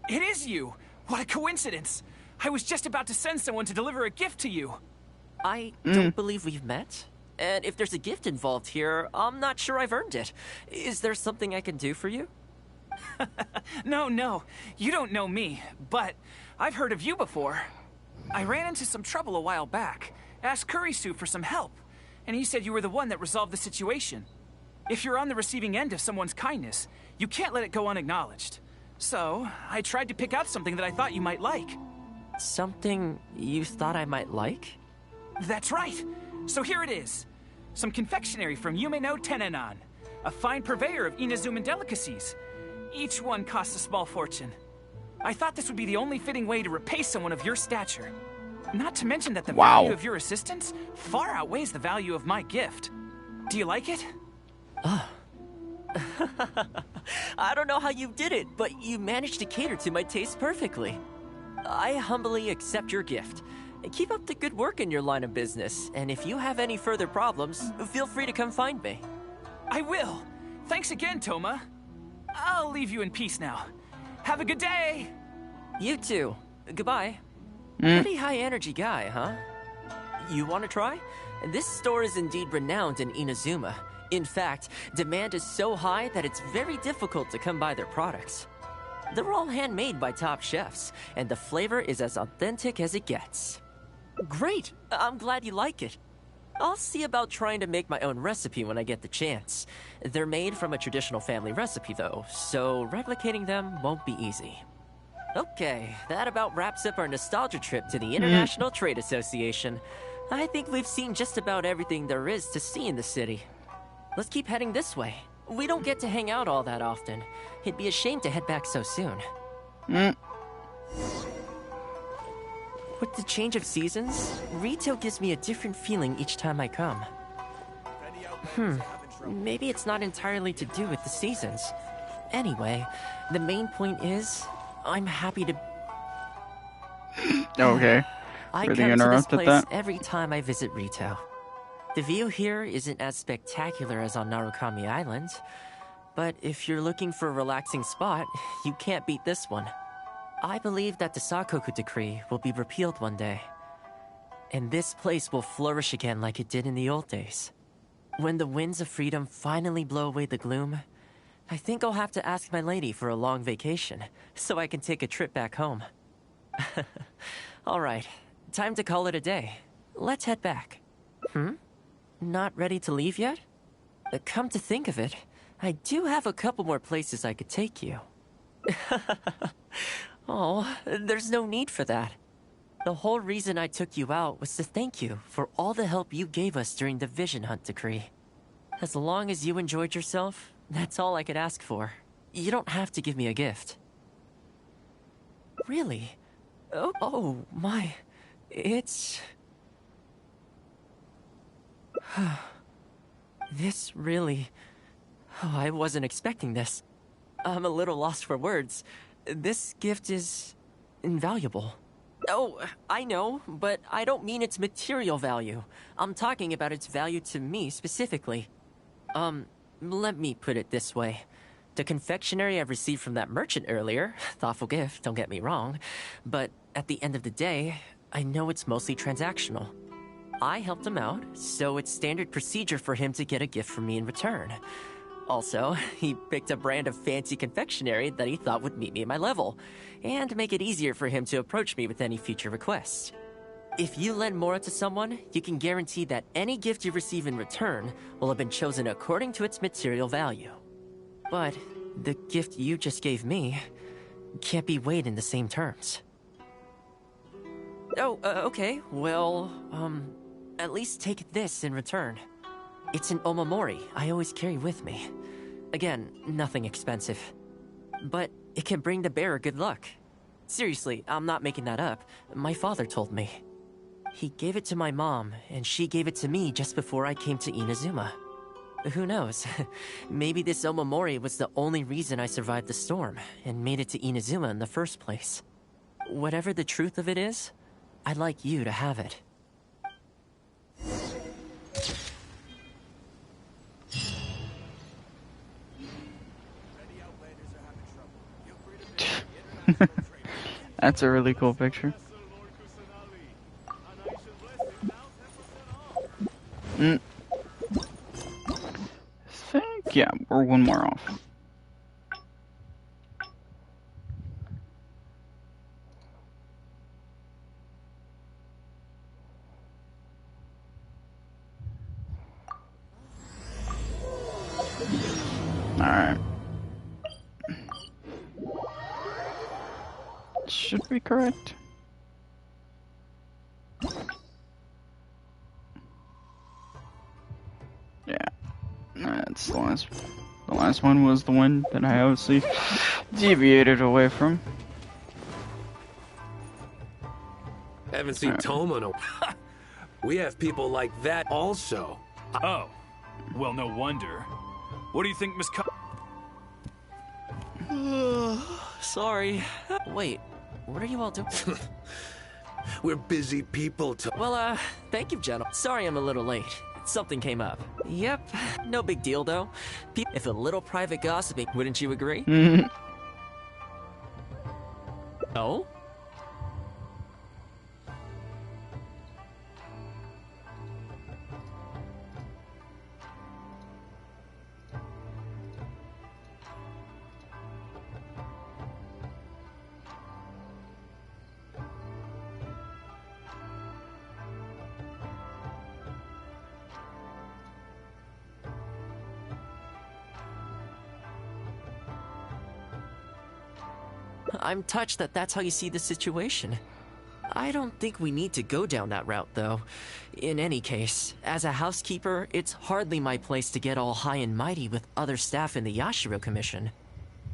It is you! What a coincidence! I was just about to send someone to deliver a gift to you. I don't believe we've met. And if there's a gift involved here, I'm not sure I've earned it. Is there something I can do for you? No, you don't know me, but I've heard of you before. I ran into some trouble a while back, asked Kurisu for some help, and he said you were the one that resolved the situation. If you're on the receiving end of someone's kindness, you can't let it go unacknowledged. So, I tried to pick out something that I thought you might like. Something you thought I might like? That's right! So here it is. Some confectionery from Yume no Tenenan, a fine purveyor of Inazuman delicacies. Each one costs a small fortune. I thought this would be the only fitting way to repay someone of your stature. Not to mention that the value of your assistance far outweighs the value of my gift. Do you like it? I don't know how you did it, but you managed to cater to my taste perfectly. I humbly accept your gift. Keep up the good work in your line of business, and if you have any further problems, feel free to come find me. I will. Thanks again, Toma. I'll leave you in peace now. Have a good day! You too. Goodbye. Pretty high energy guy, huh? You want to try? This store is indeed renowned in Inazuma. In fact, demand is so high that it's very difficult to come by their products. They're all handmade by top chefs, and the flavor is as authentic as it gets. Great! I'm glad you like it. I'll see about trying to make my own recipe when I get the chance. They're made from a traditional family recipe, though, so replicating them won't be easy. Okay, that about wraps up our nostalgia trip to the International Trade Association. I think we've seen just about everything there is to see in the city. Let's keep heading this way. We don't get to hang out all that often. It'd be a shame to head back so soon. With the change of seasons, Rito gives me a different feeling each time I come. Maybe it's not entirely to do with the seasons. Anyway, the main point is, I'm happy to... Okay. I Really come to this interrupted place that. every time I visit Rito. The view here isn't as spectacular as on Narukami Island, but if you're looking for a relaxing spot, you can't beat this one. I believe that the Sakoku decree will be repealed one day, and this place will flourish again like it did in the old days. When the winds of freedom finally blow away the gloom, I think I'll have to ask my lady for a long vacation, so I can take a trip back home. Alright, time to call it a day. Let's head back. Not ready to leave yet? Come to think of it, I do have a couple more places I could take you. Oh, there's no need for that. The whole reason I took you out was to thank you for all the help you gave us during the Vision Hunt decree. As long as you enjoyed yourself, that's all I could ask for. You don't have to give me a gift. Really? Oh my. It's... This really... Oh, I wasn't expecting this. I'm a little lost for words. This gift is... invaluable. Oh, I know, but I don't mean its material value. I'm talking about its value to me specifically. Let me put it this way. The confectionery I received from that merchant earlier, thoughtful gift, don't get me wrong, but at the end of the day, I know it's mostly transactional. I helped him out, so it's standard procedure for him to get a gift from me in return. Also, he picked a brand of fancy confectionery that he thought would meet me at my level, and make it easier for him to approach me with any future requests. If you lend Mora to someone, you can guarantee that any gift you receive in return will have been chosen according to its material value. But the gift you just gave me can't be weighed in the same terms. Oh, okay, well, at least take this in return. It's an omamori I always carry with me. Again, nothing expensive. But it can bring the bearer good luck. Seriously, I'm not making that up. My father told me. He gave it to my mom, and she gave it to me just before I came to Inazuma. Who knows? Maybe this omamori was the only reason I survived the storm, and made it to Inazuma in the first place. Whatever the truth of it is, I'd like you to have it. That's a really cool picture. I think, yeah, we're one more off. Alright. Should be correct. Yeah. That's the last. The last one was the one that I obviously deviated away from. Haven't seen Toma in a... We have people like that also. Oh. Well, no wonder. What do you think, Miss Sorry. Wait, what are you all doing? We're busy people, Well, thank you, gentlemen. Sorry I'm a little late. Something came up. Yep, no big deal, though. If a little private gossiping, wouldn't you agree? Oh? I'm touched that that's how you see the situation. I don't think we need to go down that route, though. In any case, as a housekeeper, it's hardly my place to get all high and mighty with other staff in the Yashiro Commission.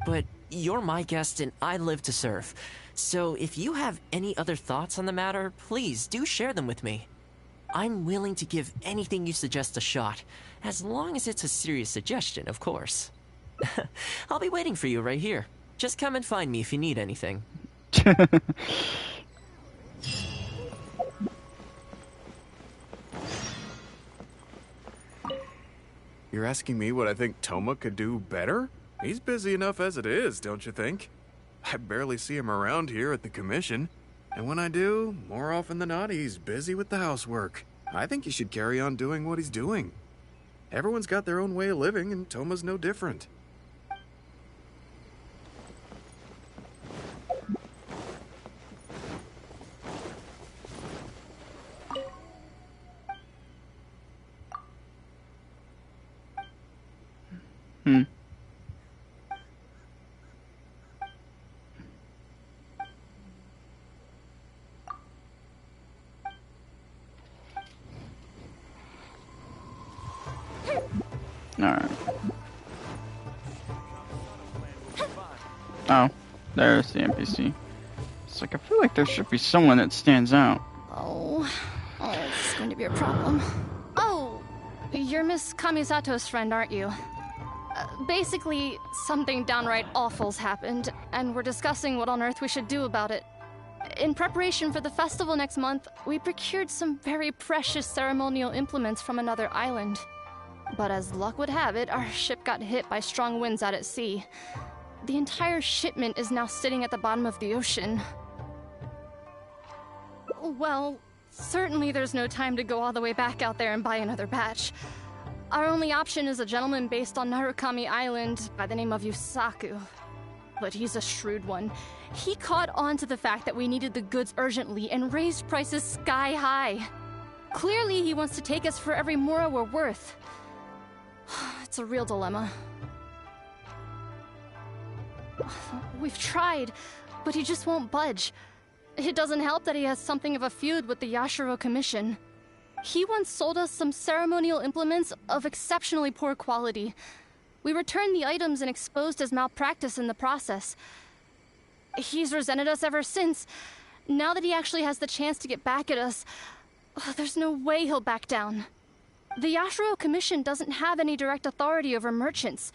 But you're my guest and I live to serve. So if you have any other thoughts on the matter, please do share them with me. I'm willing to give anything you suggest a shot, as long as it's a serious suggestion, of course. I'll be waiting for you right here. Just come and find me if you need anything. You're asking me what I think Toma could do better? He's busy enough as it is, don't you think? I barely see him around here at the commission. And when I do, more often than not, he's busy with the housework. I think he should carry on doing what he's doing. Everyone's got their own way of living, and Toma's no different. Alright. Oh, there's the NPC. It's like, I feel like there should be someone that stands out. Oh, it's going to be a problem. Oh, you're Miss Kamisato's friend, aren't you? Basically, something downright awful's happened, and we're discussing what on earth we should do about it. In preparation for the festival next month, we procured some very precious ceremonial implements from another island. But as luck would have it, our ship got hit by strong winds out at sea. The entire shipment is now sitting at the bottom of the ocean. Well, certainly there's no time to go all the way back out there and buy another batch. Our only option is a gentleman based on Narukami Island by the name of Yusaku. But he's a shrewd one. He caught on to the fact that we needed the goods urgently and raised prices sky high. Clearly, he wants to take us for every mora we're worth. It's a real dilemma. We've tried, but he just won't budge. It doesn't help that he has something of a feud with the Yashiro Commission. He once sold us some ceremonial implements of exceptionally poor quality. We returned the items and exposed his malpractice in the process. He's resented us ever since. Now that he actually has the chance to get back at us, there's no way he'll back down. The Yashiro Commission doesn't have any direct authority over merchants.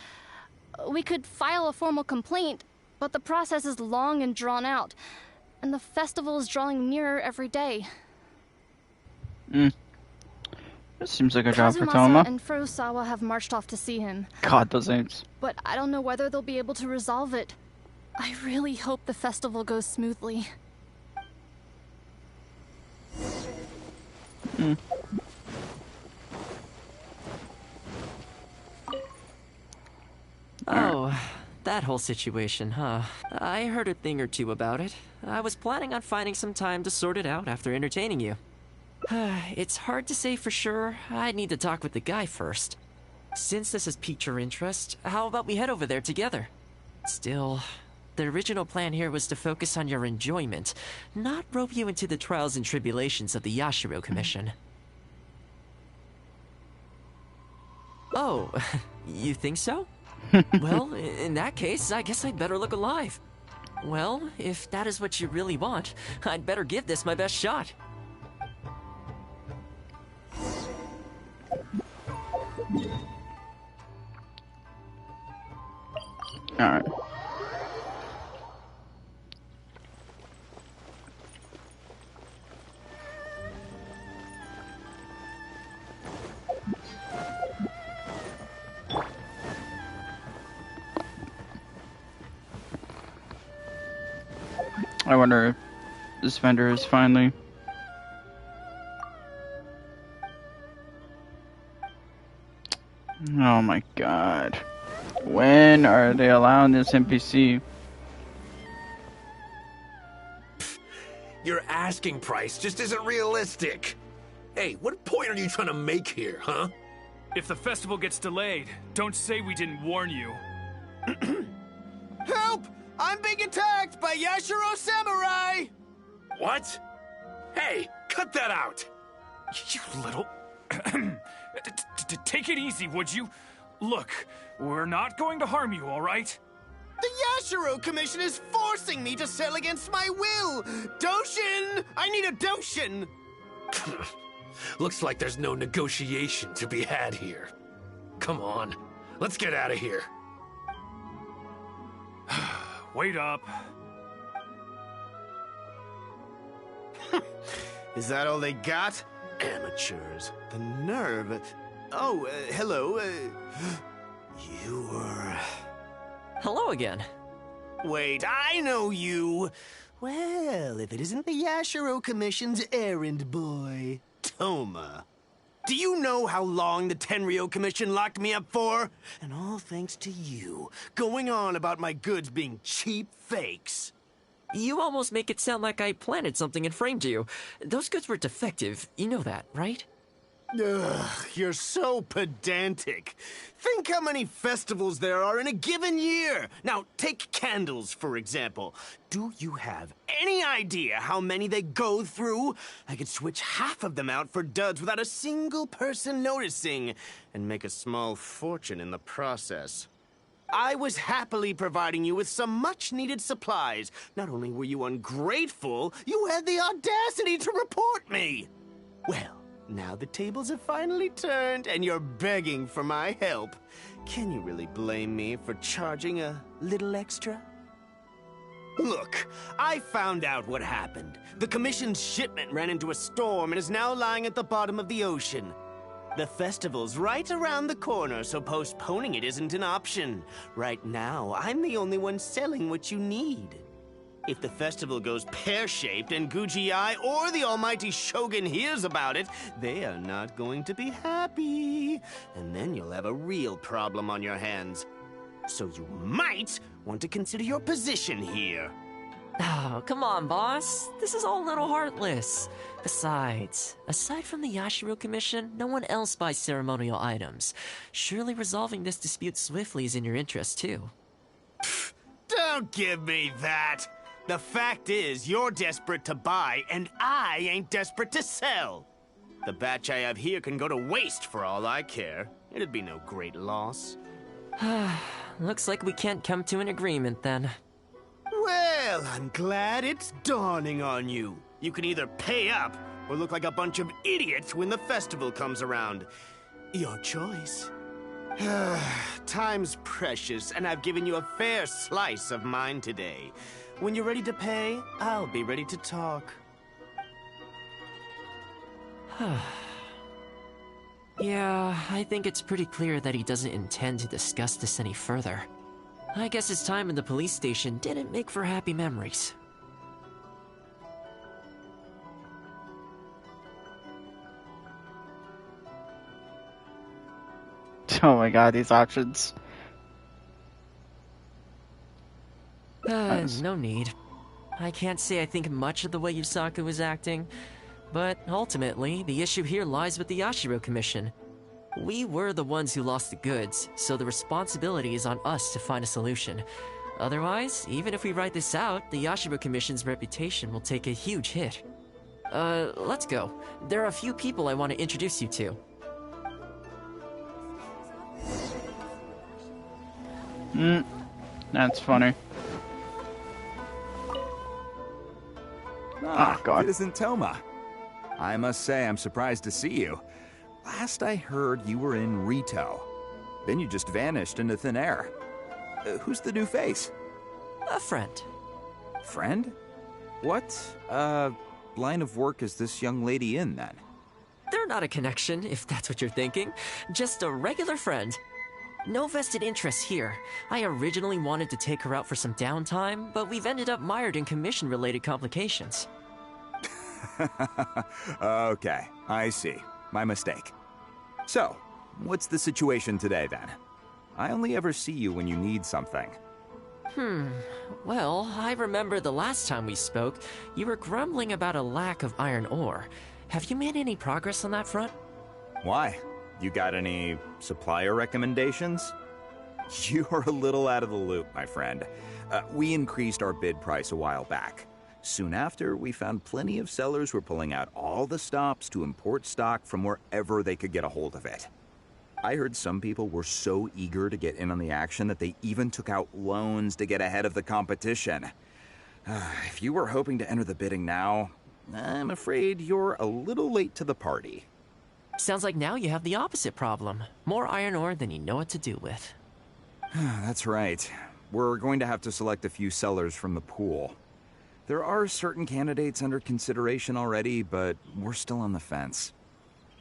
We could file a formal complaint, but the process is long and drawn out, and the festival is drawing nearer every day. This seems like a job for Kazumasa Toma. and Furusawa have marched off to see him. God, those names. But I don't know whether they'll be able to resolve it. I really hope the festival goes smoothly. Oh, that whole situation, huh? I heard a thing or two about it. I was planning on finding some time to sort it out after entertaining you. It's hard to say for sure. I'd need to talk with the guy first. Since this has piqued your interest, how about we head over there together? Still, the original plan here was to focus on your enjoyment, not rope you into the trials and tribulations of the Yashiro Commission. Oh, you think so? Well, in that case, I guess I'd better look alive. Well, if that is what you really want, I'd better give this my best shot. Alright. I wonder if this vendor is finally... Oh my god. When are they allowing this NPC? Your asking price just isn't realistic. Hey, what point are you trying to make here, huh? If the festival gets delayed, don't say we didn't warn you. Help! I'm being attacked by Yashiro Samurai! What? Hey, cut that out! You little... Take it easy, would you? Look, we're not going to harm you, all right? The Yashiro Commission is forcing me to sell against my will! Doshin! I need a Doshin! Looks like there's no negotiation to be had here. Come on, let's get out of here. Wait up. Is that all they got? Amateurs. The nerve. Oh, hello. You were... Hello again. Wait, I know you. Well, if it isn't the Yashiro Commission's errand boy, Toma. Do you know how long the Tenryo Commission locked me up for? And all thanks to you, going on about my goods being cheap fakes. You almost make it sound like I planted something and framed you. Those goods were defective, you know that, right? Ugh, you're so pedantic. Think how many festivals there are in a given year. Now, take candles, for example. Do you have any idea how many they go through? I could switch half of them out for duds without a single person noticing, and make a small fortune in the process. I was happily providing you with some much-needed supplies. Not only were you ungrateful, you had the audacity to report me. Well, now the tables have finally turned, and you're begging for my help. Can you really blame me for charging a little extra? Look, I found out what happened. The Commission's shipment ran into a storm and is now lying at the bottom of the ocean. The festival's right around the corner, so postponing it isn't an option. Right now, I'm the only one selling what you need. If the festival goes pear-shaped and Guji-ai or the almighty Shogun hears about it, they are not going to be happy. And then you'll have a real problem on your hands. So you might want to consider your position here. Oh, come on, boss. This is all a little heartless. Besides, aside from the Yashiro Commission, no one else buys ceremonial items. Surely resolving this dispute swiftly is in your interest, too. Pfft, don't give me that. The fact is, you're desperate to buy, and I ain't desperate to sell. The batch I have here can go to waste for all I care. It'd be no great loss. Looks like we can't come to an agreement, then. Well, I'm glad it's dawning on you. You can either pay up or look like a bunch of idiots when the festival comes around. Your choice. Time's precious, and I've given you a fair slice of mine today. When you're ready to pay, I'll be ready to talk. Yeah, I think it's pretty clear that he doesn't intend to discuss this any further. I guess his time in the police station didn't make for happy memories. Oh my god, these options. No need. I can't say I think much of the way Yusaku was acting, but ultimately, the issue here lies with the Yashiro Commission. We were the ones who lost the goods, so the responsibility is on us to find a solution. Otherwise, even if we write this out, the Yashiro Commission's reputation will take a huge hit. Let's go. There are a few people I want to introduce you to. That's funny. Ah, God. Citizen Toma. I must say I'm surprised to see you. Last I heard, you were in Rito. Then you just vanished into thin air. Who's the new face? A friend. Friend? What, line of work is this young lady in, then? They're not a connection, if that's what you're thinking. Just a regular friend. No vested interest here. I originally wanted to take her out for some downtime, but we've ended up mired in commission-related complications. Okay, I see. My mistake. So, what's the situation today, then? I only ever see you when you need something. Well, I remember the last time we spoke, you were grumbling about a lack of iron ore. Have you made any progress on that front? Why? You got any supplier recommendations? You're a little out of the loop, my friend. We increased our bid price a while back. Soon after, we found plenty of sellers were pulling out all the stops to import stock from wherever they could get a hold of it. I heard some people were so eager to get in on the action that they even took out loans to get ahead of the competition. If you were hoping to enter the bidding now, I'm afraid you're a little late to the party. Sounds like now you have the opposite problem. More iron ore than you know what to do with. That's right. We're going to have to select a few sellers from the pool. There are certain candidates under consideration already, but we're still on the fence.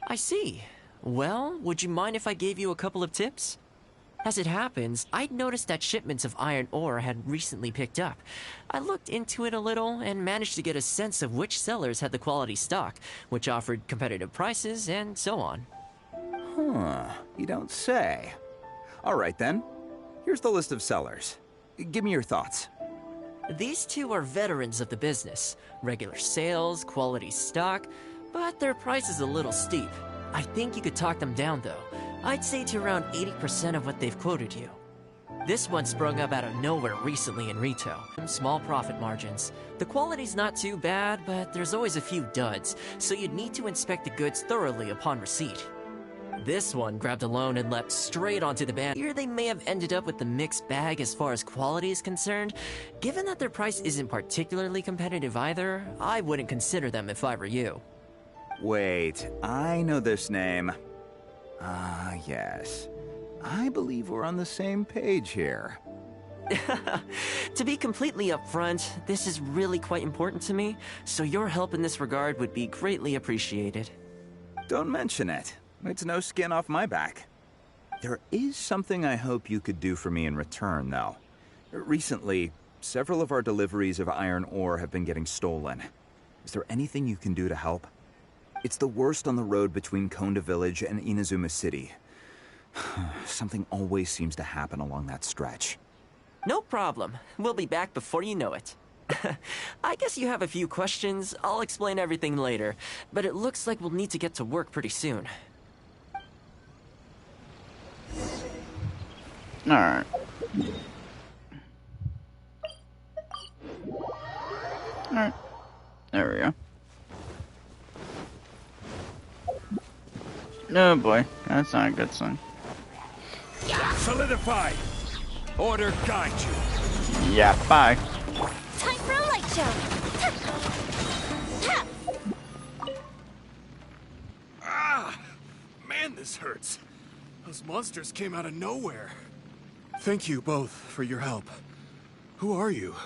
I see. Well, would you mind if I gave you a couple of tips? As it happens, I'd noticed that shipments of iron ore had recently picked up. I looked into it a little and managed to get a sense of which sellers had the quality stock, which offered competitive prices, and so on. Huh, you don't say. All right then. Here's the list of sellers. Give me your thoughts. These two are veterans of the business. Regular sales, quality stock, but their price is a little steep. I think you could talk them down, though. I'd say to around 80% of what they've quoted you. This one sprung up out of nowhere recently in retail. Small profit margins. The quality's not too bad, but there's always a few duds, so you'd need to inspect the goods thoroughly upon receipt. This one grabbed a loan and leapt straight onto the ban. Here they may have ended up with the mixed bag as far as quality is concerned. Given that their price isn't particularly competitive either, I wouldn't consider them if I were you. Wait, I know this name. Ah, yes. I believe we're on the same page here. To be completely upfront, this is really quite important to me, so your help in this regard would be greatly appreciated. Don't mention it. It's no skin off my back. There is something I hope you could do for me in return, though. Recently, several of our deliveries of iron ore have been getting stolen. Is there anything you can do to help? It's the worst on the road between Konda Village and Inazuma City. Something always seems to happen along that stretch. No problem. We'll be back before you know it. I guess you have a few questions. I'll explain everything later, but it looks like we'll need to get to work pretty soon. Alright. Alright. There we go. Oh boy, that's not a good sign. Solidify! Order guide you! Yeah, bye. Time for a light show! Ah! Man, this hurts. Those monsters came out of nowhere. Thank you both for your help. Who are you?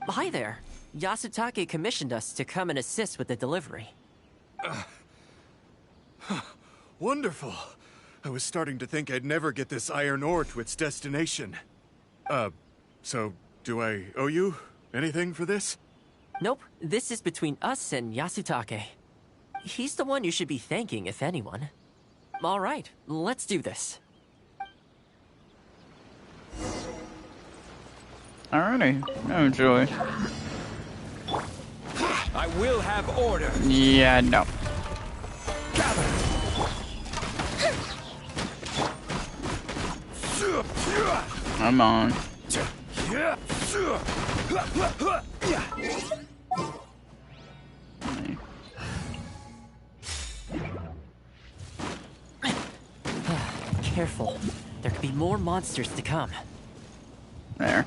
Hi there. Yasutake commissioned us to come and assist with the delivery. Wonderful. I was starting to think I'd never get this iron ore to its destination. So do I owe you anything for this? Nope. This is between us and Yasutake. He's the one you should be thanking, if anyone. All right, let's do this. Alrighty. Oh joy. I will have order. Yeah, no. Come on. Careful. There could be more monsters to come. There.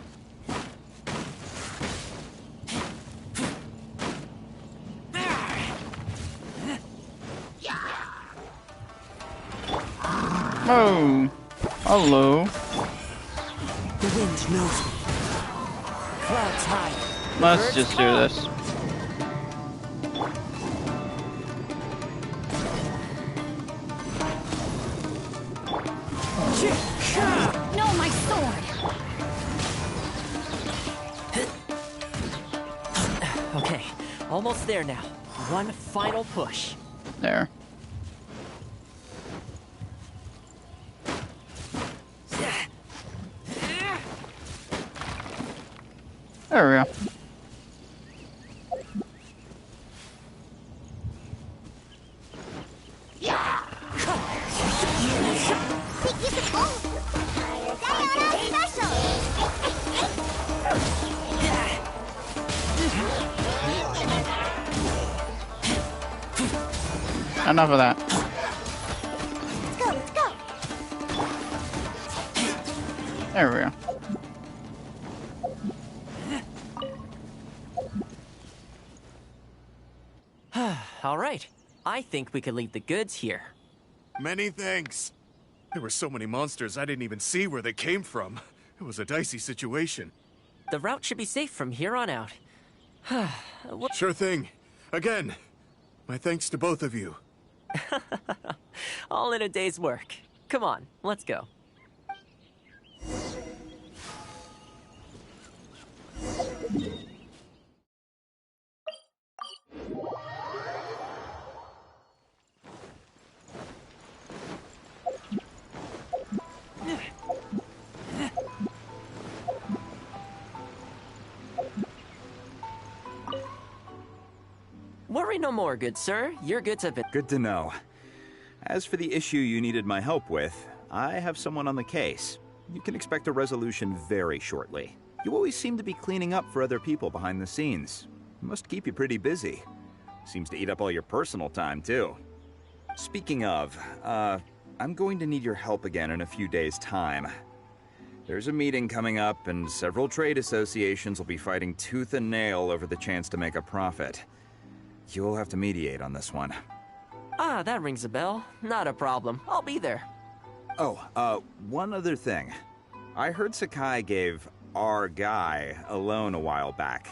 Oh. Hello. The wind knows me. Clouds high. Let's just do this. No, my sword! Okay, almost there now. One final push. There. There we go. Enough of that. Let's go! There we go. All right. I think we could leave the goods here. Many thanks. There were so many monsters I didn't even see where they came from. It was a dicey situation. The route should be safe from here on out. Sure thing. Again, my thanks to both of you. All in a day's work. Come on, let's go. Worry no more, good sir. Your goods have been... Good to know. As for the issue you needed my help with, I have someone on the case. You can expect a resolution very shortly. You always seem to be cleaning up for other people behind the scenes. Must keep you pretty busy. Seems to eat up all your personal time, too. Speaking of, I'm going to need your help again in a few days' time. There's a meeting coming up, and several trade associations will be fighting tooth and nail over the chance to make a profit. You'll have to mediate on this one. Ah, that rings a bell. Not a problem. I'll be there. Oh, one other thing. I heard Sakai gave our guy a loan a while back.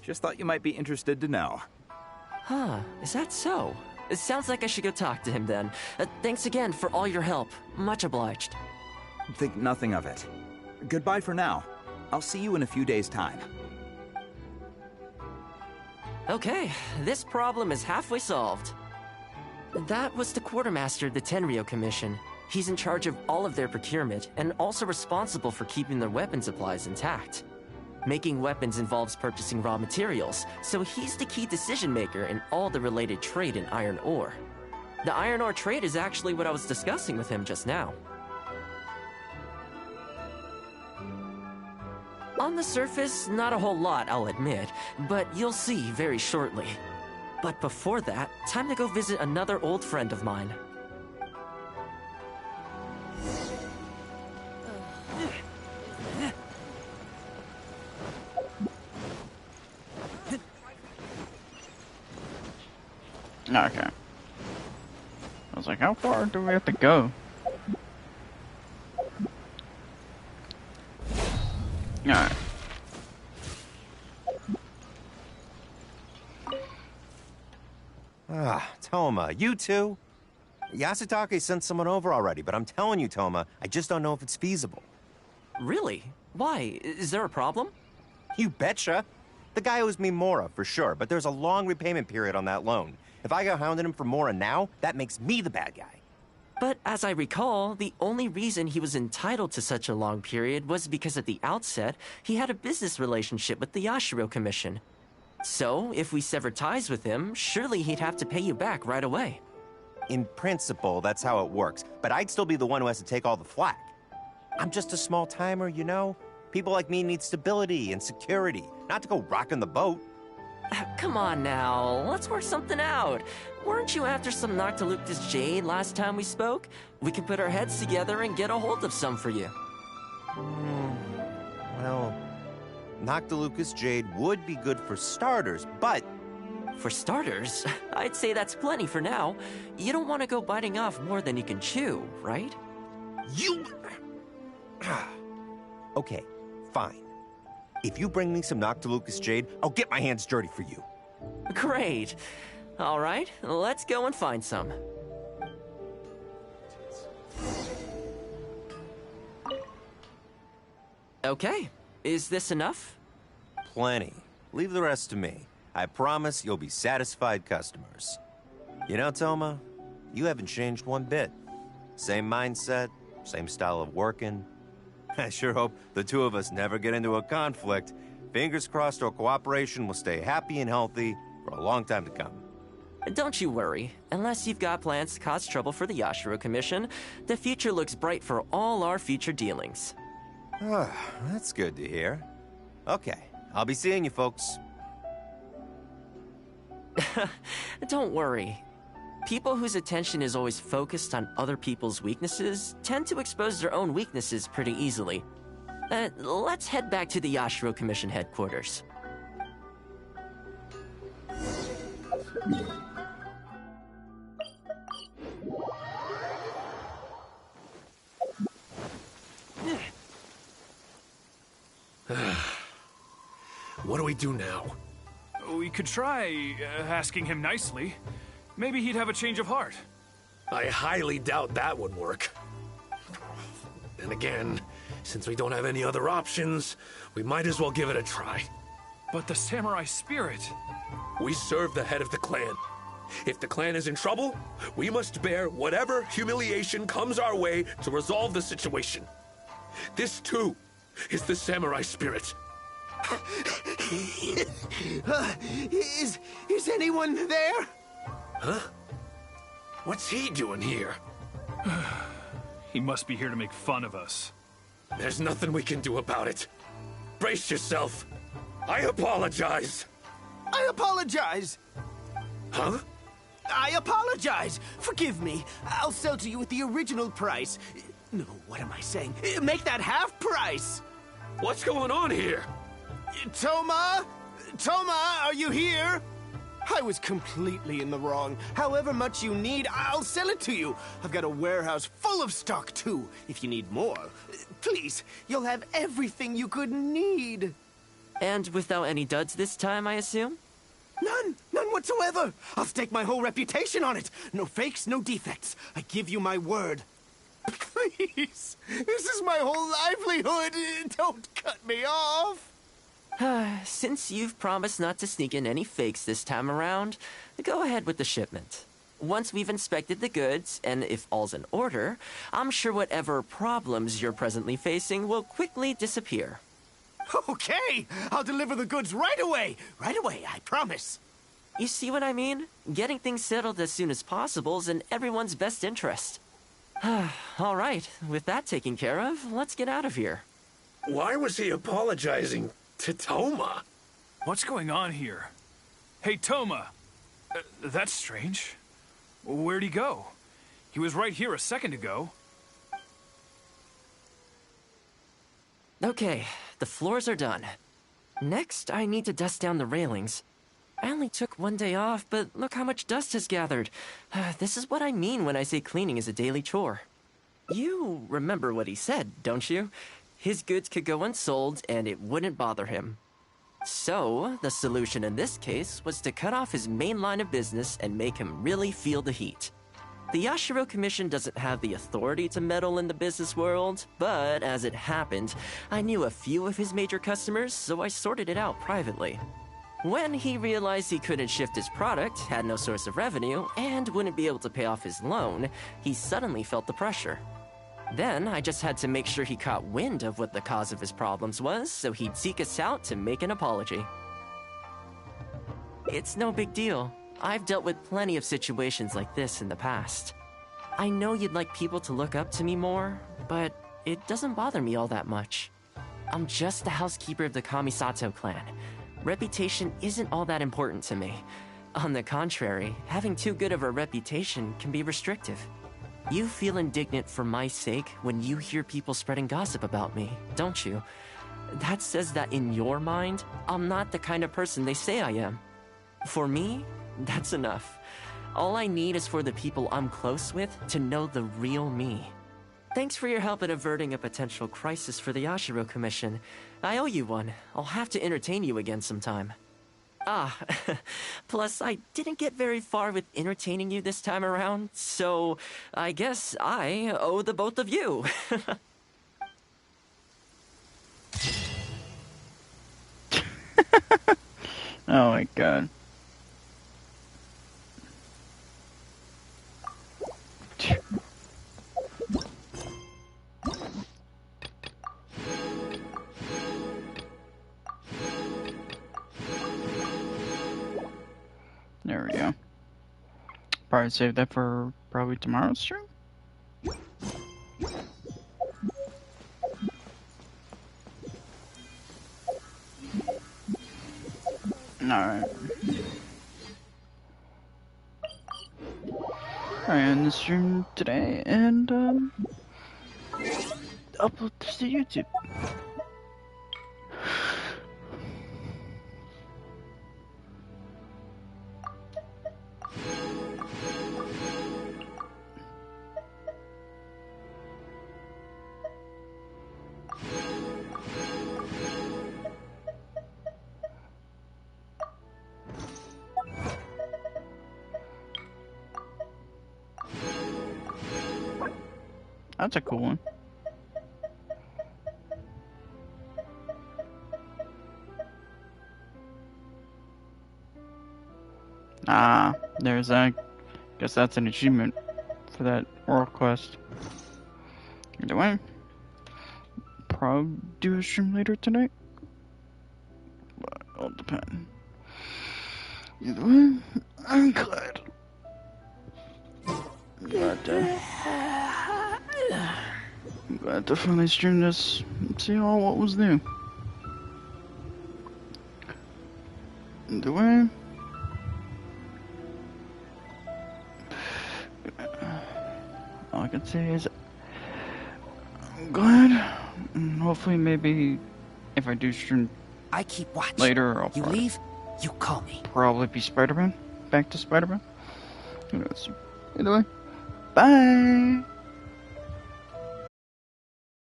Just thought you might be interested to know. Huh, is that so? It sounds like I should go talk to him then. Thanks again for all your help. Much obliged. Think nothing of it. Goodbye for now. I'll see you in a few days' time. Okay, this problem is halfway solved. That was the quartermaster of the Tenryo Commission. He's in charge of all of their procurement and also responsible for keeping their weapon supplies intact. Making weapons involves purchasing raw materials, so he's the key decision maker in all the related trade in iron ore. The iron ore trade is actually what I was discussing with him just now. On the surface, not a whole lot, I'll admit, but you'll see very shortly. But before that, time to go visit another old friend of mine. Okay. I was like, how far do we have to go? Alright. Toma, you two? Yasutake sent someone over already, but I'm telling you, Toma, I just don't know if it's feasible. Really? Why? Is there a problem? You betcha. The guy owes me Mora, for sure, but there's a long repayment period on that loan. If I go hounding him for Mora now, that makes me the bad guy. But as I recall, the only reason he was entitled to such a long period was because at the outset, he had a business relationship with the Yashiro Commission. So, if we sever ties with him, surely he'd have to pay you back right away. In principle, that's how it works, but I'd still be the one who has to take all the flack. I'm just a small timer, you know? People like me need stability and security, not to go rocking the boat. Come on now, let's work something out. Weren't you after some Noctiluctus jade last time we spoke? We can put our heads together and get a hold of some for you. Well, Noctilucus jade would be good for starters, but... For starters, I'd say that's plenty for now. You don't want to go biting off more than you can chew, right? You... Okay, fine. If you bring me some Noctilucus jade, I'll get my hands dirty for you. Great. All right, let's go and find some. Okay, is this enough? Plenty. Leave the rest to me. I promise you'll be satisfied customers. You know, Toma, you haven't changed one bit. Same mindset, same style of working. I sure hope the two of us never get into a conflict. Fingers crossed our cooperation will stay happy and healthy for a long time to come. Don't you worry. Unless you've got plans to cause trouble for the Yashiro Commission, the future looks bright for all our future dealings. That's good to hear. Okay, I'll be seeing you folks. Don't worry. People whose attention is always focused on other people's weaknesses tend to expose their own weaknesses pretty easily. Let's head back to the Yashiro Commission headquarters. What do we do now? We could try asking him nicely. Maybe he'd have a change of heart. I highly doubt that would work. And again, since we don't have any other options, we might as well give it a try. But the samurai spirit... We serve the head of the clan. If the clan is in trouble, we must bear whatever humiliation comes our way to resolve the situation. This, too, is the samurai spirit. Is anyone there? Huh? What's he doing here? He must be here to make fun of us. There's nothing we can do about it. Brace yourself. I apologize. I apologize. Huh? I apologize. Forgive me. I'll sell to you at the original price. No, what am I saying? Make that half price. What's going on here? Toma? Toma, are you here? I was completely in the wrong. However much you need, I'll sell it to you. I've got a warehouse full of stock, too. If you need more, please, you'll have everything you could need. And without any duds this time, I assume? None whatsoever. I'll stake my whole reputation on it. No fakes, no defects. I give you my word. Please, this is my whole livelihood. Don't cut me off. Since you've promised not to sneak in any fakes this time around, go ahead with the shipment. Once we've inspected the goods, and if all's in order, I'm sure whatever problems you're presently facing will quickly disappear. Okay, I'll deliver the goods right away. Right away, I promise. You see what I mean? Getting things settled as soon as possible is in everyone's best interest. All right, with that taken care of, let's get out of here. Why was he apologizing to Toma? What's going on here? Hey, Toma! That's strange. Where'd he go? He was right here a second ago. Okay, the floors are done. Next, I need to dust down the railings. I only took one day off, but look how much dust has gathered. This is what I mean when I say cleaning is a daily chore. You remember what he said, don't you? His goods could go unsold, and it wouldn't bother him. So, the solution in this case was to cut off his main line of business and make him really feel the heat. The Yashiro Commission doesn't have the authority to meddle in the business world, but as it happened, I knew a few of his major customers, so I sorted it out privately. When he realized he couldn't shift his product, had no source of revenue, and wouldn't be able to pay off his loan, he suddenly felt the pressure. Then, I just had to make sure he caught wind of what the cause of his problems was, so he'd seek us out to make an apology. It's no big deal. I've dealt with plenty of situations like this in the past. I know you'd like people to look up to me more, but it doesn't bother me all that much. I'm just the housekeeper of the Kamisato clan. Reputation isn't all that important to me. On the contrary, having too good of a reputation can be restrictive. You feel indignant for my sake when you hear people spreading gossip about me, don't you? That says that in your mind, I'm not the kind of person they say I am. For me, that's enough. All I need is for the people I'm close with to know the real me. Thanks for your help in averting a potential crisis for the Yashiro Commission. I owe you one. I'll have to entertain you again sometime. Plus I didn't get very far with entertaining you this time around, so I guess I owe the both of you. Oh my god. There we go. Probably save that for probably tomorrow's stream. Alright. I end the stream today and upload this to YouTube. That's a cool one. Ah, there's that. Guess that's an achievement for that world quest. Either way, probably do a stream later tonight. But it'll depend. Either way, I'm glad. I'm glad to finally stream this and see all what was new. Do I? All I can say is I'm glad. And hopefully, maybe if I do stream I keep watch. later, I'll You probably leave, you call me. Probably be Spider-Man. Back to Spider-Man. Who knows? Either way, bye.